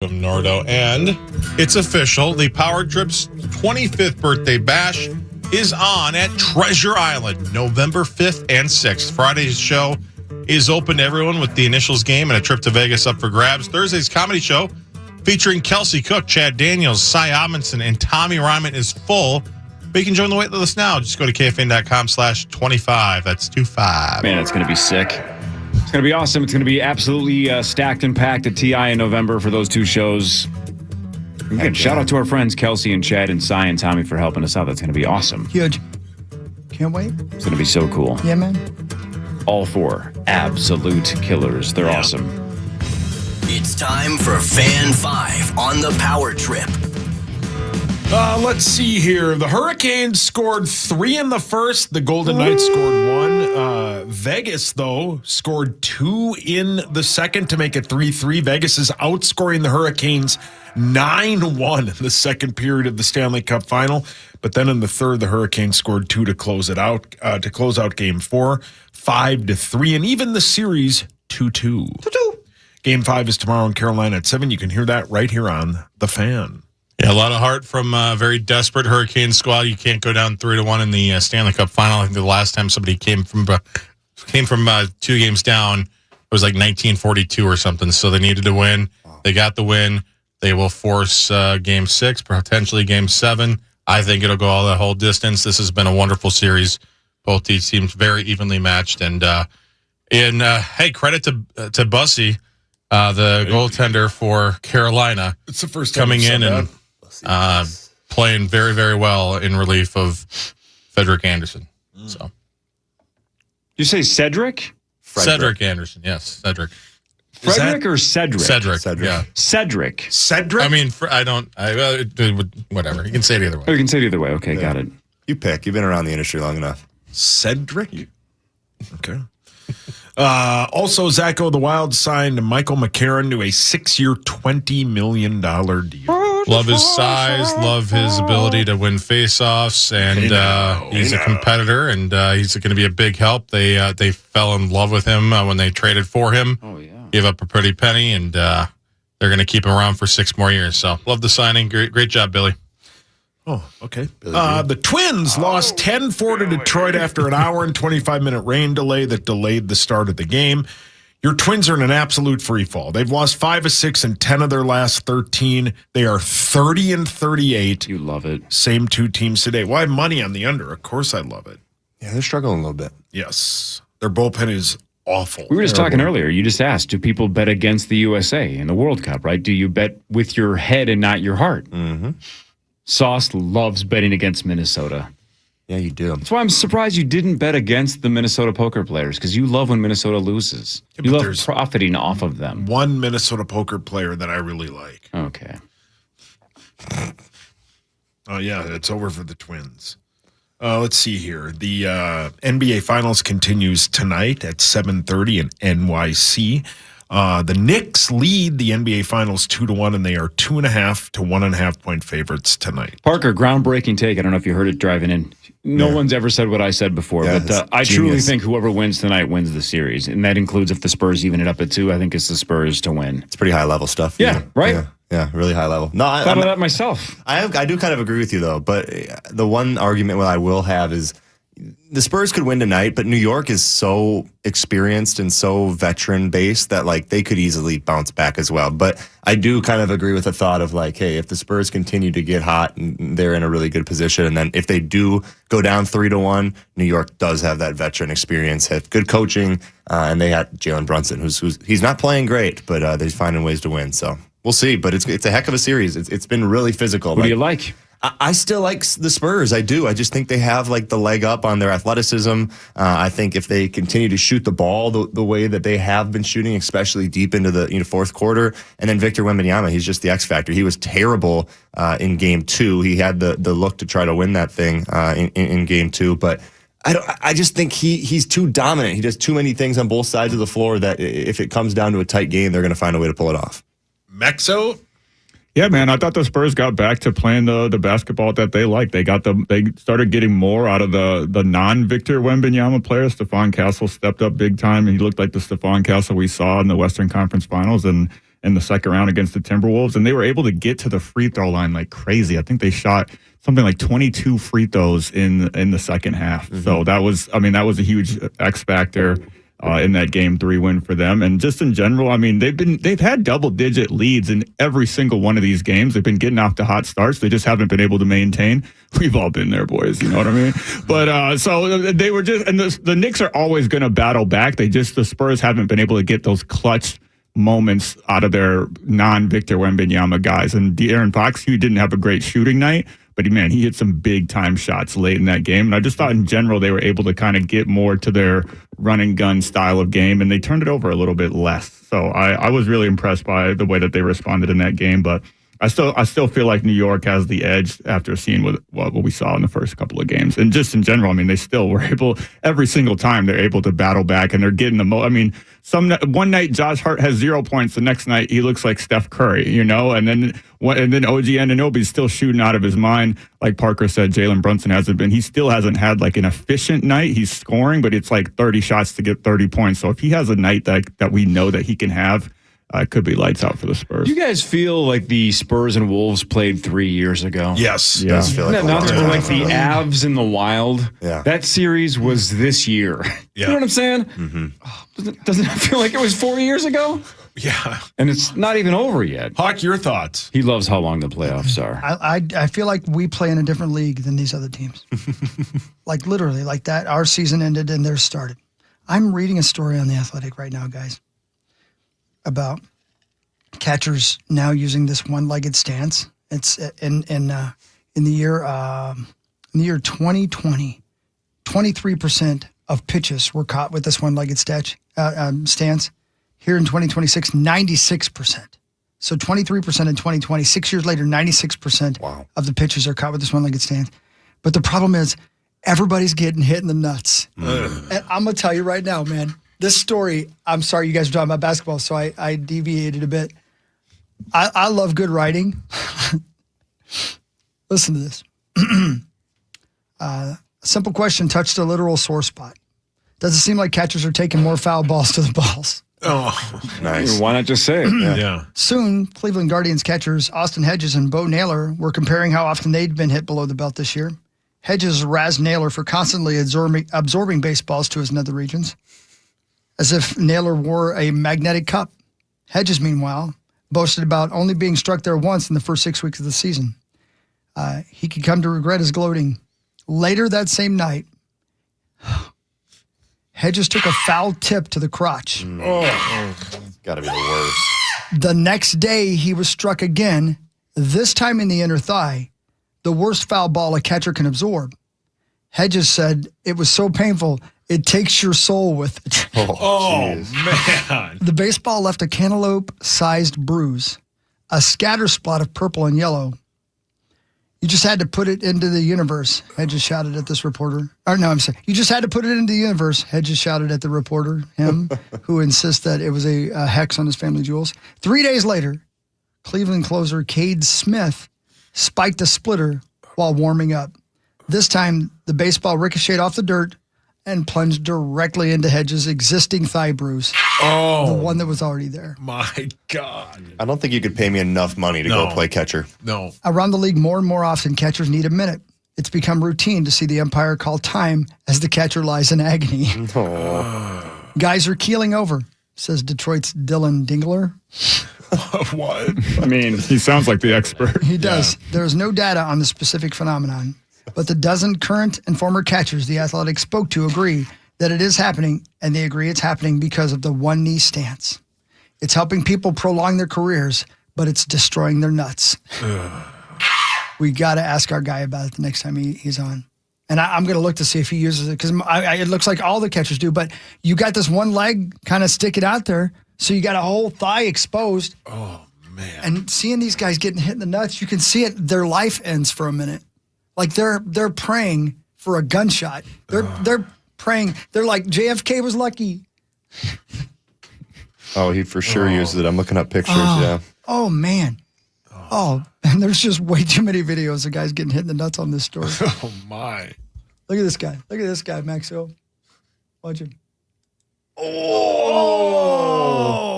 welcome, Nordo. And it's official. The Power Trip's 25th birthday bash is on at Treasure Island, November 5th and 6th. Friday's show is open to everyone with the initials game and a trip to Vegas up for grabs. Thursday's comedy show featuring Kelsey Cook, Chad Daniels, Cy Amundsen, and Tommy Ryman is full. But you can join the wait list now. Just go to KFAN.com/25. That's 25. Man, it's going to be sick. It's going to be awesome. It's going to be absolutely stacked and packed at TI in November for those two shows. Again, shout out to our friends Kelsey and Chad and Cy and Tommy for helping us out. That's going to be awesome. Huge. Can't wait. It's going to be so cool. Yeah, man. All four absolute killers. They're awesome. It's time for Fan 5 on the Power Trip. Let's see here. The Hurricanes scored 3 in the first. The Golden Knights scored 1. Vegas, though, scored 2 in the second to make it 3-3. Vegas is outscoring the Hurricanes 9-1 in the second period of the Stanley Cup final. But then in the third, the Hurricanes scored 2 to close it out, to close out Game 4, 5-3, and even the series 2-2. Game 5 is tomorrow in Carolina at 7. You can hear that right here on The Fan. Yeah, a lot of heart from a very desperate Hurricane squad. You can't go down 3-1 in the Stanley Cup final. I think the last time somebody came from 2 games down, it was like 1942 or something. So they needed to win. They got the win. They will force Game 6, potentially Game 7. I think it'll go all the whole distance. This has been a wonderful series. Both these teams very evenly matched. And hey, credit to Bussy, the goaltender for Carolina. It's the first time coming in and playing very, very well in relief of Frederick Anderson. So, you say Cedric? Cedric Anderson, yes, Cedric. Frederick or Cedric? Cedric. Yeah. Cedric. Cedric? I mean, whatever. You can say it either way. Oh, you can say it either way. Okay, got it. You pick. You've been around the industry long enough. Cedric? Okay. Also, Zacho the Wild signed Michael McCarron to a 6-year, $20 million deal. Love his size, love his ability to win faceoffs, and he's a competitor, and he's going to be a big help. They fell in love with him when they traded for him. Oh, yeah. Gave up a pretty penny, and they're going to keep him around for 6 more years. So, love the signing. Great job, Billy. Oh, okay. The Twins lost 10-4 to Detroit after an hour and 25-minute rain delay that delayed the start of the game. Your Twins are in an absolute free fall. They've lost 5 of 6 in 10 of their last 13. They are 30-38. You love it. Same 2 teams today. Well, I have money on the under. Of course I love it. Yeah, they're struggling a little bit. Yes. Their bullpen is awful. We were just talking earlier. You just asked, do people bet against the USA in the World Cup, right? Do you bet with your head and not your heart? Mm-hmm. Sauce loves betting against Minnesota. Yeah, you do. That's why I'm surprised you didn't bet against the Minnesota poker players, because you love when Minnesota loses. You love profiting off of them. One Minnesota poker player that I really like. Okay. Oh, yeah, it's over for the Twins. Let's see here. The NBA Finals continues tonight at 7:30 in NYC. The Knicks lead the NBA Finals 2-1, and they are 2.5 to 1.5 point favorites tonight. Parker, groundbreaking take. I don't know if you heard it driving in. No one's ever said what I said before, but I truly think whoever wins tonight wins the series, and that includes if the Spurs even it up at 2. I think it's the Spurs to win. It's pretty high level stuff. Yeah, right? Yeah, really high level. No, I thought of that myself. I do kind of agree with you, though, but the one argument I will have is the Spurs could win tonight, but New York is so experienced and so veteran-based that, like, they could easily bounce back as well. But I do kind of agree with the thought of, like, hey, if the Spurs continue to get hot, and they're in a really good position, and then if they do go down 3-1, New York does have that veteran experience, have good coaching, and they had Jalen Brunson, who's he's not playing great, but they're finding ways to win. So we'll see. But it's a heck of a series. It's been really physical. What do you like? I still like the Spurs. I do. I just think they have like the leg up on their athleticism. I think if they continue to shoot the ball the way that they have been shooting, especially deep into the fourth quarter, and then Victor Wembanyama, he's just the X factor. He was terrible in Game 2. He had the look to try to win that thing in Game 2, but I just think he's too dominant. He does too many things on both sides of the floor that if it comes down to a tight game, they're going to find a way to pull it off. Mexo? Yeah, man, I thought the Spurs got back to playing the basketball that they like. They started getting more out of the non-Victor Wembanyama players. Stephon Castle stepped up big time, and he looked like the Stephon Castle we saw in the Western Conference Finals. And in the second round against the Timberwolves, and they were able to get to the free throw line like crazy. I think they shot something like 22 free throws in the second half. So that was a huge X factor in that Game 3 win for them. And just in general, I mean, they've had double-digit leads in every single one of these games. They've been getting off to hot starts. They just haven't been able to maintain. We've all been there, boys. You know what I mean? But so they were just, and the Knicks are always going to battle back. The Spurs haven't been able to get those clutch moments out of their non-Victor Wembanyama guys. And De'Aaron Fox, he didn't have a great shooting night, but man, he hit some big time shots late in that game. And I just thought in general they were able to kind of get more to their run and gun style of game, and they turned it over a little bit less. So I was really impressed by the way that they responded in that game. But I still feel like New York has the edge after seeing what we saw in the first couple of games. And just in general, I mean, they still were able, every single time they're able to battle back, and they're getting the most. I mean, one night Josh Hart has 0 points, the next night he looks like Steph Curry, you know, and then OG Anunoby's still shooting out of his mind. Like Parker said, Jalen Brunson hasn't been. He still hasn't had like an efficient night. He's scoring, but it's like 30 shots to get 30 points. So if he has a night that we know that he can have, it could be lights out for the Spurs. Do you guys feel like the Spurs and Wolves played 3 years ago? Yes. Yeah. Not like the Avs in the Wild. Yeah. That series was this year. Yeah. You know what I'm saying? Mm-hmm. Doesn't it feel like it was 4 years ago? Yeah. And it's not even over yet. Hawk, your thoughts? He loves how long the playoffs are. I feel like we play in a different league than these other teams. Like literally, like that. Our season ended and theirs started. I'm reading a story on The Athletic right now, guys, about catchers now using this one-legged stance. It's in the year 2020, 23% of pitches were caught with this one-legged stance. Here in 2026, 96%. So 23% in 2020. 6 years later, 96% of the pitches are caught with this one-legged stance. But the problem is everybody's getting hit in the nuts. And I'm going to tell you right now, man, this story, I'm sorry you guys were talking about basketball, so I deviated a bit. I love good writing. Listen to this. A simple question touched a literal sore spot. Does it seem like catchers are taking more foul balls to the balls? Oh, nice. Why not just say it? Yeah. Soon, Cleveland Guardians catchers Austin Hedges and Bo Naylor were comparing how often they'd been hit below the belt this year. Hedges razzed Naylor for constantly absorbing baseballs to his nether regions, as if Naylor wore a magnetic cup. Hedges, meanwhile, boasted about only being struck there once in the first 6 weeks of the season. He could come to regret his gloating. Later that same night, Hedges took a foul tip to the crotch. Got to be the worst. The next day, he was struck again, this time in the inner thigh, the worst foul ball a catcher can absorb. Hedges said it was so painful, it takes your soul with it. Oh man. The baseball left a cantaloupe-sized bruise, a scatter spot of purple and yellow. You just had to put it into the universe, Hedges shouted at this reporter. Or no, I'm sorry. You just had to put it into the universe, Hedges shouted at the reporter, him, who insists that it was a hex on his family jewels. 3 days later, Cleveland closer Cade Smith spiked a splitter while warming up. This time, the baseball ricocheted off the dirt and plunged directly into Hedges' existing thigh bruise. Oh. The one that was already there. My God. I don't think you could pay me enough money to go play catcher. No. Around the league, more and more often, catchers need a minute. It's become routine to see the umpire call time as the catcher lies in agony. Guys are keeling over, says Detroit's Dylan Dingler. What? I mean, he sounds like the expert. He does. There is no data on the specific phenomenon, but the dozen current and former catchers the Athletic spoke to agree that it is happening, and they agree it's happening because of the one-knee stance. It's helping people prolong their careers, but it's destroying their nuts. We got to ask our guy about it the next time he's on. And I'm going to look to see if he uses it, because it looks like all the catchers do, but you got this one leg kind of sticking out there, so you got a whole thigh exposed. Oh, man. And seeing these guys getting hit in the nuts, you can see it, their life ends for a minute. Like they're praying for a gunshot. They're praying. They're like, JFK was lucky. Oh, he for sure used it. I'm looking up pictures, yeah. Oh, man. Oh, and there's just way too many videos of guys getting hit in the nuts on this story. Oh, my. Look at this guy. Look at this guy, Maxwell. Watch him. Oh.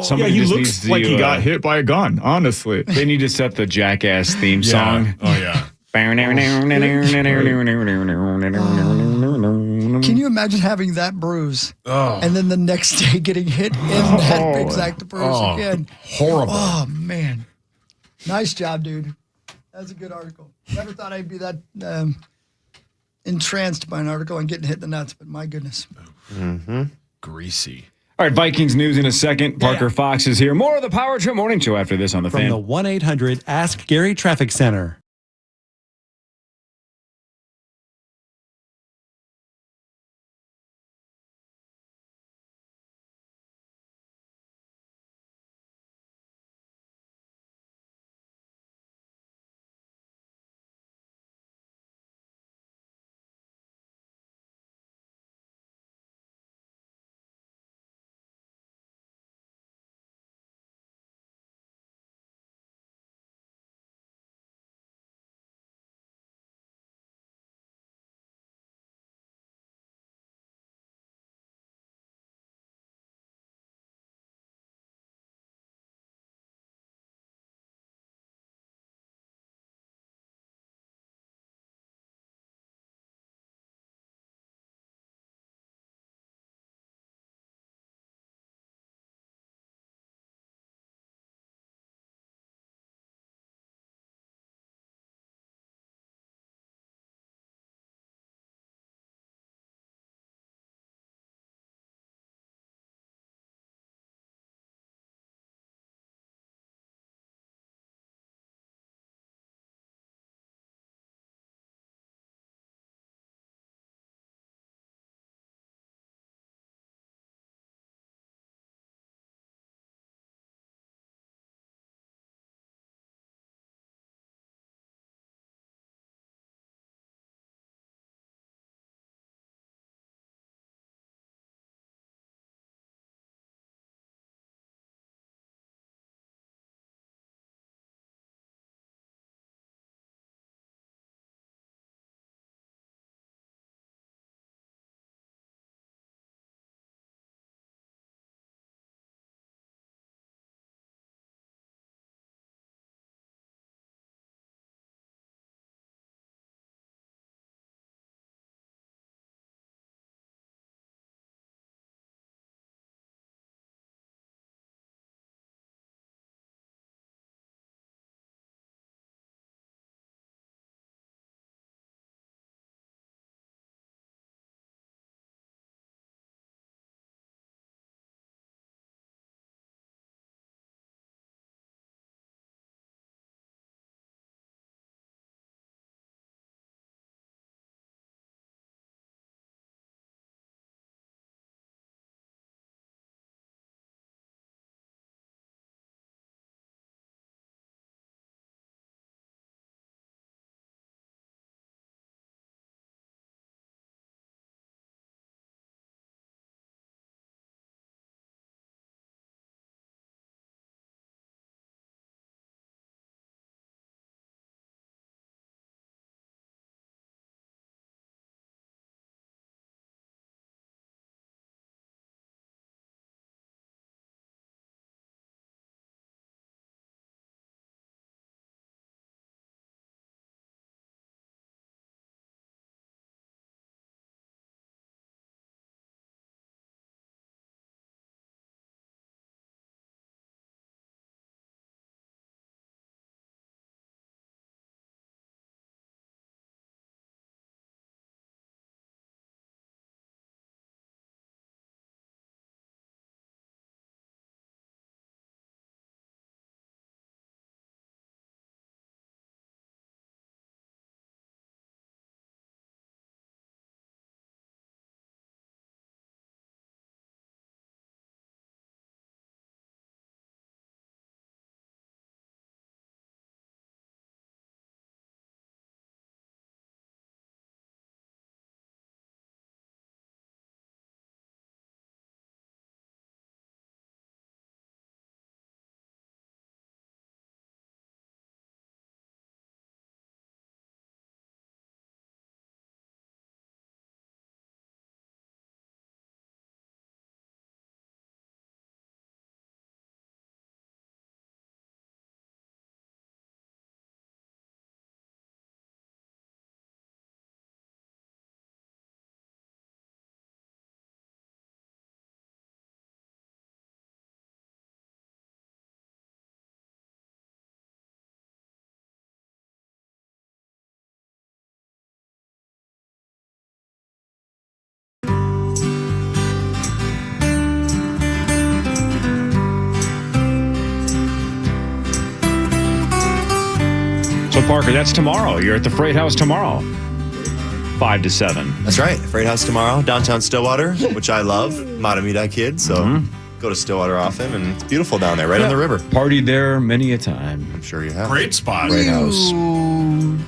Somebody he just looks needs to, like he got hit by a gun, honestly. They need to set the Jackass theme song. Oh, yeah. Can you imagine having that bruise and then the next day getting hit in that exact bruise again? Horrible. Oh, man. Nice job, dude. That's a good article. Never thought I'd be that entranced by an article and getting hit in the nuts, but my goodness. Greasy. All right, Vikings news in a second. Parker Fox is here. More of the Power Trip Morning Show after this on the From Fan. the 1-800 Ask Gary Traffic Center. Parker, that's tomorrow. You're at the Freight House tomorrow. 5 to 7. That's right. Freight House tomorrow, downtown Stillwater, which I love. Matamida kid, so go to Stillwater often, and it's beautiful down there, right on the river. Partied there many a time. I'm sure you have. Great spot. Freight House.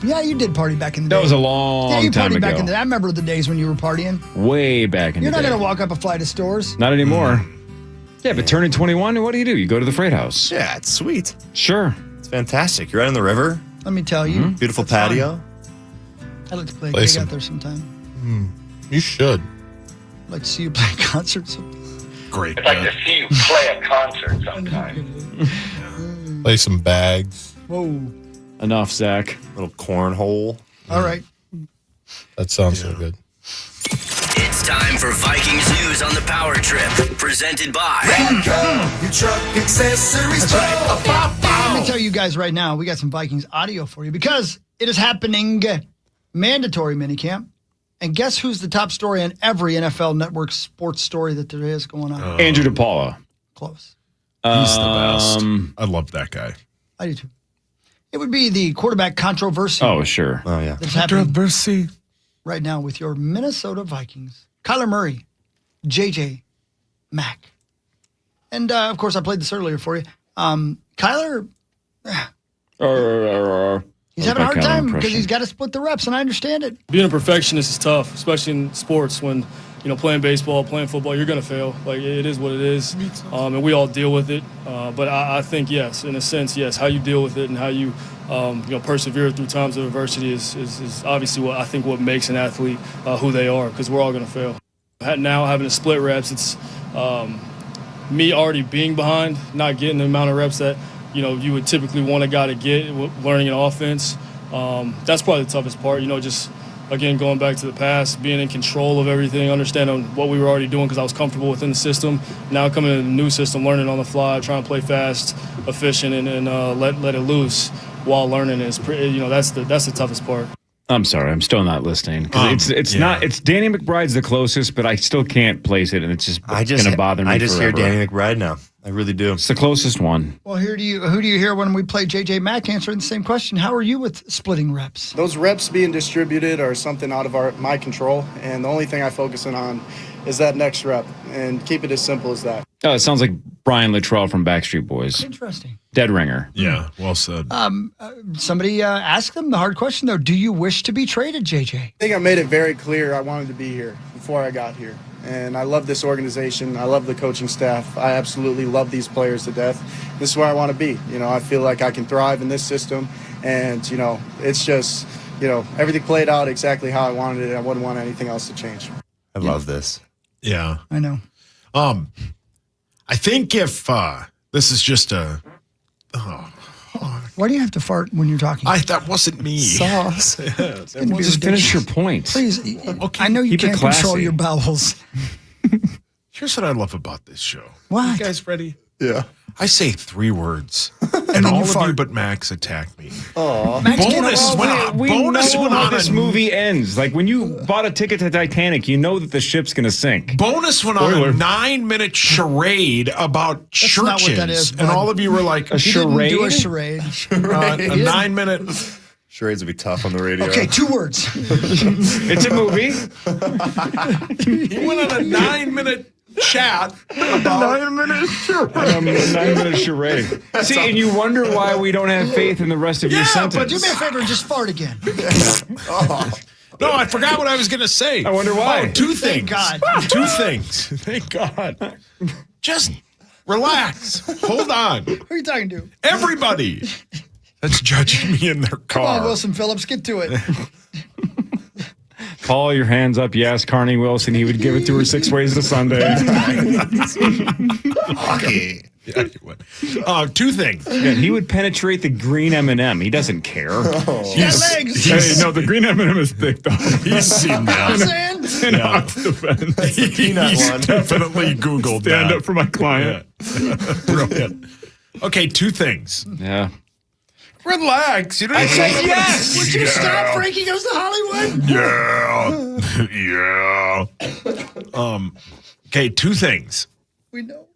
Yeah, you did party back in the day. That was a long you time partied ago. back in the day. I remember the days when you were partying. Way back in You're the day. not going to walk up a flight of stores. Not anymore. Yeah, but turning 21, what do? You go to the Freight House. Yeah, it's sweet. Sure. It's fantastic. You're right on the river. Let me tell you. Beautiful patio. I'd like to play Play gig some- out there sometime. You should. I'd like to see you play concerts. Great. I'd like to see you play a concert sometime. Play some bags. Whoa. Enough, Zach. Little cornhole. All right. That sounds so good. It's time for Vikings news on the Power Trip, presented by Your truck accessories. Let me tell you guys right now, we got some Vikings audio for you because it is happening. Mandatory minicamp. And guess who's the top story on every NFL Network sports story that there is going on? Andrew DePaula. Close. He's the best. I love that guy. I do too. It would be the quarterback controversy. Oh, sure. Oh, yeah. That's happening Controversy. right now with your Minnesota Vikings. Kyler Murray, JJ Mack. And, of course, I played this earlier for you. Kyler, he's having a hard time because he's got to split the reps, and I understand it. Being a perfectionist is tough, especially in sports when, playing baseball, playing football, you're going to fail. Like, it is what it is, and we all deal with it. But I think, yes, in a sense, yes, how you deal with it and how you, persevere through times of adversity is obviously what makes an athlete who they are, because we're all going to fail. Now having to split reps, it's me already being behind, not getting the amount of reps that, you would typically want a guy to get learning an offense. That's probably the toughest part, just, again, going back to the past, being in control of everything, understanding what we were already doing because I was comfortable within the system. Now coming into the new system, learning on the fly, trying to play fast, efficient, and let it loose while learning is that's the toughest part. I'm sorry, I'm still not listening. It's not. It's Danny McBride's the closest, but I still can't place it, and it's just going to bother me. I just forever. hear Danny McBride now. I really do. It's the closest one. Well, who do you hear when we play JJ Mack answering the same question? How are you with splitting reps? Those reps being distributed are something out of my control, and the only thing I focus in on is that next rep, and keep it as simple as that. Oh, it sounds like Brian Luttrell from Backstreet Boys. Interesting. Dead ringer. Yeah, well said. Somebody asked them the hard question, though. Do you wish to be traded, JJ? I think I made it very clear I wanted to be here before I got here. And I love this organization. I love the coaching staff. I absolutely love these players to death. This is where I want to be. I feel like I can thrive in this system. And, it's just, everything played out exactly how I wanted it. I wouldn't want anything else to change. I love this. Yeah. I know. I think if this is just a... Why do you have to fart when you're talking? That wasn't me. Sauce. Just finish your point. Please. Okay. I know you Keep it can't control classy. your bowels. Here's what I love about this show. What? You guys ready? Yeah. I say 3 words, and all of you but Max attack me. Oh, Bonus We bonus know went how on this movie ends. Like when you bought a ticket to Titanic, you know that the ship's going to sink. Bonus went on a 9-minute charade about That's churches, not what that is, and bud. all of you were like, A He didn't charade? do a charade. a 9-minute. Charades would be tough on the radio. Okay, 2 words. It's a movie. He went on a 9-minute chat about 9-minute charade. See, and you wonder why we don't have faith in the rest of your sentence. But do me a favor and just fart again. No, I forgot what I was going to say. I wonder why. Oh, 2 Thank things. God. 2 things. Thank God. Just relax. Hold on. Who are you talking to? Everybody that's judging me in their Come on, car. Wilson Phillips, get to it. Call your hands up. You asked Carney Wilson. He would give it to her 6 ways to Sunday. Hockey. Yeah, he would. 2 things. Yeah, he would penetrate the green M&M. He doesn't care. He got legs. Hey, no, the green M&M is thick, though. He's seen that. I'm saying. In Hawk's defense. peanut He's one. definitely Googled Stand that. up for my client. Brilliant. Okay, 2 things. Yeah. Relax. You don't I have to- said yes. Would you stop? Frankie Goes to Hollywood. Yeah. Okay, 2 things. We know.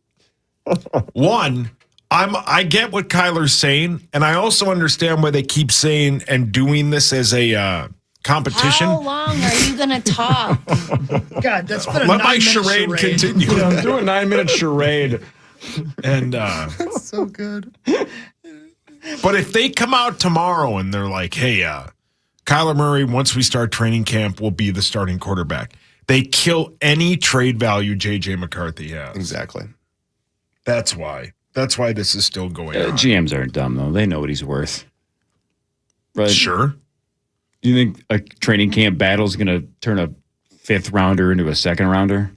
1, I get what Kyler's saying, and I also understand why they keep saying and doing this as a competition. How long are you going to talk? God, that's been a Let my 9-minute charade continue. Yeah, do a 9-minute charade. And That's so good. but if they come out tomorrow and they're like, hey, Kyler Murray, once we start training camp, will be the starting quarterback. They kill any trade value J.J. McCarthy has. Exactly. That's why. That's why this is still going on. GMs aren't dumb, though. They know what he's worth. Right? Sure. Do you think a training camp battle is going to turn a 5th rounder into a 2nd rounder?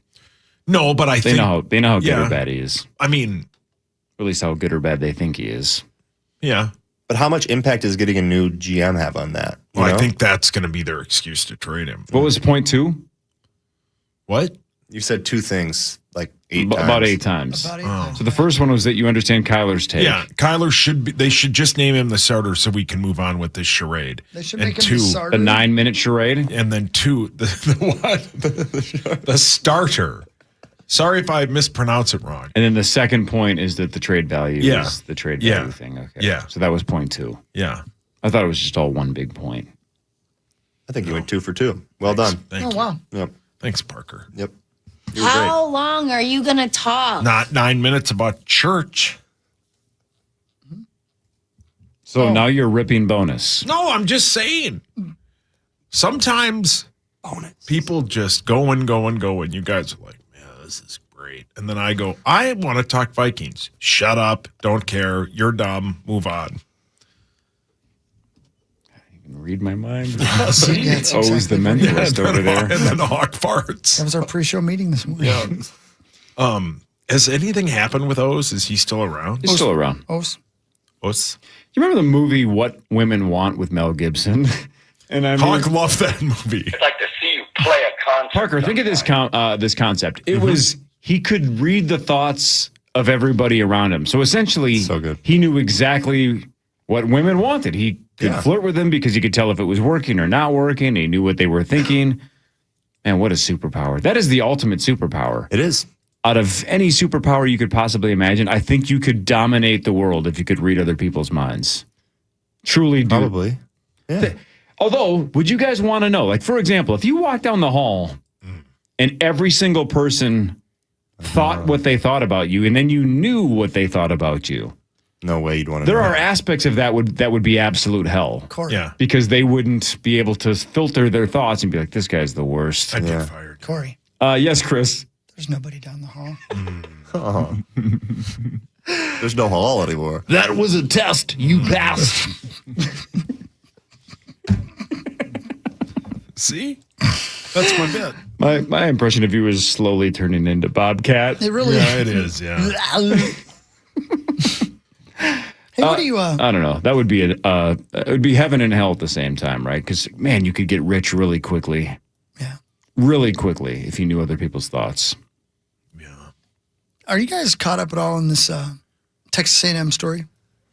No, but I think they know how good or bad he is. I mean, or at least how good or bad they think he is. Yeah. But how much impact is getting a new GM have on that? Well, I think that's going to be their excuse to trade him. What was point 2? What? You said 2 things, like 8 times. About 8 times. So the first one was that you understand Kyler's take. Yeah, Kyler should be. They should just name him the starter so we can move on with this charade. They should and make him 2, the starter. A 9-minute charade, and then 2, the what? The starter. Sorry if I mispronounce it wrong. and then the second point is that the trade value Yeah. is the trade Yeah. value thing. Okay. Yeah. So that was point 2. Yeah. I thought it was just all one big point. I think you went 2 for 2. Well done. Thank you. Wow. Yep. Thanks, Parker. Yep. You were How long are you going to talk? Not 9 minutes about church. So now you're ripping bonus. No, I'm just saying. Sometimes people just go and go and go, and you guys are like, man, this is great. And then I go, I want to talk Vikings. Shut up. Don't care. You're dumb. Move on. Read my mind. See, that's Always exactly the what mentalist over there. And then Hawk farts. That was our pre-show meeting this morning. Yeah. Has anything happened with O's? Is he still around? He's still around. Os. O's. You remember the movie What Women Want with Mel Gibson? And I mean, Hawk loved that movie. I'd like to see you play a concert. Parker, think of this this concept. It was he could read the thoughts of everybody around him. So essentially, So good. he knew exactly what women wanted. He could flirt with them because he could tell if it was working or not working. He knew what they were thinking. Man, what a superpower. That is the ultimate superpower. It is. Out of any superpower you could possibly imagine, I think you could dominate the world if you could read other people's minds. Truly do. Probably. Yeah. Although, would you guys want to know? Like, for example, if you walk down the hall and every single person thought what they thought about you, and then you knew what they thought about you. No way you'd want to There know are aspects of that would be absolute hell. Corey. Yeah. Because they wouldn't be able to filter their thoughts and be like, this guy's the worst. I'd get fired. Corey. Yes, Chris. There's nobody down the hall. Oh. There's no hall anymore. That was a test. You passed. See? That's my bit. My impression of you is slowly turning into Bobcat. It really Yeah, it is. Yeah. Hey, what do you? I don't know. That would be it would be heaven and hell at the same time, right? Because man, you could get rich really quickly. Yeah. Really quickly if you knew other people's thoughts. Are you guys caught up at all in this Texas A&M story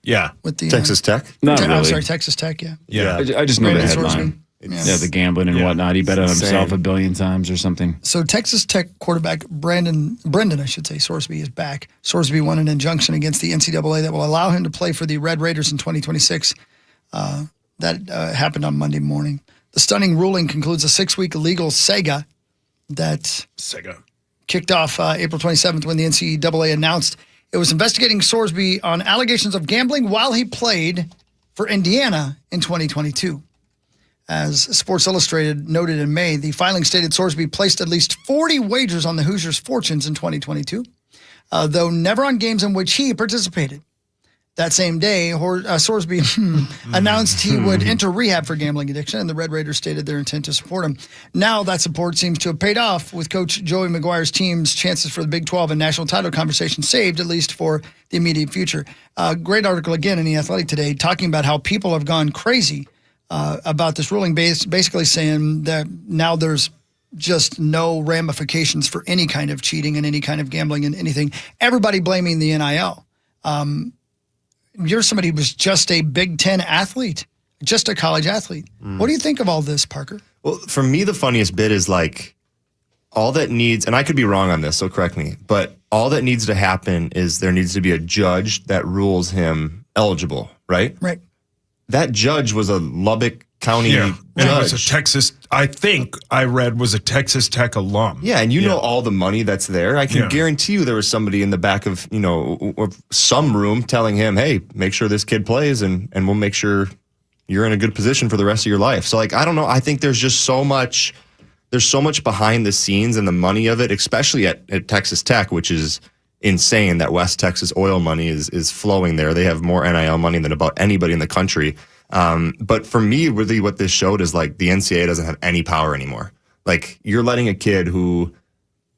Yeah. with the Texas Tech? Not I'm really. sorry, Texas Tech. Yeah. Yeah. I just know the Brandon headline. Sorsby. Yeah. Yeah, the gambling and whatnot. He bet on insane. himself 1 billion times or something. So Texas Tech quarterback Brendan, I should say, Sorsby is back. Sorsby won an injunction against the NCAA that will allow him to play for the Red Raiders in 2026. That happened on Monday morning. The stunning ruling concludes a 6-week legal saga that kicked off April 27th when the NCAA announced it was investigating Sorsby on allegations of gambling while he played for Indiana in 2022. As Sports Illustrated noted in May, the filing stated Sorsby placed at least 40 wagers on the Hoosiers' fortunes in 2022, though never on games in which he participated. That same day, Sorsby announced he would enter rehab for gambling addiction, and the Red Raiders stated their intent to support him. Now that support seems to have paid off, with Coach Joey McGuire's team's chances for the Big 12 and national title conversation saved, at least for the immediate future. Great article again in The Athletic today talking about how people have gone crazy about this ruling, basically saying that now there's just no ramifications for any kind of cheating and any kind of gambling and anything. Everybody blaming the NIL. You're somebody who was just a Big Ten athlete, just a college athlete. What do you think of all this, Parker? Well, for me, the funniest bit is like all that needs, and I could be wrong on this, so correct me, but all that needs to happen is there needs to be a judge that rules him eligible, right? Right. That judge was a Lubbock County And it was a judge. Texas, I think I read, was a Texas Tech alum. Yeah, and you know all the money that's there. I can guarantee you there was somebody in the back of, of some room telling him, hey, make sure this kid plays and we'll make sure you're in a good position for the rest of your life. So, I don't know. I think there's just so much behind the scenes and the money of it, especially at Texas Tech, which is insane that West Texas oil money is flowing there. They have more NIL money than about anybody in the country. But for me, really what this showed is the NCAA doesn't have any power anymore. You're letting a kid who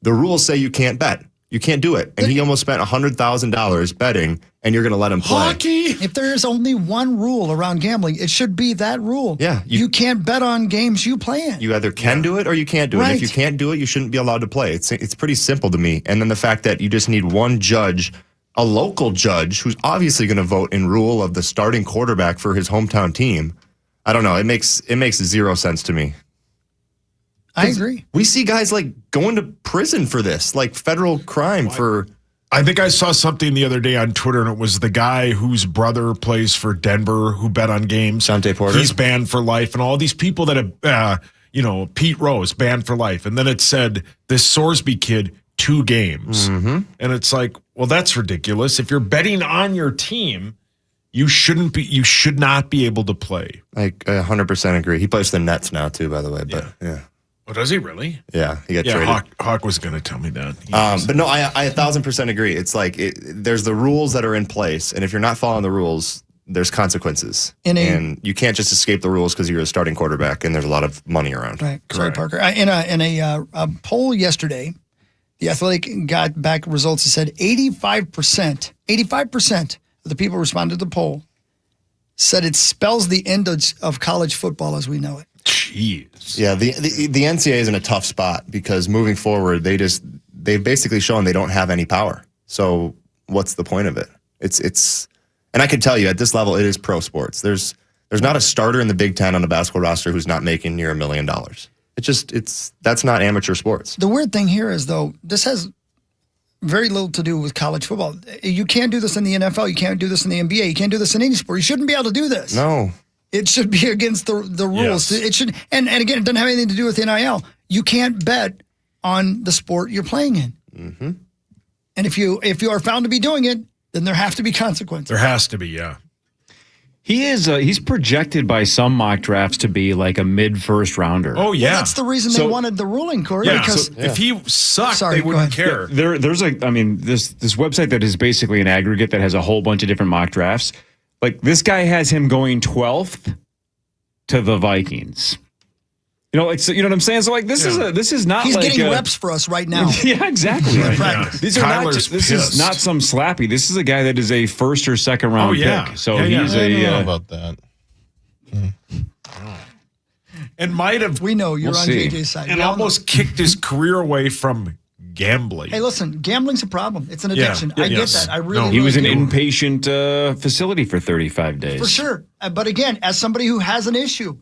the rules say you can't bet. You can't do it. And he almost spent $100,000 betting, and you're going to let him play. Hockey! If there is only one rule around gambling, it should be that rule. Yeah. You can't bet on games you play in. You either can do it or you can't do it. And if you can't do it, you shouldn't be allowed to play. It's pretty simple to me. And then the fact that you just need one judge, a local judge, who's obviously going to vote in rule of the starting quarterback for his hometown team. I don't know. It makes zero sense to me. I agree. We see guys going to prison for this, federal crime for. I think I saw something the other day on Twitter, and it was the guy whose brother plays for Denver who bet on games. Dante Porter. He's banned for life, and all these people that have, Pete Rose banned for life, and then it said this Sorsby kid 2 games, and it's well, that's ridiculous. If you're betting on your team, you should not be able to play. I 100% agree. He plays for the Nets now too, by the way. But yeah. Oh, does he really? Yeah, he got traded. Hawk was going to tell me that. But no, I 1,000% agree. It's there's the rules that are in place, and if you're not following the rules, there's consequences. And you can't just escape the rules because you're a starting quarterback, and there's a lot of money around. Right. Sorry, Parker. In a poll yesterday, The Athletic got back results that said 85% of the people responded to the poll said it spells the end of college football as we know it. Jeez. Yeah, the NCAA is in a tough spot because moving forward, they've basically shown they don't have any power. So what's the point of it? It's and I can tell you at this level, it is pro sports. There's not a starter in the Big Ten on a basketball roster who's not making near $1 million. That's not amateur sports. The weird thing here is though, this has very little to do with college football. You can't do this in the NFL. You can't do this in the NBA. You can't do this in any sport. You shouldn't be able to do this. No. It should be against the rules. Yes. It should, and again, it doesn't have anything to do with NIL. You can't bet on the sport you're playing in. Mm-hmm. And if you are found to be doing it, then there have to be consequences. There has to be, yeah. He's projected by some mock drafts to be like a mid-first rounder. Oh, yeah. Well, that's the reason they wanted the ruling, Corey. Yeah, because if he sucked, they wouldn't care. There's this website that is basically an aggregate that has a whole bunch of different mock drafts. This guy has him going 12th to the Vikings. You know what I'm saying? So this is not. He's getting reps for us right now. Yeah, exactly. Right, practice. These are this is not some slappy. This is a guy that is a first or second round pick. So he's I don't know about that. And might have. We know you're on JJ's side. And almost kicked his career away from gambling. Hey, listen, gambling's a problem. It's an addiction. I get that. I really. He was really in do. inpatient facility for 35 days. For sure. But again, as somebody who has an issue,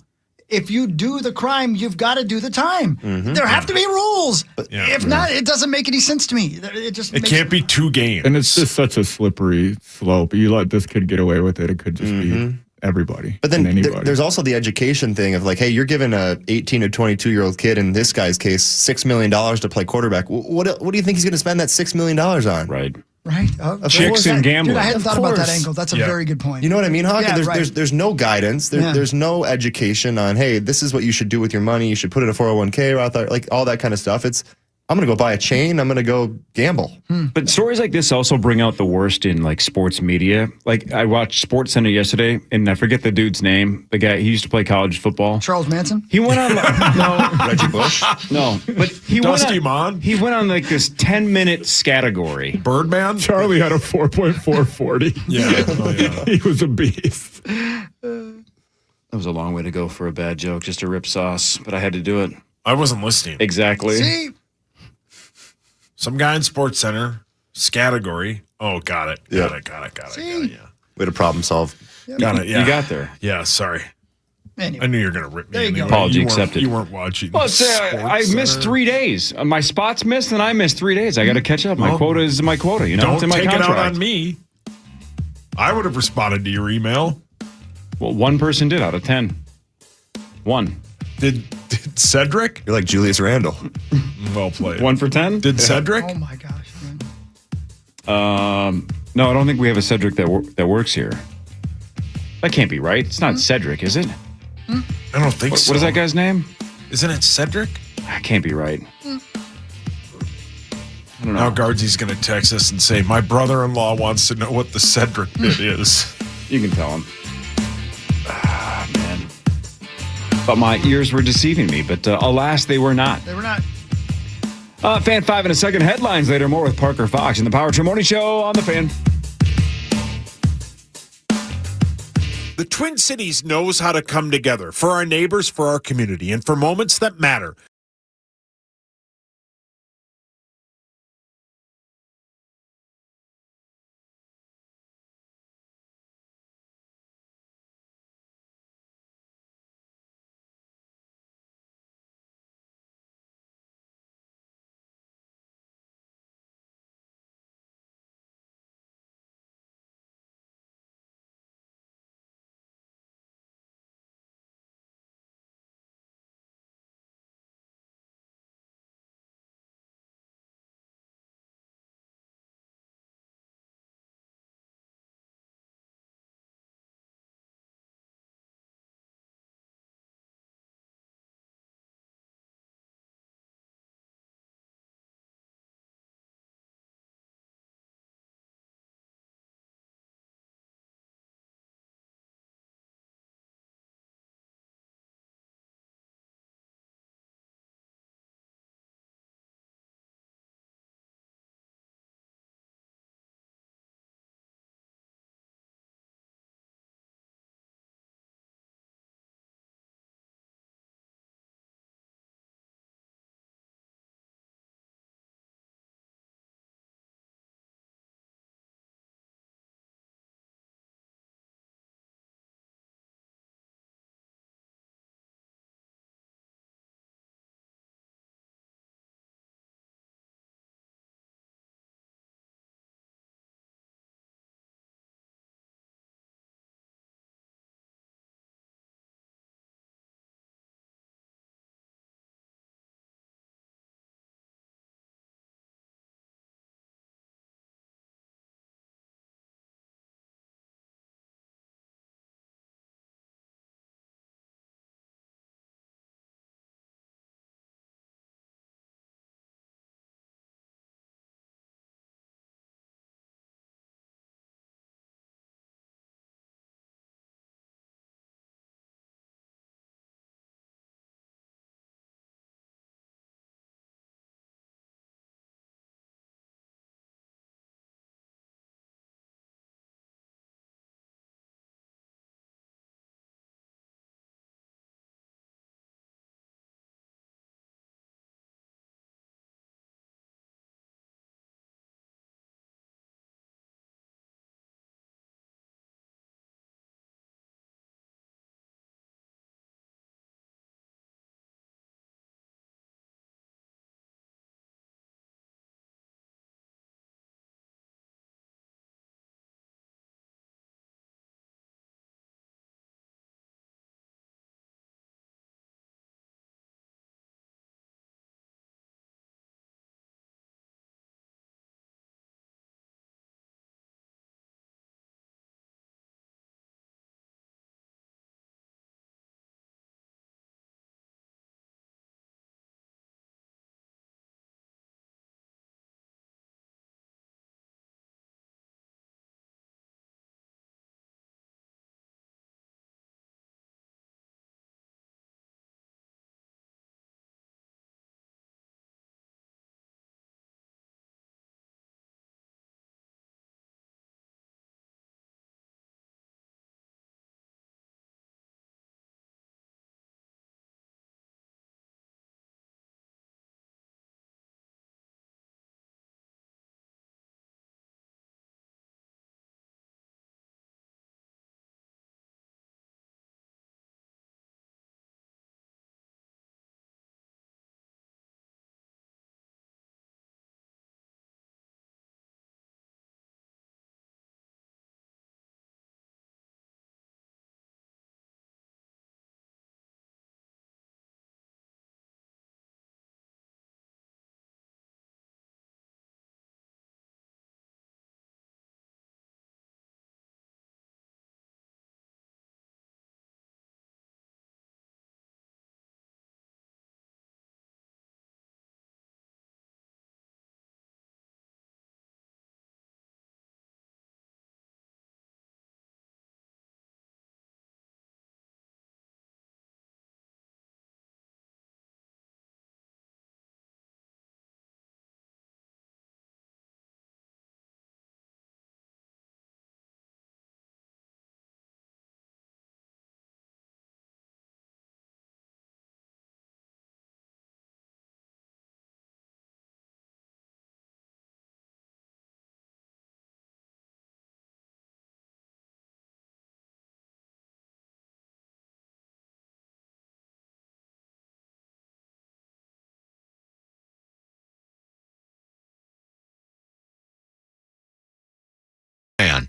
if you do the crime, you've got to do the time. Mm-hmm. There have to be rules. If not, it doesn't make any sense to me. It can't be 2 games. And it's just such a slippery slope. You let this kid get away with it, it could just be everybody. But then anybody. there's also the education thing of hey, you're giving a 18 to 22-year-old kid, in this guy's case, $6 million to play quarterback. What do you think he's going to spend that $6 million on? Right. Right. Chicks and gambling. Dude, I hadn't thought about that angle. That's a very good point. You know what I mean, Hawk? Yeah, there's no guidance. There's no education on, hey, this is what you should do with your money. You should put it in a 401k, Roth, all that kind of stuff. I'm going to go buy a chain. I'm going to go gamble. But stories like this also bring out the worst in sports media. I watched Sports Center yesterday, and I forget the dude's name. The guy, he used to play college football. Charles Manson? He went on no Reggie Bush? No, but he Dusty went on, Mon? He went on this 10-minute category. Birdman? Charlie had a 4.440. Yeah. He was a beast. That was a long way to go for a bad joke, just a rip sauce, but I had to do it. I wasn't listening. Exactly. See? Some guy in Sports Center, category. Oh, got it. Got it. Way to problem solve. Got it. Yeah. You got there. Yeah, sorry. I knew you were going to rip me. There you go. Anyway. Apology weren't- accepted. You weren't watching. Well, it's, I Sports missed Center. 3 days. My spots missed, and I missed 3 days. I got to catch up. My Well, quota is my quota. You know, Don't it's in my take contract. it out on me. I would have responded to your email. Well, one person did out of 10. One. Did Cedric? You're like Julius Randle. Well played. 1 for 10. Did Cedric? Oh my gosh. Man. No, I don't think we have a Cedric that works here. That can't be right. It's not Cedric, is it? I don't think so. What is that guy's name? Isn't it Cedric? That can't be right. I don't know. Now Guardsy's going to text us and say, my brother-in-law wants to know what the Cedric bit is. You can tell him. Ah, man. But my ears were deceiving me, but alas, they were not. They were not. Fan 5 in a second. Headlines later. More with Parker Fox in the Power Trip Morning Show on the Fan. The Twin Cities knows how to come together for our neighbors, for our community, and for moments that matter.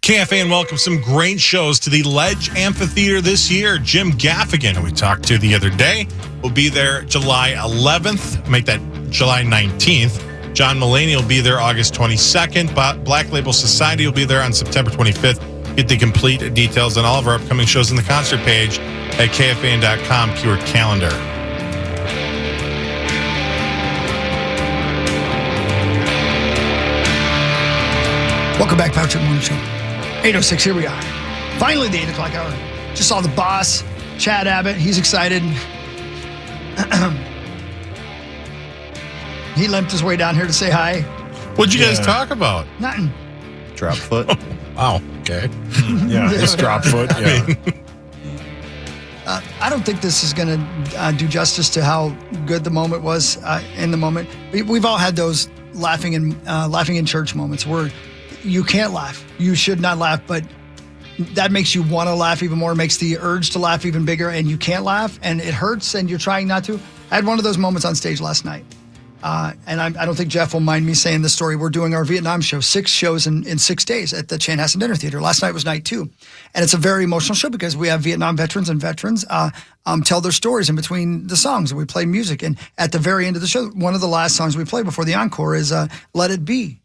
KFAN welcomes some great shows to the Ledge Amphitheater this year. Jim Gaffigan, who we talked to the other day, will be there July 11th. Make that July 19th. John Mulaney will be there August 22nd. Black Label Society will be there on September 25th. Get the complete details on all of our upcoming shows on the concert page at KFAN.com, keyword calendar. Welcome back, Power Trip Morning Show. 8:06, here we are. Finally, the 8 o'clock hour. Just saw the boss, Chad Abbott. He's excited. He limped his way down here to say hi. What'd you guys talk about? Nothing. Drop foot. Wow. Okay. Yeah, just drop foot. Yeah. I don't think this is going to do justice to how good the moment was in the moment. We've all had those laughing in church moments where you can't laugh. You should not laugh, but that makes you want to laugh even more, makes the urge to laugh even bigger, and you can't laugh, and it hurts, and you're trying not to. I had one of those moments on stage last night. And I don't think Jeff will mind me saying this story. We're doing our Vietnam show, 6 shows in 6 days at the Chanhassen Dinner Theater. Last night was night 2. And it's a very emotional show because we have Vietnam veterans and veterans tell their stories in between the songs. And we play music. And at the very end of the show, one of the last songs we play before the encore is Let It Be.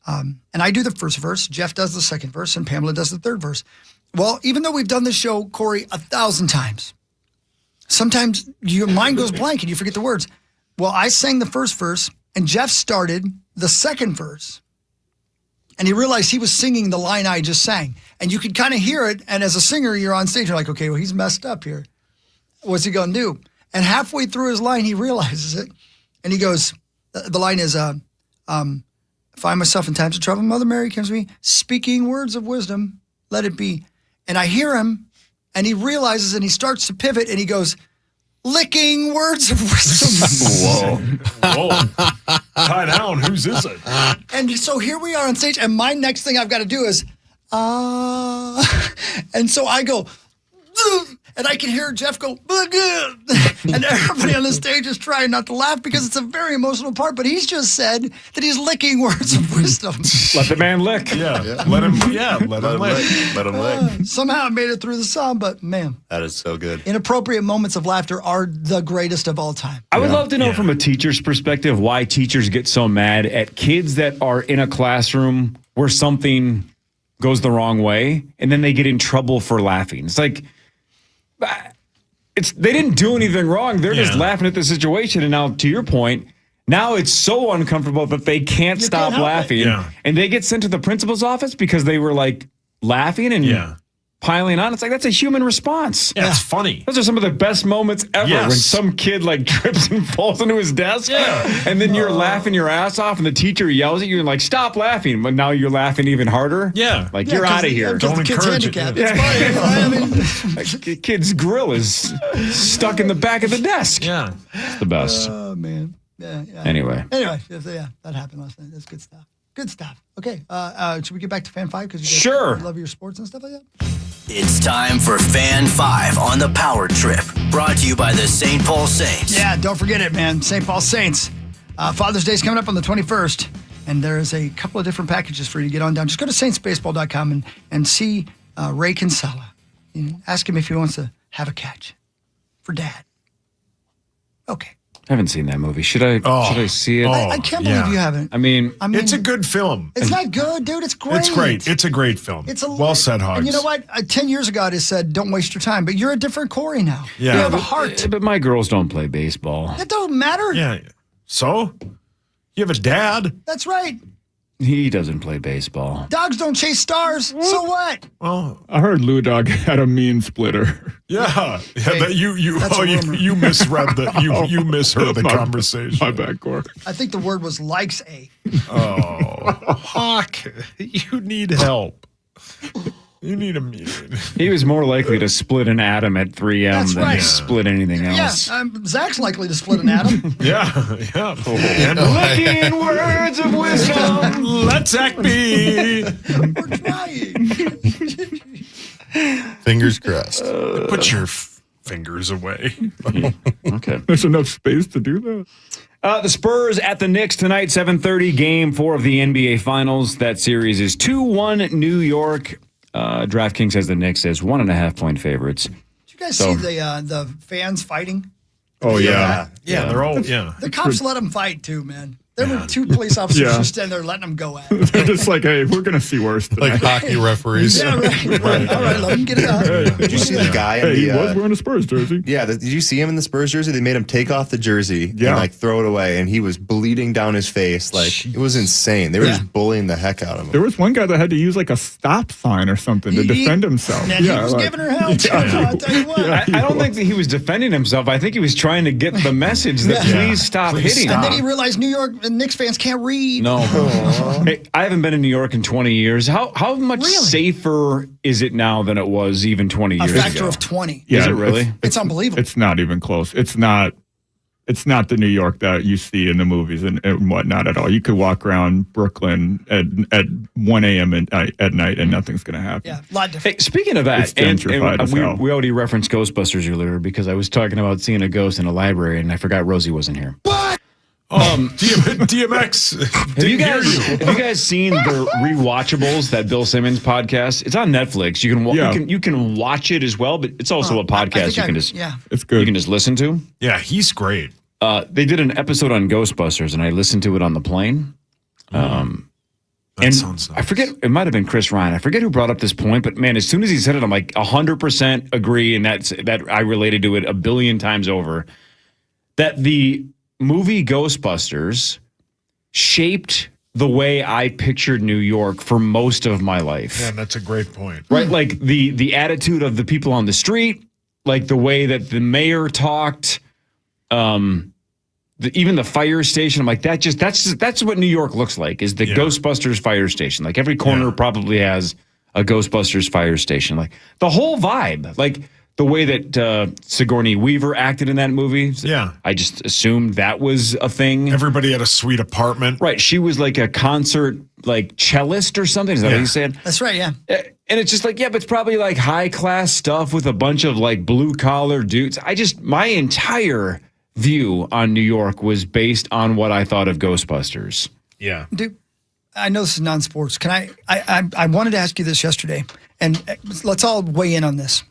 And I do the first verse, Jeff does the second verse, and Pamela does the third verse. Well, even though we've done this show, Corey, 1,000 times, sometimes your mind goes blank and you forget the words. Well, I sang the first verse, and Jeff started the second verse. And he realized he was singing the line I just sang. And you could kind of hear it, and as a singer, you're on stage, you're like, okay, well, he's messed up here. What's he going to do? And halfway through his line, he realizes it. And he goes, the line is, find myself in times of trouble, Mother Mary comes to me, speaking words of wisdom, let it be. And I hear him, and he realizes, and he starts to pivot, and he goes, licking words of wisdom. Whoa. Tie down. Whose is it? And so here we are on stage, and my next thing I've got to do is, and so I go, and I can hear Jeff go, and everybody on the stage is trying not to laugh because it's a very emotional part, but he's just said that he's licking words of wisdom. Let the man lick. Yeah. Let him lick. Let him lick. Somehow I made it through the song, but man. That is so good. Inappropriate moments of laughter are the greatest of all time. I would love to know from a teacher's perspective why teachers get so mad at kids that are in a classroom where something goes the wrong way and then they get in trouble for laughing. It's like, they didn't do anything wrong. They're just laughing at the situation. And now, to your point, now it's so uncomfortable that they can't stop laughing. Yeah. And they get sent to the principal's office because they were like laughing and piling on. It's like, that's a human response. Yeah, it's funny. Those are some of the best moments ever when some kid like trips and falls into his desk. Yeah. And then you're laughing your ass off and the teacher yells at you and like, stop laughing. But now you're laughing even harder. Yeah. Like, you're out of here. Don't encourage it. It's funny. I mean, Like, kid's grill is stuck in the back of the desk. Yeah. It's the best. oh, man. Yeah. Anyway, Yeah, that happened last night. That's good stuff. Good stuff. Okay. Should we get back to Fan 5? Because you guys love your sports and stuff like that? It's time for Fan 5 on the Power Trip. Brought to you by the St. Paul Saints. Yeah, don't forget it, man. St. Paul Saints. Father's Day is coming up on the 21st, and there's a couple of different packages for you to get on down. Just go to saintsbaseball.com and see Ray Kinsella. Ask him if he wants to have a catch for Dad. Okay. I haven't seen that movie. Should I see it? I can't believe you haven't. I mean, it's a good film. It's not good, dude. It's great. It's great. It's a great film. Well said, Hogs. And you know what? 10 years ago, I just said, don't waste your time. But you're a different Corey now. Yeah. You have a heart. But my girls don't play baseball. That don't matter. Yeah. So? You have a dad. That's right. He doesn't play baseball. Dogs don't chase stars. So what? Well, I heard Lou Dog had a mean splitter. Yeah. Hey, that you misread the you misheard the conversation. My bad, Corey. I think the word was likes a. Oh, Hawk, you need help. You need a meeting. He was more likely to split an atom at 3M than split anything else. Yeah, Zach's likely to split an atom. Yeah. Licking words of wisdom. Let Zach be. We're trying. Fingers crossed. Put your fingers away. Okay. There's enough space to do that. The Spurs at the Knicks tonight, 7:30, Game 4 of the NBA Finals. That series is 2-1 New York. DraftKings has the Knicks as 1.5-point favorites. Did you guys see the fans fighting? Oh, yeah. Yeah, they're all, The cops let them fight, too, man. There were 2 police officers just standing there letting them go at it. They're just like, hey, we're going to see worse tonight. Like hockey referees. Yeah, right. All right, let them get it out. Did you see the guy? In He the, was wearing a Spurs jersey. Yeah, did you see him in the Spurs jersey? They made him take off the jersey and like throw it away, and he was bleeding down his face. Like it was insane. They were just bullying the heck out of him. There was one guy that had to use like a stop sign or something to defend himself. Man, he was giving her hell, too. I'll tell you what. I don't think that he was defending himself. I think he was trying to get the message that please stop hitting. And then he realized New York and Knicks fans can't read. No. Hey, I haven't been in New York in 20 years. How much safer is it now than it was even 20 years ago? A factor of 20. Yeah, is it really? It's unbelievable. It's not even close. It's not the New York that you see in the movies and whatnot at all. You could walk around Brooklyn at 1 a.m. at night and nothing's going to happen. Yeah, a lot different. Hey, speaking of that, It's gentrified as hell. we already referenced Ghostbusters earlier because I was talking about seeing a ghost in a library and I forgot Rosie wasn't here. What? DMX. Have you guys seen the Rewatchables, that Bill Simmons podcast? It's on Netflix. You can watch it as well, but it's also a podcast it's good. You can just listen to. Yeah, he's great. They did an episode on Ghostbusters, and I listened to it on the plane. That sounds nice. I forget, it might have been Chris Ryan. I forget who brought up this point, but man, as soon as he said it, I'm like 100% agree, and that I related to it a billion times over. That the movie Ghostbusters shaped the way I pictured New York for most of my life. Yeah, that's a great point. Right? Like the attitude of the people on the street, like the way that the mayor talked, even the fire station. I'm like, that's what New York looks like, is the Ghostbusters fire station. Like every corner probably has a Ghostbusters fire station. Like the whole vibe, like the way that Sigourney Weaver acted in that movie. Yeah. I just assumed that was a thing. Everybody had a sweet apartment. Right. She was like a concert, like cellist or something. Is that what you said? That's right, yeah. And it's just like, but it's probably like high class stuff with a bunch of like blue collar dudes. My entire view on New York was based on what I thought of Ghostbusters. Yeah. Dude, I know this is non-sports. Can I wanted to ask you this yesterday, and let's all weigh in on this.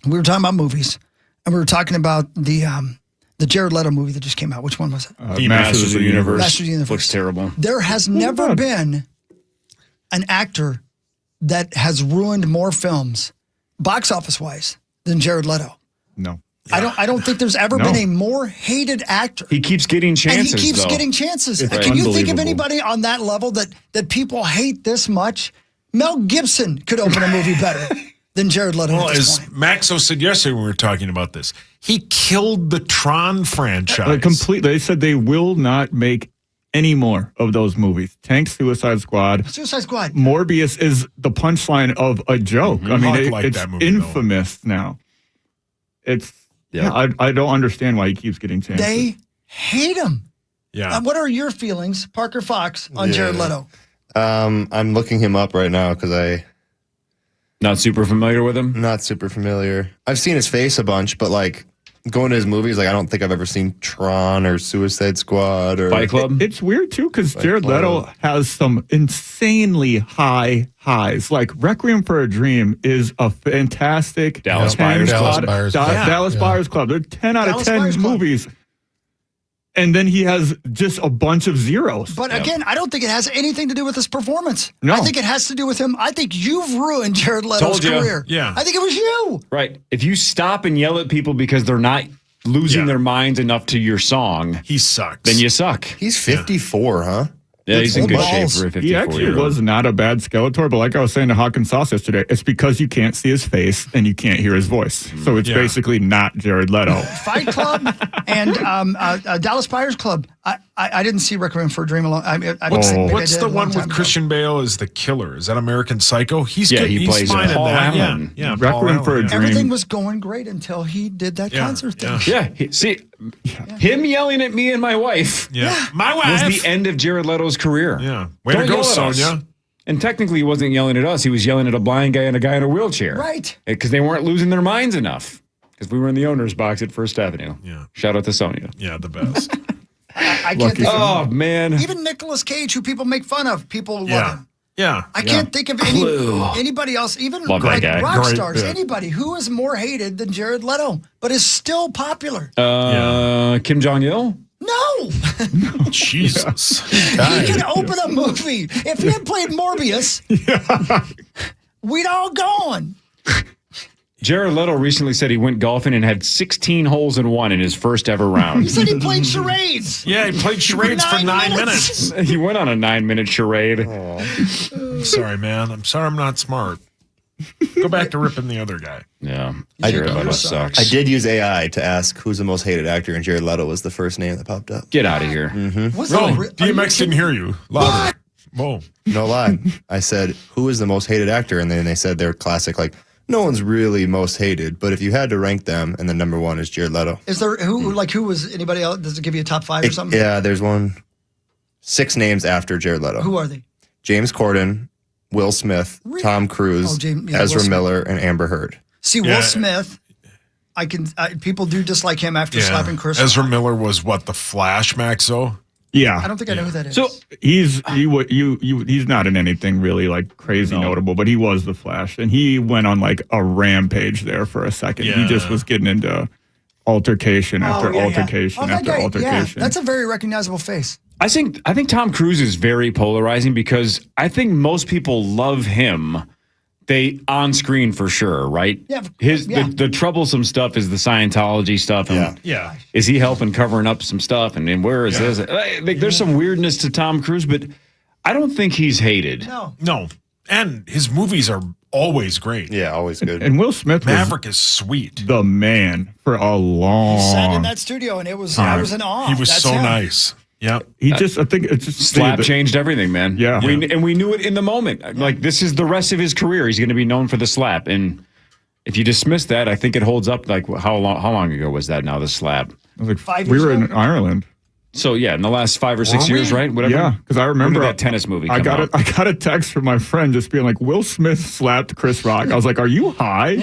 We were talking about movies, and we were talking about the Jared Leto movie that just came out. Which one was it? Masters of the Universe. Masters of the Universe. Looks terrible. There has never been an actor that has ruined more films, box office-wise, than Jared Leto. No. I don't think there's ever been a more hated actor. He keeps getting chances, And he keeps though. getting chances. It's Can you think of unbelievable. anybody on that level that people hate this much? Mel Gibson could open a movie better than Jared Leto Well, at this as point. Maxo said yesterday when we were talking about this, he killed the Tron franchise. Completely. They said they will not make any more of those movies. Tank, Suicide Squad. Suicide Squad. Morbius is the punchline of a joke. I mean, Hawk liked it's that movie, infamous now. It's I don't understand why he keeps getting chances. They hate him. Yeah. What are your feelings, Parker Fox, on Jared Leto? I'm looking him up right now because Not super familiar with him? Not super familiar. I've seen his face a bunch, but like going to his movies, like I don't think I've ever seen Tron or Suicide Squad or Fight Club. It's weird too because Jared Leto has some insanely high highs. Like Requiem for a Dream is a fantastic Dallas Buyers Club. Dallas Buyers Club. They're 10 out of Dallas 10 Buyers Club. movies. And then he has just a bunch of zeros. But again, I don't think it has anything to do with his performance. No. I think it has to do with him. I think you've ruined Jared Leto's Told ya. career. Yeah. I think it was you. Right. If you stop and yell at people because they're not losing their minds enough to your song, he sucks. then you suck. He's 54, huh? Yeah, he's in good shape balls. for a 54 He actually year old. was not a bad Skeletor, but like I was saying to Hawk and Sauce yesterday, it's because you can't see his face and you can't hear his voice. So it's basically not Jared Leto. Fight Club and Dallas Buyers Club. I didn't see Requiem for a Dream alone. What's the the one with Christian Bale as the killer? Is that American Psycho? He's good. He He's plays fine in Paul that. Allen. Yeah, Requiem for a Dream. Everything was going great until he did that concert thing. Him yelling at me and my wife My wife was the end of Jared Leto's career. Yeah. Way Don't to go, yell at us. Sonia. And technically, he wasn't yelling at us. He was yelling at a blind guy and a guy in a wheelchair. Right. Because they weren't losing their minds enough. because we were in the owner's box at First Avenue. Yeah. Shout out to Sonia. Yeah, the best. I can't think Oh, of man. even Nicolas Cage, who people make fun of, people Yeah. love him. Yeah. I can't think of anybody else, even Love that like guy. rock Great stars, bit. anybody who is more hated than Jared Leto, but is still popular. Kim Jong-il? No, Jesus. he can open a movie. If he had played Morbius, we'd all gone. Jared Leto recently said he went golfing and had 16 holes in one in his first ever He round. said he played charades. Yeah, he played charades for 9 minutes. He went on a 9-minute charade. I'm sorry, man. I'm sorry I'm not smart. Go back to ripping the other guy. Yeah. I Jared did- Leto sucks. I did use AI to ask who's the most hated actor, and Jared Leto was the first name that popped up. Get out of here. What's No, the- DMX didn't hear you. Louder. Whoa. No lie. I said, who is the most hated actor? And then they said their classic, like, no one's really most hated, but if you had to rank them, and the number one is Jared Leto. Is there who was anybody else? Does it give you a top 5 or something? Yeah, there's 6 names after Jared Leto. Who are they? James Corden, Will Smith, Tom Cruise, Will Ezra Smith. Miller, and Amber Heard. See, Yeah. Will Smith, people do dislike him after slapping Chris. Ezra Miller was what, the Flash, Maxo? I don't think I know who that is. So He's not in anything really like crazy notable, but he was the Flash, and he went on like a rampage there for a second. He just was getting into altercation after altercation that after guy, altercation. Yeah, that's a very recognizable face. I think Tom Cruise is very polarizing because I think most people love him. They on screen for sure, right? Yeah. The troublesome stuff is the Scientology stuff. And Yeah. Is he helping covering up some stuff? And where is this? Like, there's some weirdness to Tom Cruise, but I don't think he's hated. No. And his movies are always great. Yeah, always good. And Will Smith Maverick is sweet. the man for a long He sat in that studio, and I was in awe. He was That's so him. nice. Yeah. I think it's just Slap changed everything, man. Yeah. And we knew it in the moment. Like, this is the rest of his career. He's going to be known for the slap. And if you dismiss that, I think it holds up. Like, how long ago was that now, the slap? I was like, 5 we years were ago? in Ireland. So, yeah, in the last 5 or 6 years, right? Whatever. Yeah, because I remember When did that tennis movie I come out? got a text from my friend just being like, Will Smith slapped Chris Rock. I was like, are you high?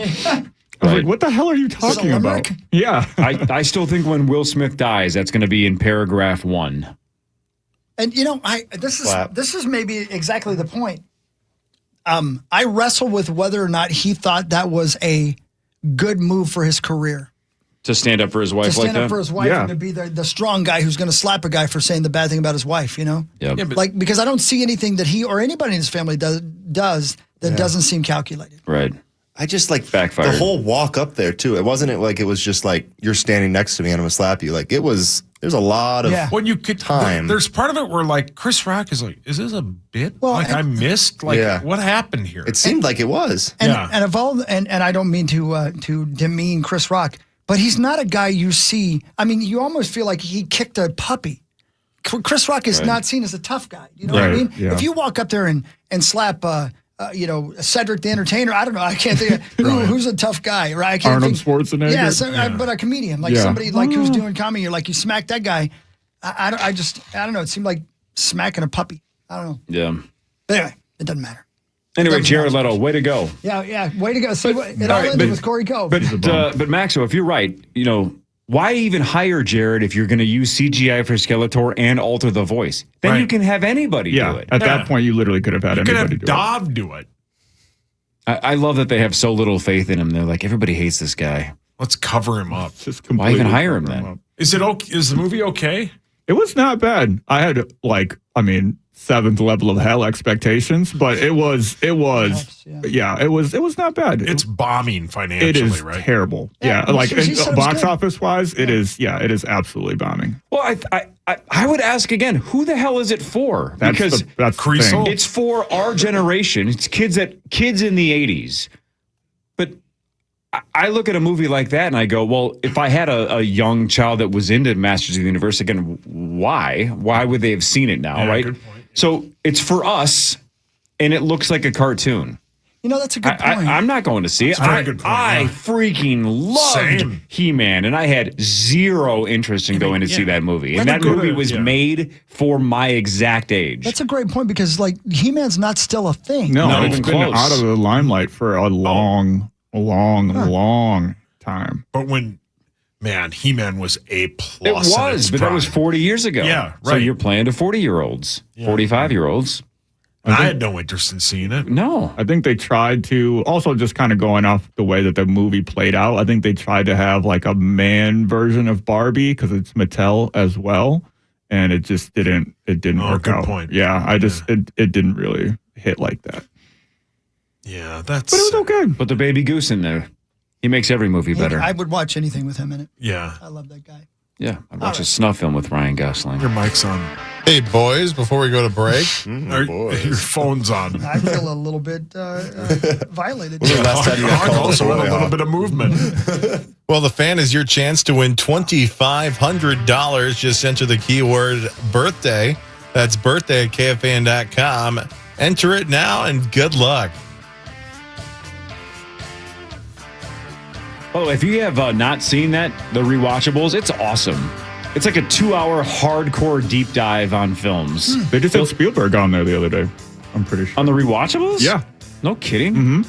I was like, what the hell are you talking about? Yeah. I still think when Will Smith dies, that's going to be in paragraph 1. And this is maybe exactly the point. I wrestle with whether or not he thought that was a good move for his career. To stand up for his wife To stand like that? up for his wife and to be the strong guy who's going to slap a guy for saying the bad thing about his wife, you know? Yep. Yeah, like, because I don't see anything that he or anybody in his family does that doesn't seem calculated. Right. I just like Backfired. the whole walk up there too. It wasn't like it was just like you're standing next to me and I'm gonna slap you. Like there's a lot of When you could time. There's part of it where like Chris Rock is like, is this a bit? I missed? Like what happened here? It seemed like it was. And of all, and I don't mean to demean Chris Rock, but he's not a guy you see. I mean, you almost feel like he kicked a puppy. Chris Rock is not seen as a tough guy. You know what I mean? Yeah. If you walk up there and slap, Cedric the Entertainer, I don't know. I can't think of who's a tough guy, right? I can't Arnold think, Schwarzenegger? Yeah, but a comedian, like somebody like who's doing comedy. You're like, you smack that guy. I don't know. It seemed like smacking a puppy. I don't know. Yeah. But anyway, it doesn't matter. Anyway, Jared Leto, way to go. Yeah. Way to go. See, it all ended with Corey Cove. But Maxo, if you're right, why even hire Jared if you're going to use CGI for Skeletor and alter the voice? Then you can have anybody do it. At that point, you literally could have had anybody do it. Dov do it. I love that they have so little faith in him. They're like, everybody hates this guy. Let's cover him up. Just Why even completely hire him cover then? Is it okay? Is the movie okay? It was not bad. I had seventh level of hell expectations, but it was not bad. It's bombing financially, It is right? terrible. Yeah, she said it was box good. office wise, it is absolutely bombing. Well, I would ask again, who the hell is it for? That's the thing. It's for our generation. It's kids in the 80s. But I look at a movie like that and I go, well, if I had a young child that was into Masters of the Universe, again, why? Why would they have seen it now, right? Good point. So it's for us, and it looks like a cartoon. That's a good point. I'm not going to see it. That's a very good point, I freaking loved Same. He-Man, and I had zero interest in going to see that movie. And that go movie to- was made for my exact age. That's a great point because like He-Man's not still a thing. No, Not it's even been close. out of the limelight for a long time. time. But He-Man was A+. It was, but that was 40 years ago. Yeah, So right. you're playing to 40-year-olds, 45-year-olds. I had no interest in seeing it. No. I think they tried to, also just kind of going off the way that the movie played out, I think they tried to have like a man version of Barbie because it's Mattel as well. And it just didn't work good out. point. Yeah, it didn't really hit like that. Yeah, But it was okay. Put the baby goose in there. He makes every movie better. I would watch anything with him in it. Yeah. I love that guy. Yeah, I'd watch a snuff film with Ryan Gosling. Your mic's on. Hey, boys, before we go to break. Your phone's on. I feel a little bit violated. When was the last time you got Hog called also a had boy, a little huh? bit of movement. Well, the fan is your chance to win $2,500. Just enter the keyword birthday. That's birthday at KFAN.com. Enter it now and good luck. Oh, if you have not seen that, the rewatchables, it's awesome. It's like a 2-hour hardcore deep dive on films. They just had Spielberg on there the other day. I'm pretty sure. On the rewatchables? Yeah. No kidding. Mm-hmm.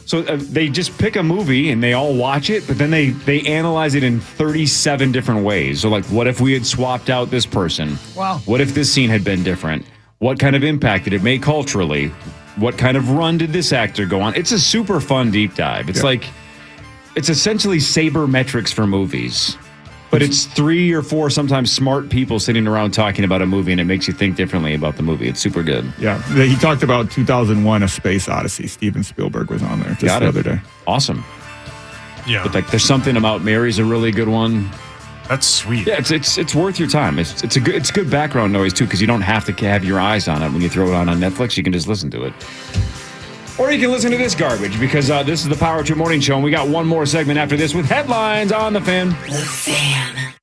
So they just pick a movie and they all watch it, but then they analyze it in 37 different ways. So like, what if we had swapped out this person? Wow. What if this scene had been different? What kind of impact did it make culturally? What kind of run did this actor go on? It's a super fun deep dive. It's like, it's essentially sabermetrics for movies. But it's 3 or 4 sometimes smart people sitting around talking about a movie, and it makes you think differently about the movie. It's super good. Yeah, he talked about 2001: A Space Odyssey. Steven Spielberg was on there just the other day. Awesome. Yeah. But like, there's something about Mary's a really good one. That's sweet. Yeah, it's worth your time. It's good background noise too, because you don't have to have your eyes on it when you throw it on Netflix. You can just listen to it. Or you can listen to this garbage, because this is the Power Trip Morning Show, and we got one more segment after this with headlines on The Fan. The Fan.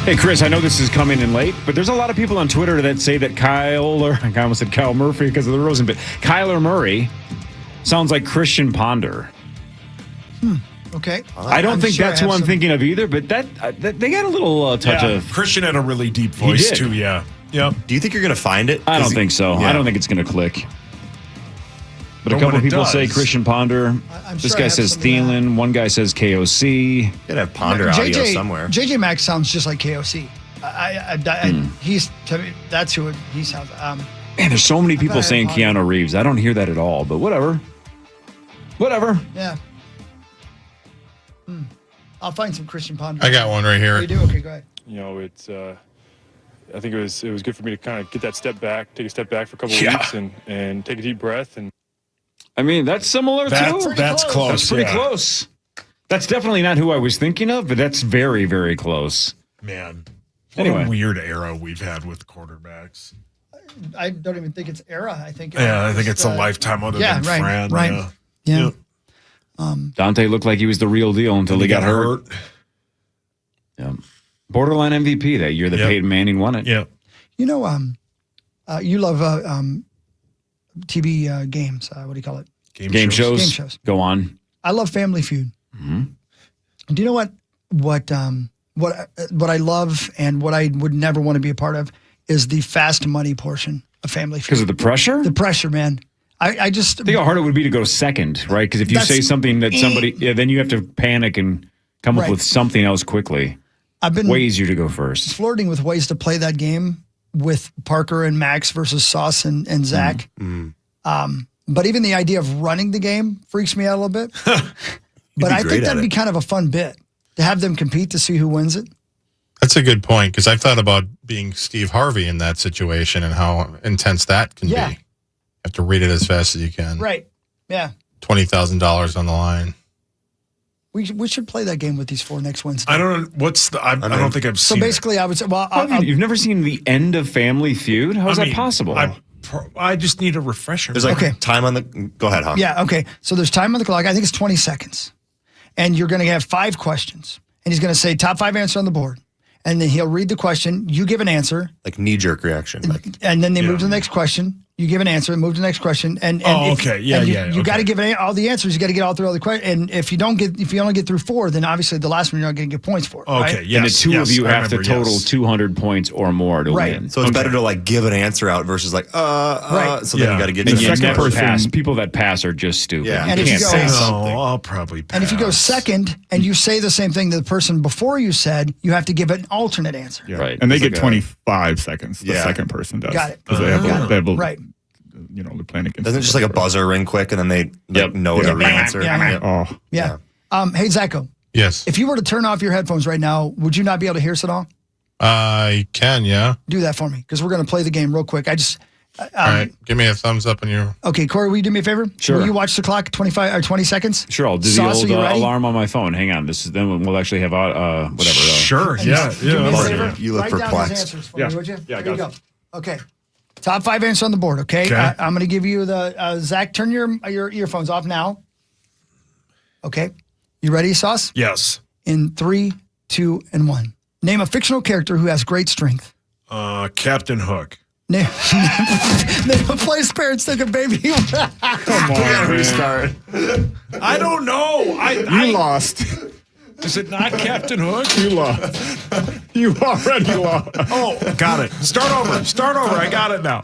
Hey, Chris, I know this is coming in late, but there's a lot of people on Twitter that say that I almost said Kyle Murphy because of the Rosen, but Kyler Murray sounds like Christian Ponder. Okay. I don't think that's who I'm thinking of either, but that they got a little touch of... Christian had a really deep voice, too, yeah. Yep. Do you think you're going to find it? I don't think so. Yeah. I don't think it's going to click. But a But couple when of it people does- say Christian Ponder. I'm This sure I guy have says some of that. Thielen. One guy says KOC. Gotta have Ponder audio somewhere. JJ Max sounds just like KOC. He's to me, that's who he sounds. Man, there's so many people saying Keanu Reeves. I don't hear that at all, but whatever. Whatever. Yeah. I'll find some Christian Ponder. I got one right here. Oh, you do? Okay, go ahead. You know, it's. I think it was good for me to kind of get that step back, take a step back for a couple of Yeah. weeks, and take a deep breath. And I mean, that's similar too. That's close. That's pretty yeah. close. That's definitely not who I was thinking of, but that's very, very close. Man. What Anyway. a weird era we've had with quarterbacks. I don't even think it's era. I think. Yeah, I think it's a lifetime other than Fran. Right. Yeah. Dante looked like he was the real deal until he got hurt. Yeah. Borderline MVP that year that Peyton Manning won it. Yeah. You know, you love TV games. What do you call it? Game shows. Game shows. Go on. I love Family Feud. Mm-hmm. Do you know what I love and what I would never want to be a part of is the fast money portion of Family Feud. Because of the pressure? The pressure, man. I just think how hard it would be to go second, right? Because if you say something that somebody, then you have to panic and come up Right. with something else quickly. I've been way easier to go first. flirting with ways to play that game with Parker and Max versus Sauce and Zach. But even the idea of running the game freaks me out a little bit. But I think that'd be kind of a fun bit to have them compete to see who wins it. That's a good point because I've thought about being Steve Harvey in that situation and how intense that can Yeah. be. You have to read it as fast as you can. Right. Yeah. $20,000 on the line. We should play that game with these four next Wednesday. I don't know. What's the. I don't think I've So seen basically, I would say, well, You've never seen the end of Family Feud? How is that possible? I just need a refresher. There's like time on the. Go ahead, Hawk. Yeah, okay. So there's time on the clock. I think it's 20 seconds. And you're going to have 5 questions. And he's going to say top 5 answer on the board. And then he'll read the question. You give an answer. Like knee-jerk reaction. Like, And then they move to the next question. You give an answer and move to the next question. And okay. Yeah, you got to okay. give all the answers. You got to get all through all the questions. And if you only get through 4, then obviously the last one you're not going to get points for. Okay, right? And the two of you have to total 200 points or more to win. So it's better to like give an answer out versus like, Right. So then you got to get And to you the never next pass. People that pass are just stupid. Yeah. You And if you can't go- say No, something. I'll probably pass. And if you go second and you say the same thing that the person before you said, you have to give an alternate answer. Yeah. Right. And they It's get like 25 seconds. The Yeah. second person does. Got it. Because they have Got it. they have Right. they're playing against. Doesn't it just like a buzzer ring quick and then they know the real answer? Yeah. Oh. Yeah. Hey, Zacho. Yes. If you were to turn off your headphones right now, would you not be able to hear us at all? I can, yeah. Do that for me because we're going to play the game real quick. I just. All right. Give me a thumbs up on your. Okay, Corey, will you do me a favor? Sure. Will you watch the clock 25 or 20 seconds? Sure, I'll do Sauce, the are you old ready? alarm on my phone. Hang on. Then we'll actually have whatever. Sure. And Yeah. do me a Yeah. favor. You look Write down his perplexed. answers for Yeah. me, would you? Yeah, I Here you got go. Okay. Top 5 answers on the board, okay? Okay. I'm going to give you the, Zach, turn your earphones off now. Okay. You ready, Sauce? Yes. In 3, 2, and 1. Name a fictional character who has great strength. Captain Hook. Name a place parents took a baby. Come on, Restart. I don't know. You lost. Is it not Captain Hook? You lost. You already lost. Oh, got it. Start over. I got it now.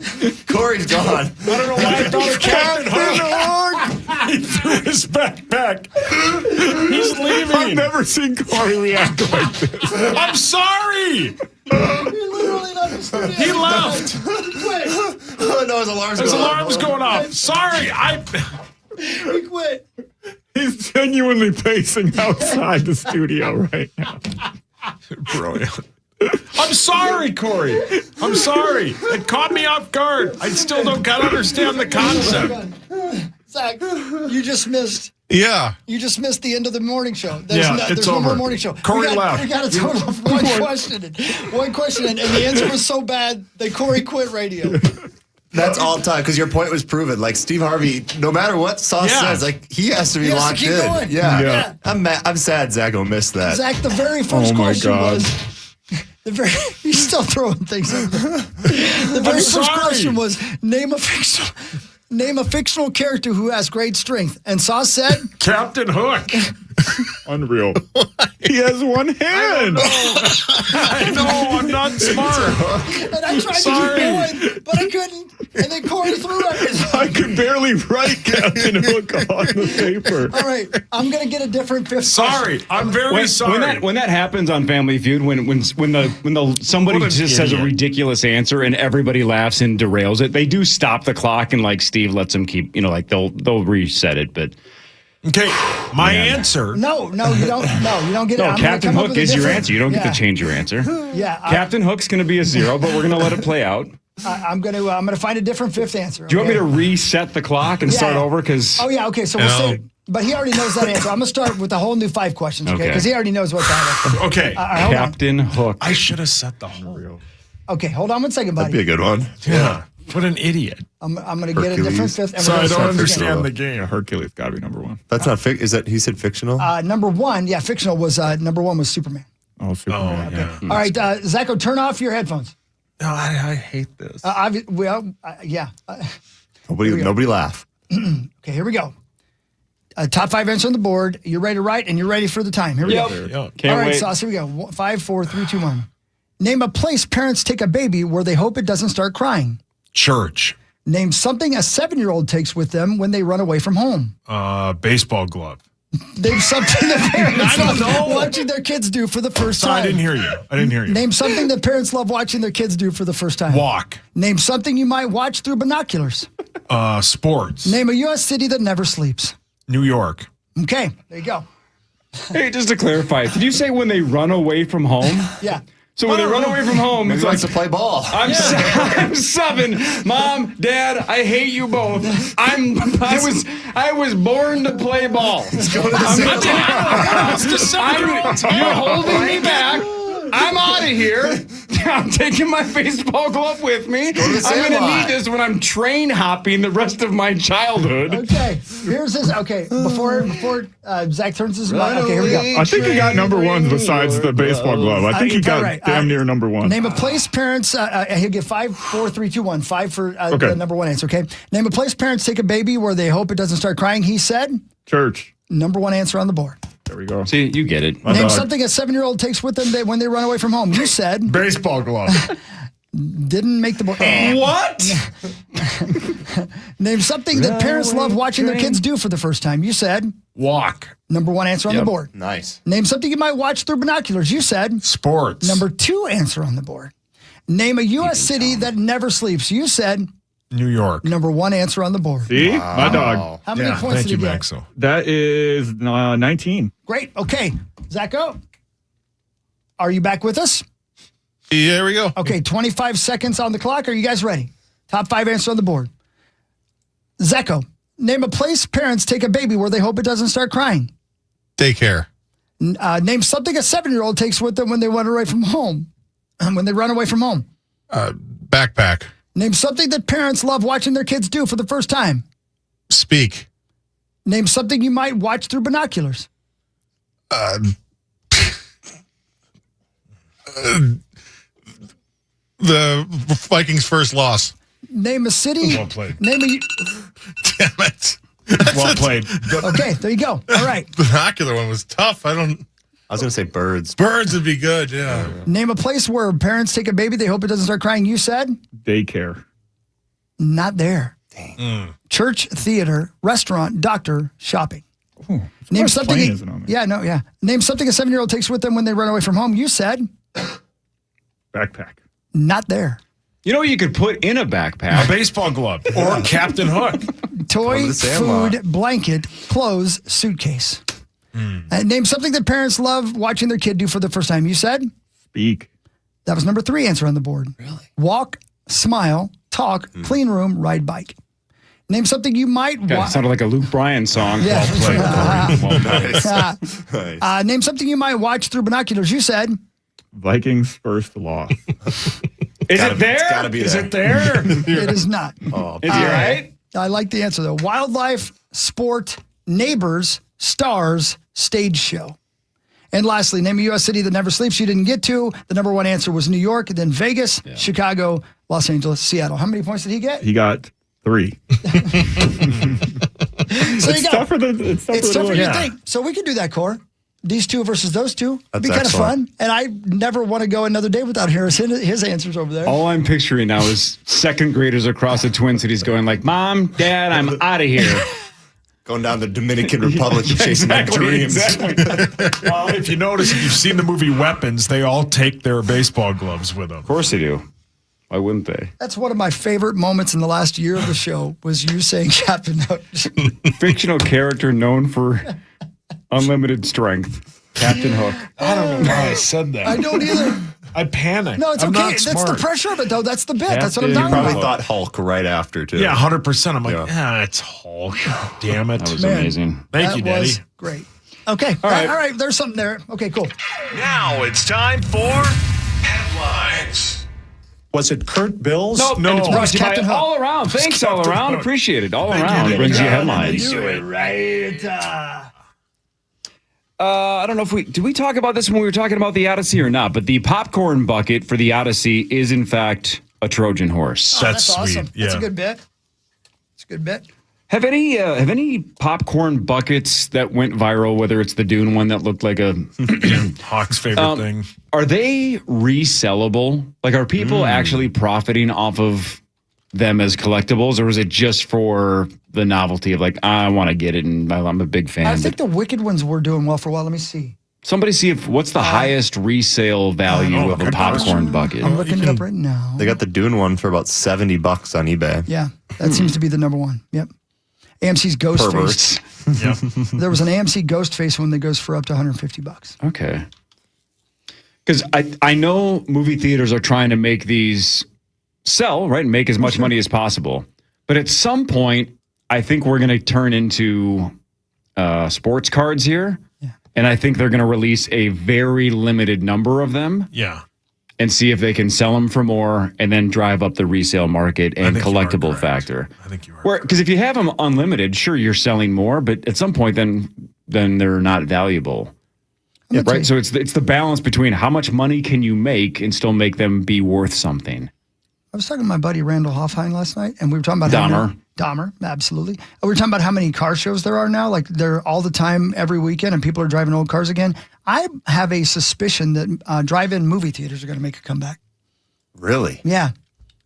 Corey's gone. I don't know why I thought of Captain Hook. He threw his backpack. He's leaving. I've never seen Corey react like this. I'm sorry. He left. Oh, no, his alarm's His going off. alarm's going off. Sorry. He quit. He's genuinely pacing outside the studio right now. Brilliant. I'm sorry, Corey. I'm sorry. It caught me off guard. I still don't understand the concept. Zach, you just missed. Yeah. You just missed the end of the morning show. It's There's no more over. morning show. Corey left. We got a total of one question, and the answer was so bad that Corey quit radio. That's all time because your point was proven. Like Steve Harvey, no matter what Sauce says, like he has to be He has to locked keep in. going. Yeah. Yeah. I'm sad Zacho missed that. Zach, the very first Oh my question God. was He's still throwing things. The very first question was name a fictional character who has great strength. And Sauce said Captain Hook. Unreal. He has one hand. I know. I'm not smart. And I tried to keep going, but I couldn't. And then Corey threw everything. I could barely write Captain Hook on the paper. All right, I'm gonna get a different fifth. Sorry, I'm very sorry. When that happens on Family Feud, when somebody just says a ridiculous answer and everybody laughs and derails it, they do stop the clock and like Steve lets them keep. They'll reset it, but. Okay, my answer. No, you don't. No, you don't get it. No, Captain Hook is your answer. You don't get to change your answer. Yeah, Captain Hook's going to be a 0, but we're going to let it play out. I'm gonna find a different fifth answer. Do you want me to reset the clock and start over? Because okay. So we'll say. But he already knows that answer. I'm gonna start with a whole new 5 questions, okay? Because he already knows what that is. Okay, Captain Hook. I should have set the whole. Okay, hold on 1 second, buddy. That'd be a good one. Yeah. What an idiot. I'm going to get a different fifth. And so I don't understand the game. Hercules got to be number 1. That's not is that he said fictional? Number 1, fictional was number 1 was Superman. Oh, Superman. Okay. All right, Zacho, turn off your headphones. No, I hate this. Yeah. Nobody laugh. Okay, here we go. Top 5 answers on the board. You're ready to write, and you're ready for the time. Here we go. Can't All right, wait. Sauce, here we go. 5, 4, 3, 2, 1. Name a place parents take a baby where they hope it doesn't start crying. Church. Name something a 7-year-old takes with them when they run away from home. Baseball glove. Name something that parents love watching their kids do for the first time. I didn't hear you. Name something that parents love watching their kids do for the first time. Walk. Name something you might watch through binoculars. Sports. Name a U.S. city that never sleeps. New York. Okay, there you go. Hey, just to clarify, did you say when they run away from home? Yeah. So when they run away from home, He likes to play ball. I'm 7. Mom, Dad, I hate you both. I was born to play ball. Go to the You're holding me back. I'm out of here. I'm taking my baseball glove with me. I'm going to need this when I'm train hopping the rest of my childhood. Okay, here's this. Okay, before Zach turns his mind. Okay, here we go. I think he got number 1 besides the baseball glove. I think he got damn near number 1. Name a place parents. He'll get 5, 4, 3, 2, 1. 5 for the number 1 answer. Okay. Name a place parents take a baby where they hope it doesn't start crying. He said church. Number 1 answer on the board. There we go. See, you get it. Name something a 7-year-old takes with them when they run away from home. You said baseball glove. Didn't make the board. What? Name something that parents love watching their kids do for the first time. You said walk. Number 1 answer on the board. Nice. Name something you might watch through binoculars. You said sports. Number 2 answer on the board. Name a U.S. city that never sleeps. You said New York. Number 1 answer on the board. See? My dog. How many points did you get? Maxo. That is 19. Great. Okay. Zacho, are you back with us? Yeah, there we go. Okay, 25 seconds on the clock. Are you guys ready? Top 5 answers on the board. Zacho, name a place parents take a baby where they hope it doesn't start crying. Daycare. Name something a 7-year-old takes with them when they run away from home. When they run away from home. Backpack. Name something that parents love watching their kids do for the first time. Speak. Name something you might watch through binoculars. The Vikings' first loss. Name a city. Well played. Name a. Damn it. Well played. Okay, there you go. All right. Binocular one was tough. I was going to say birds. Birds would be good, yeah. Name a place where parents take a baby, they hope it doesn't start crying. You said? Daycare. Not there. Dang. Church, theater, restaurant, doctor, shopping. Ooh, Name something. Yeah. Name something a 7-year-old takes with them when they run away from home. You said? Backpack. Not there. You know what you could put in a backpack? A baseball glove or Captain Hook. Toy, food, blanket, clothes, suitcase. Name something that parents love watching their kid do for the first time. You said? Speak. That was number 3 answer on the board. Really? Walk, smile, talk, clean room, ride bike. Name something you might watch. Sounded like a Luke Bryan song. Yeah. Well played. Nice. Name something you might watch through binoculars. You said? Vikings' first loss. Is it there? It's gotta be Is there. it there? It is not. Oh, Is he right? I like the answer though. Wildlife, sport, neighbors, stars, stage show. And lastly, name a U.S. city that never sleeps you didn't get to. The number one answer was New York, then Vegas, Chicago, Los Angeles, Seattle. How many points did he get? He got 3. So you got, tougher than it's tougher than you think. So we could do that, Core. These two versus those two. It'd be kind of fun. And I never want to go another day without hearing his answers over there. All I'm picturing now is second graders across the Twin Cities going like, Mom, Dad, I'm out of here. Going down the Dominican Republic chasing their dreams. Exactly. Well, if you notice, if you've seen the movie Weapons, they all take their baseball gloves with them. Of course they do. Why wouldn't they? That's one of my favorite moments in the last year of the show was you saying Captain Hook. Fictional character known for unlimited strength. Captain Hook. I don't know why I said that. I don't either. I panicked. No, it's I'm okay. not That's smart. the pressure of it, though. That's the bit. That's what I'm You talking probably about. thought Hulk right after, too. Yeah, 100%. I'm like, it's Hulk. Damn it. That was amazing. Thank you, That Daddy. was great. Okay. All right. There's something there. Okay, cool. Now it's time for headlines. Was it Kurt Bills? Nope. No. And it's brought to you by Captain Hook. All Around. Thanks, All Captain Around. Hook. Appreciate it. All Thank Around you. brings you Yeah, headlines. Do it right. I don't know if did we talk about this when we were talking about the Odyssey or not, but the popcorn bucket for the Odyssey is in fact a Trojan horse. Oh, that's awesome. sweet. Yeah. That's a good bit. It's a good bit. Have any popcorn buckets that went viral, whether it's the Dune one that looked like a Hawk's favorite thing. Are they resellable? Like, are people actually profiting off of them as collectibles, or is it just for the novelty of like, I want to get it and I'm a big fan? I think the Wicked ones were doing well for a while. Let me see. Somebody see what's the highest resale value of a popcorn bucket? I'm looking it up right now. They got the Dune one for about $70 on eBay. Yeah, that seems to be the number one. Yep. AMC's Ghostface. Yep. There was an AMC Ghostface one that goes for up to $150. Okay. Because I know movie theaters are trying to make these sell, right, and make as much money as possible. But at some point, I think we're going to turn into sports cards here. Yeah. And I think they're going to release a very limited number of them. Yeah. And see if they can sell them for more and then drive up the resale market and collectible factor. I think you are. Because if you have them unlimited, sure, you're selling more, but at some point then they're not valuable. Yeah, right? So it's the balance between how much money can you make and still make them be worth something. I was talking to my buddy Randall Hoffheim last night, and we were talking about Dahmer, absolutely. We were talking about how many car shows there are now. Like they're all the time, every weekend, and people are driving old cars again. I have a suspicion that drive-in movie theaters are going to make a comeback. Really? Yeah,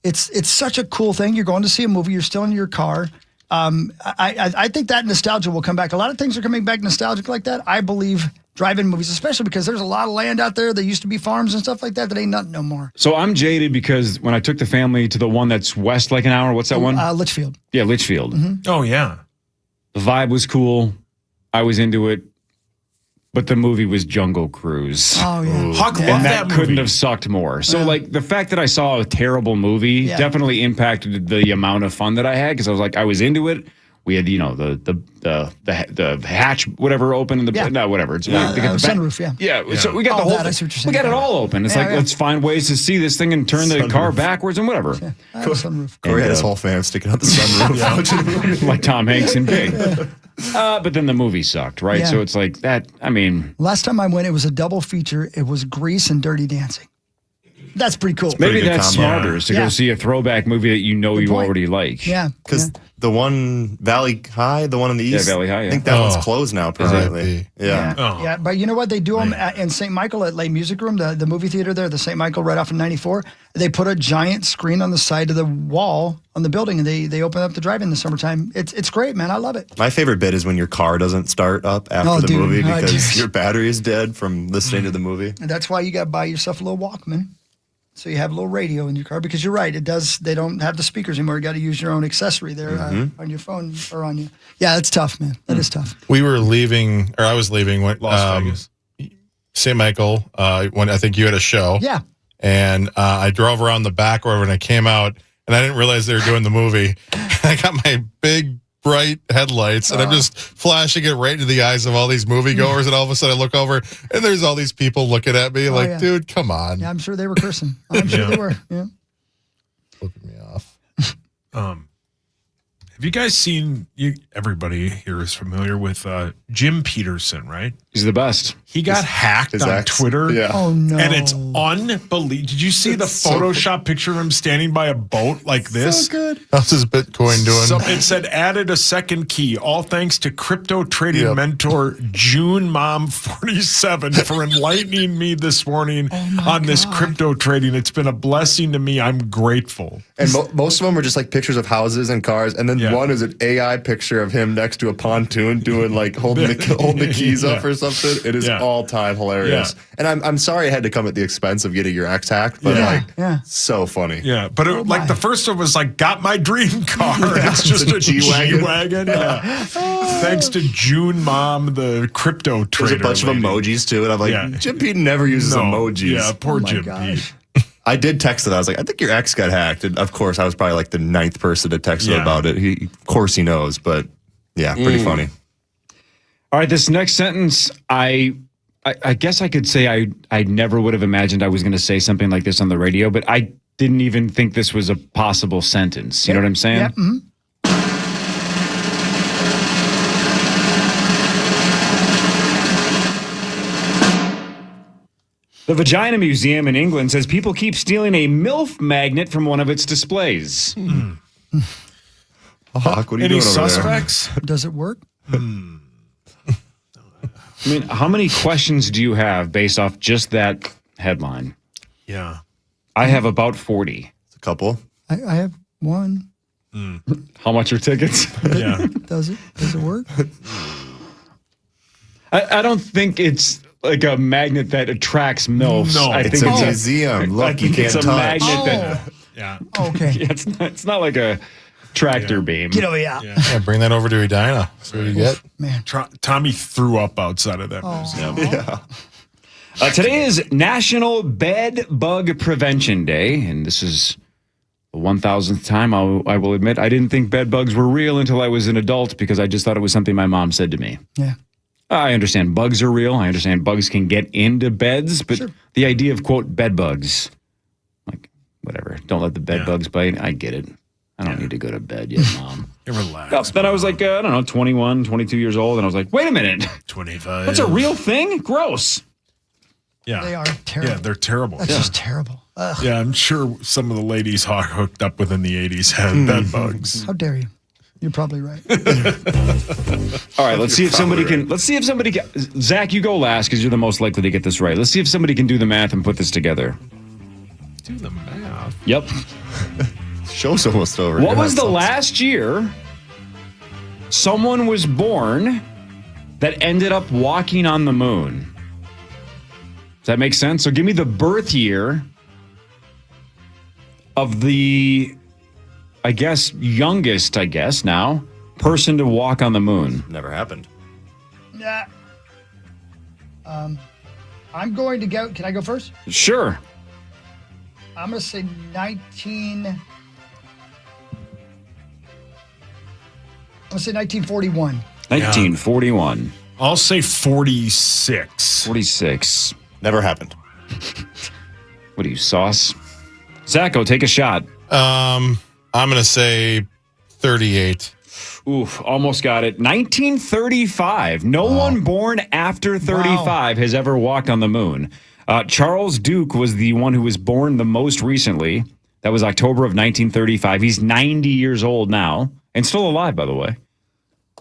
it's such a cool thing. You're going to see a movie. You're still in your car. I think that nostalgia will come back. A lot of things are coming back nostalgic like that. I believe drive-in movies, especially because there's a lot of land out there that used to be farms and stuff like that ain't nothing no more. So I'm jaded because when I took the family to the one that's west like an hour, what's that one? Litchfield. Yeah, Litchfield. Mm-hmm. Oh, yeah. The vibe was cool. I was into it. But the movie was Jungle Cruise. Oh, yeah. Huck loved And that that couldn't movie. have sucked more. So, like, the fact that I saw a terrible movie definitely impacted the amount of fun that I had because I was like, I was into it. We had, the hatch, whatever, open in the no, whatever. It's sunroof, yeah. So we got the whole that, I see what you're saying. we got it all open. It's let's find ways to see this thing and turn the car backwards and whatever. Sunroof. Corey had his whole fan sticking out the sunroof. Like Tom Hanks in Big. But then the movie sucked, right? Yeah. So it's like that. I mean, Last time I went, it was a double feature. It was Grease and Dirty Dancing. That's pretty cool. maybe that's smarter is to go see a throwback movie that you know you already like. Yeah. Because the one Valley High, the one in the east, Valley High, I think that one's closed now permanently. Yeah. Yeah, but you know what? They do them in St. Michael at Lake Music Room, the movie theater there, the St. Michael right off of 94. They put a giant screen on the side of the wall on the building, and they open up the drive-in in the summertime. It's great, man. I love it. My favorite bit is when your car doesn't start up after the movie because your battery is dead from listening to the movie. And that's why you got to buy yourself a little Walkman. So you have a little radio in your car because you're right. They don't have the speakers anymore. You got to use your own accessory there on your phone or on you. Yeah, it's tough, man. That is tough. We were leaving, or I was leaving when Las Vegas. St. Michael, when I think you had a show. Yeah. And I drove around the back or whatever, and I came out, and I didn't realize they were doing the movie. I got my big, bright headlights, and I'm just flashing it right into the eyes of all these moviegoers, and all of a sudden I look over, and there's all these people looking at me like, dude, come on. Yeah, I'm sure they were cursing. I'm sure they were. Yeah. Flipping me off. Have Have you guys seen? Everybody here is familiar with Jim Peterson, right? He's the best. He got hacked on ex. Twitter. Yeah. Oh, no. And it's unbelievable. Did you see the Photoshop picture of him standing by a boat like this? So good. How's his Bitcoin doing? So it said added a second key, all thanks to crypto trading mentor June Mom 47 for enlightening me this morning on this crypto trading. It's been a blessing to me. I'm grateful. And most of them are just like pictures of houses and cars, and then one is an AI picture of him next to a pontoon doing like holding the keys up or something. It is all time hilarious. And I'm sorry I had to come at the expense of getting your ex hacked, but so funny. Yeah, but the first one was like, got my dream car. It's just a G-Wagon. Thanks to June Mom, the crypto trader. There's a bunch of emojis too, and I'm like, Jim Pete never uses emojis. Yeah, poor Jim Pete. I did text it. I was like, I think your ex got hacked. And of course, I was probably like the 9th person to text him about it. Of course he knows, but yeah, pretty funny. All right, this next sentence, I guess I could say I never would have imagined I was going to say something like this on the radio, but I didn't even think this was a possible sentence. You know what I'm saying? Yep. Mm-hmm. The Vagina Museum in England says people keep stealing a MILF magnet from one of its displays. Hawk, what are you Any doing over suspects? Does it work? I mean, how many questions do you have based off just that headline? Yeah. I have about 40. It's a couple. I have one. How much are tickets? Yeah. Does it work? I don't think it's like a magnet that attracts MILFs. No, I It's think a museum. Look, you can't it's a touch. magnet that. Yeah. Okay. It's not like a tractor beam. Get over here. Yeah, bring that over to Edina. See what you get. Man. Tommy threw up outside of that museum. Yeah. Today is National Bed Bug Prevention Day, and this is the 1,000th time I will admit I didn't think bed bugs were real until I was an adult because I just thought it was something my mom said to me. Yeah. I understand bugs are real. I understand bugs can get into beds, but the idea of, quote, bed bugs, like, whatever, don't let the bed bugs bite. I get it. I don't need to go to bed yet, Mom. You relax. Then I was like, I don't know, 21, 22 years old, and I was like, wait a minute. 25. That's a real thing? Gross. Yeah. They are terrible. Yeah, they're terrible. That's just terrible. Ugh. Yeah, I'm sure some of the ladies hooked up within the 80s had bed bugs. How dare you? You're probably right. All right, let's see if somebody can. Let's see if somebody can. Zach, you go last because you're the most likely to get this right. Let's see if somebody can do the math and put this together. Do the math. Yep. Show's almost over. What was the last year someone was born that ended up walking on the moon? Does that make sense? So give me the birth year of the, youngest, now, person to walk on the moon. Never happened. Yeah. I'm going to go. Can I go first? Sure. I'm going to say 1941. 1941. I'll say 46. 46. Never happened. What are you, sauce? Zacho, take a shot. I'm going to say 38. Oof, almost got it. 1935. No one born after 35 has ever walked on the moon. Charles Duke was the one who was born the most recently. That was October of 1935. He's 90 years old now and still alive, by the way.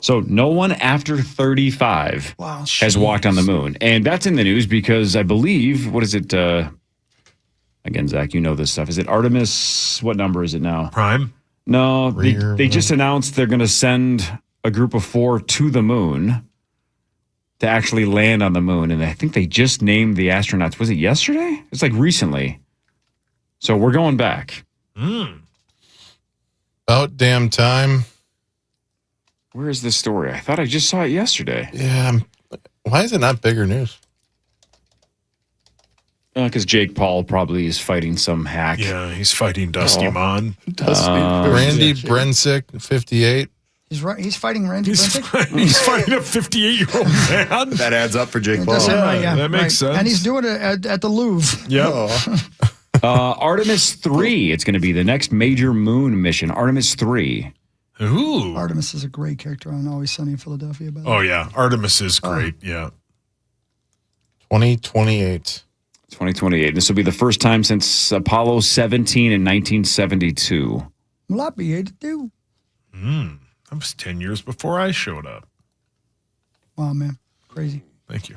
So no one after 35 has walked on the moon. And that's in the news because I believe, what is it? Again, Zach, you know this stuff. Is it Artemis? What number is it now? Prime? No, they just announced they're going to send a group of 4 to the moon to actually land on the moon. And I think they just named the astronauts. Was it yesterday? It's like recently. So we're going back. About damn time. Where is this story? I thought I just saw it yesterday. Yeah. Why is it not bigger news? Because Jake Paul probably is fighting some hack. Yeah, he's fighting Dusty Mon. Randy Brensick, 58. He's fighting Randy Brensick? He's fighting a 58-year-old man. That adds up for Jake Paul. That makes sense. And he's doing it at the Louvre. Yeah. Artemis 3. It's going to be the next major moon mission. Artemis 3. Ooh. Artemis is a great character on Always Sunny in Philadelphia. By the Oh, way. yeah. Artemis is great. Yeah. 2028. 2028. This will be the first time since Apollo 17 in 1972. Well, I'll be 82. That was 10 years before I showed up. Wow, man. Crazy. Thank you.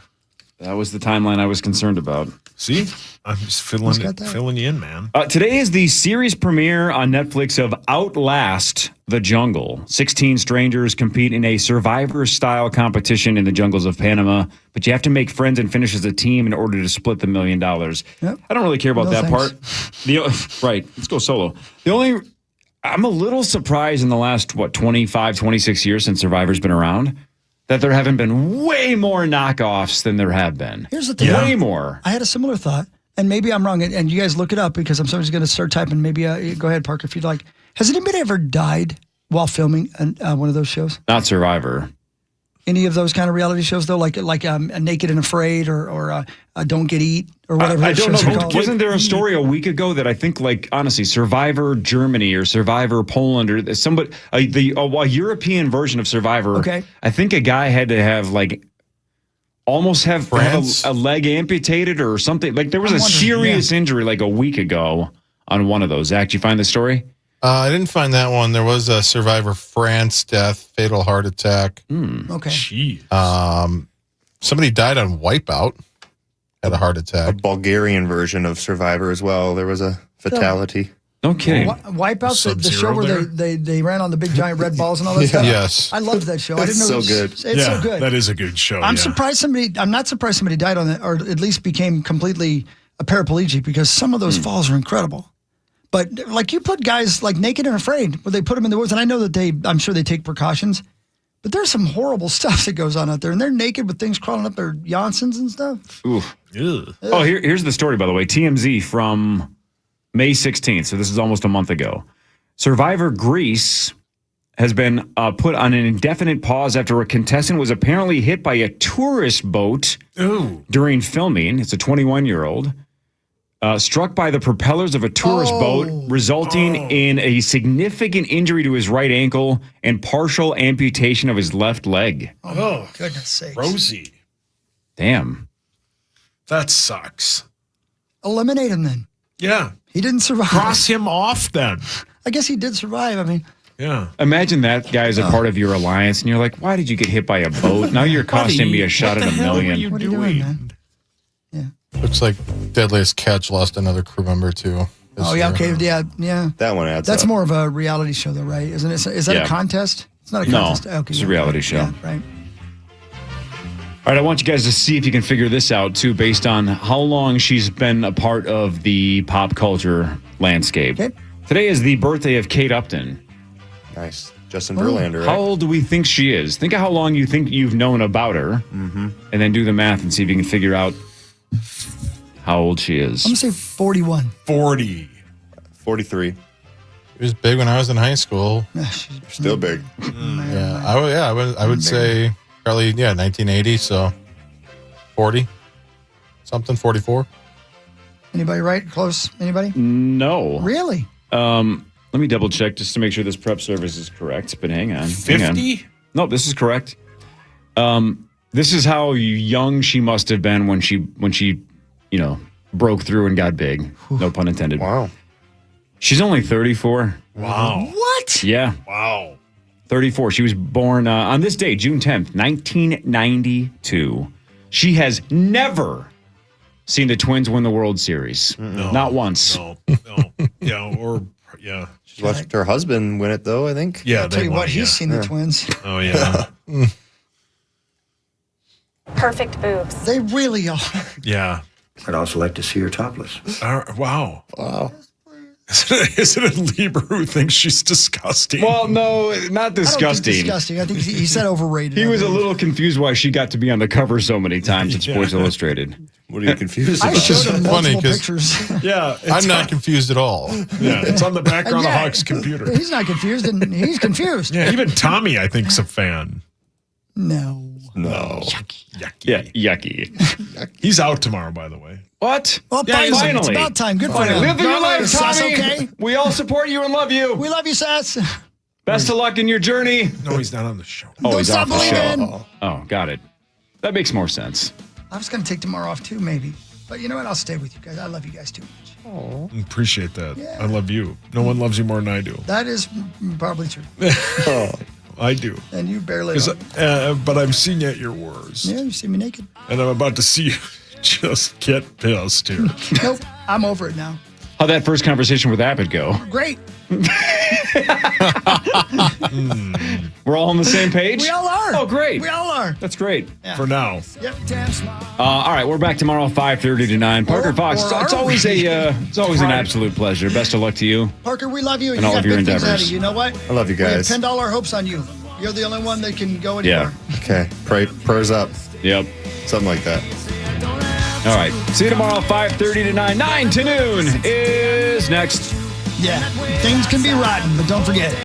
That was the timeline I was concerned about. See? I'm just filling you in, man. Today is the series premiere on Netflix of Outlast the Jungle. 16 strangers compete in a Survivor-style competition in the jungles of Panama, but you have to make friends and finish as a team in order to split the $1 million. Yep. I don't really care about No, that thanks. part. Right, let's go solo. I'm a little surprised in the last, 25, 26 years since Survivor's been around, that there haven't been way more knockoffs than there have been. Here's the thing. Way more. I had a similar thought, and maybe I'm wrong, and you guys look it up because I'm somebody's going to start typing. Maybe go ahead, Parker, if you'd like. Has anybody ever died while filming one of those shows? Not Survivor. Any of those kind of reality shows, though, like Naked and Afraid or Don't Get Eat or whatever. I don't shows are know. called. Wasn't there a story a week ago that I think, honestly, Survivor Germany or Survivor Poland or somebody, a European version of Survivor? Okay. I think a guy had to have almost have France? a leg amputated or something. There was I'm a wondering, serious injury a week ago on one of those. Zach, did you find the story? I didn't find that one. There was a Survivor France death, fatal heart attack. Okay. Jeez. Somebody died on Wipeout, had a heart A attack. Bulgarian version of Survivor as well. There was a fatality. No kidding. Wipeout, the show Sub-Zero where there? they ran on the big giant red balls and all that stuff. Yes. I loved that show. I didn't know so it was, good. It's so good. That is a good show. I'm not surprised somebody died on it, or at least became completely a paraplegic, because some of those falls are incredible. But you put guys like Naked and Afraid, where they put them in the woods, and I know that I'm sure they take precautions, but there's some horrible stuff that goes on out there, and they're naked with things crawling up their Johnsons and stuff. Ooh. Ugh. Oh, here's the story, by the way. TMZ from May 16th, so this is almost a month ago. Survivor Greece has been put on an indefinite pause after a contestant was apparently hit by a tourist boat during filming. It's a 21-year-old. Struck by the propellers of a tourist boat, resulting in a significant injury to his right ankle and partial amputation of his left leg. Oh, goodness sakes. Rosie. Damn. That sucks. Eliminate him then. Yeah. He didn't survive. Cross him off then. I guess he did survive. I mean, Yeah. Imagine that guy is a part of your alliance, and you're like, why did you get hit by a boat? Now you're costing me a shot at $1 million. what are you doing, man? Looks like Deadliest Catch lost another crew member too. Oh, yeah, okay, yeah. That one adds That's up. more of a reality show, though, right? Isn't it? Is that Yeah. a contest? It's not a No, contest. Okay, it's a reality show. Yeah, right. All right, I want you guys to see if you can figure this out, too, based on how long she's been a part of the pop culture landscape. Okay. Today is the birthday of Kate Upton. Nice. Justin Verlander, right? How old do we think she is? Think of how long you think you've known about her, and then do the math and see if you can figure out how old she is. I'm going to say 41. 40. 43. He was big when I was in high school. Still big. Yeah, I would say probably 1980. So 40, something 44. Anybody right? Close? Anybody? No. Really? Let me double check just to make sure this prep service is correct, but hang on. 50? No, this is correct. This is how young she must have been when she broke through and got big. No pun intended. Wow. She's only 34. Wow. What? Yeah. Wow. 34. She was born on this day, June 10th, 1992. She has never seen the Twins win the World Series. No. Not once. No. Yeah, yeah. She's watched her husband win it, though, I think. Yeah, I'll tell you what, yeah. he's seen the Twins. Oh, yeah. Perfect boobs. They really are. Yeah. I'd also like to see her topless. Wow. Is it a Libra who thinks she's disgusting? Well, no, not I don't disgusting. think disgusting. I think he said overrated. He was a little confused why she got to be on the cover so many times at Sports Illustrated. What are you confused I about? showed him Funny, multiple 'cause- pictures. Yeah. I'm not confused at all. Yeah, it's on the background Yeah. of Hawk's computer. He's not confused, and he's confused. Yeah, even Tommy, I think, is a fan. No. No. Yucky. Yeah, yucky. He's out tomorrow, by the way. What? Well, Yeah, finally. It's finally. about time. Good for Finally. him. Live your life, Sass, Tommy. okay? We all support you and love you. We love you, Sass. Best of luck in your journey. No, he's not on the show. Oh, he's stop off the show. believing. Oh, got it. That makes more sense. I was going to take tomorrow off too, maybe. But you know what? I'll stay with you guys. I love you guys too much. Appreciate that. Yeah. I love you. No one loves you more than I do. That is probably true. I do. And you barely. 'Cause, but I'm seeing you at your worst. Yeah, you see me naked. And I'm about to see you just get pissed here. Nope. I'm over it now. How'd that first conversation with Abbott go? Great. We're all on the same page? We all are. Oh, great. We all are. That's great. Yeah. For now. Yep. All right, we're back tomorrow, 5:30 to 9. Parker Fox, it's always an absolute pleasure. Best of luck to you. Parker, we love you. And You all got of your big things ahead of endeavors. You know what? I love you We have guys. $10 hopes on you. You're the only one that can go anywhere. Okay. Prayers up. Yep. Something like that. All right. See you tomorrow, 5:30 to 9. 9 to noon is next. Yeah. Things can be rotten, but don't forget.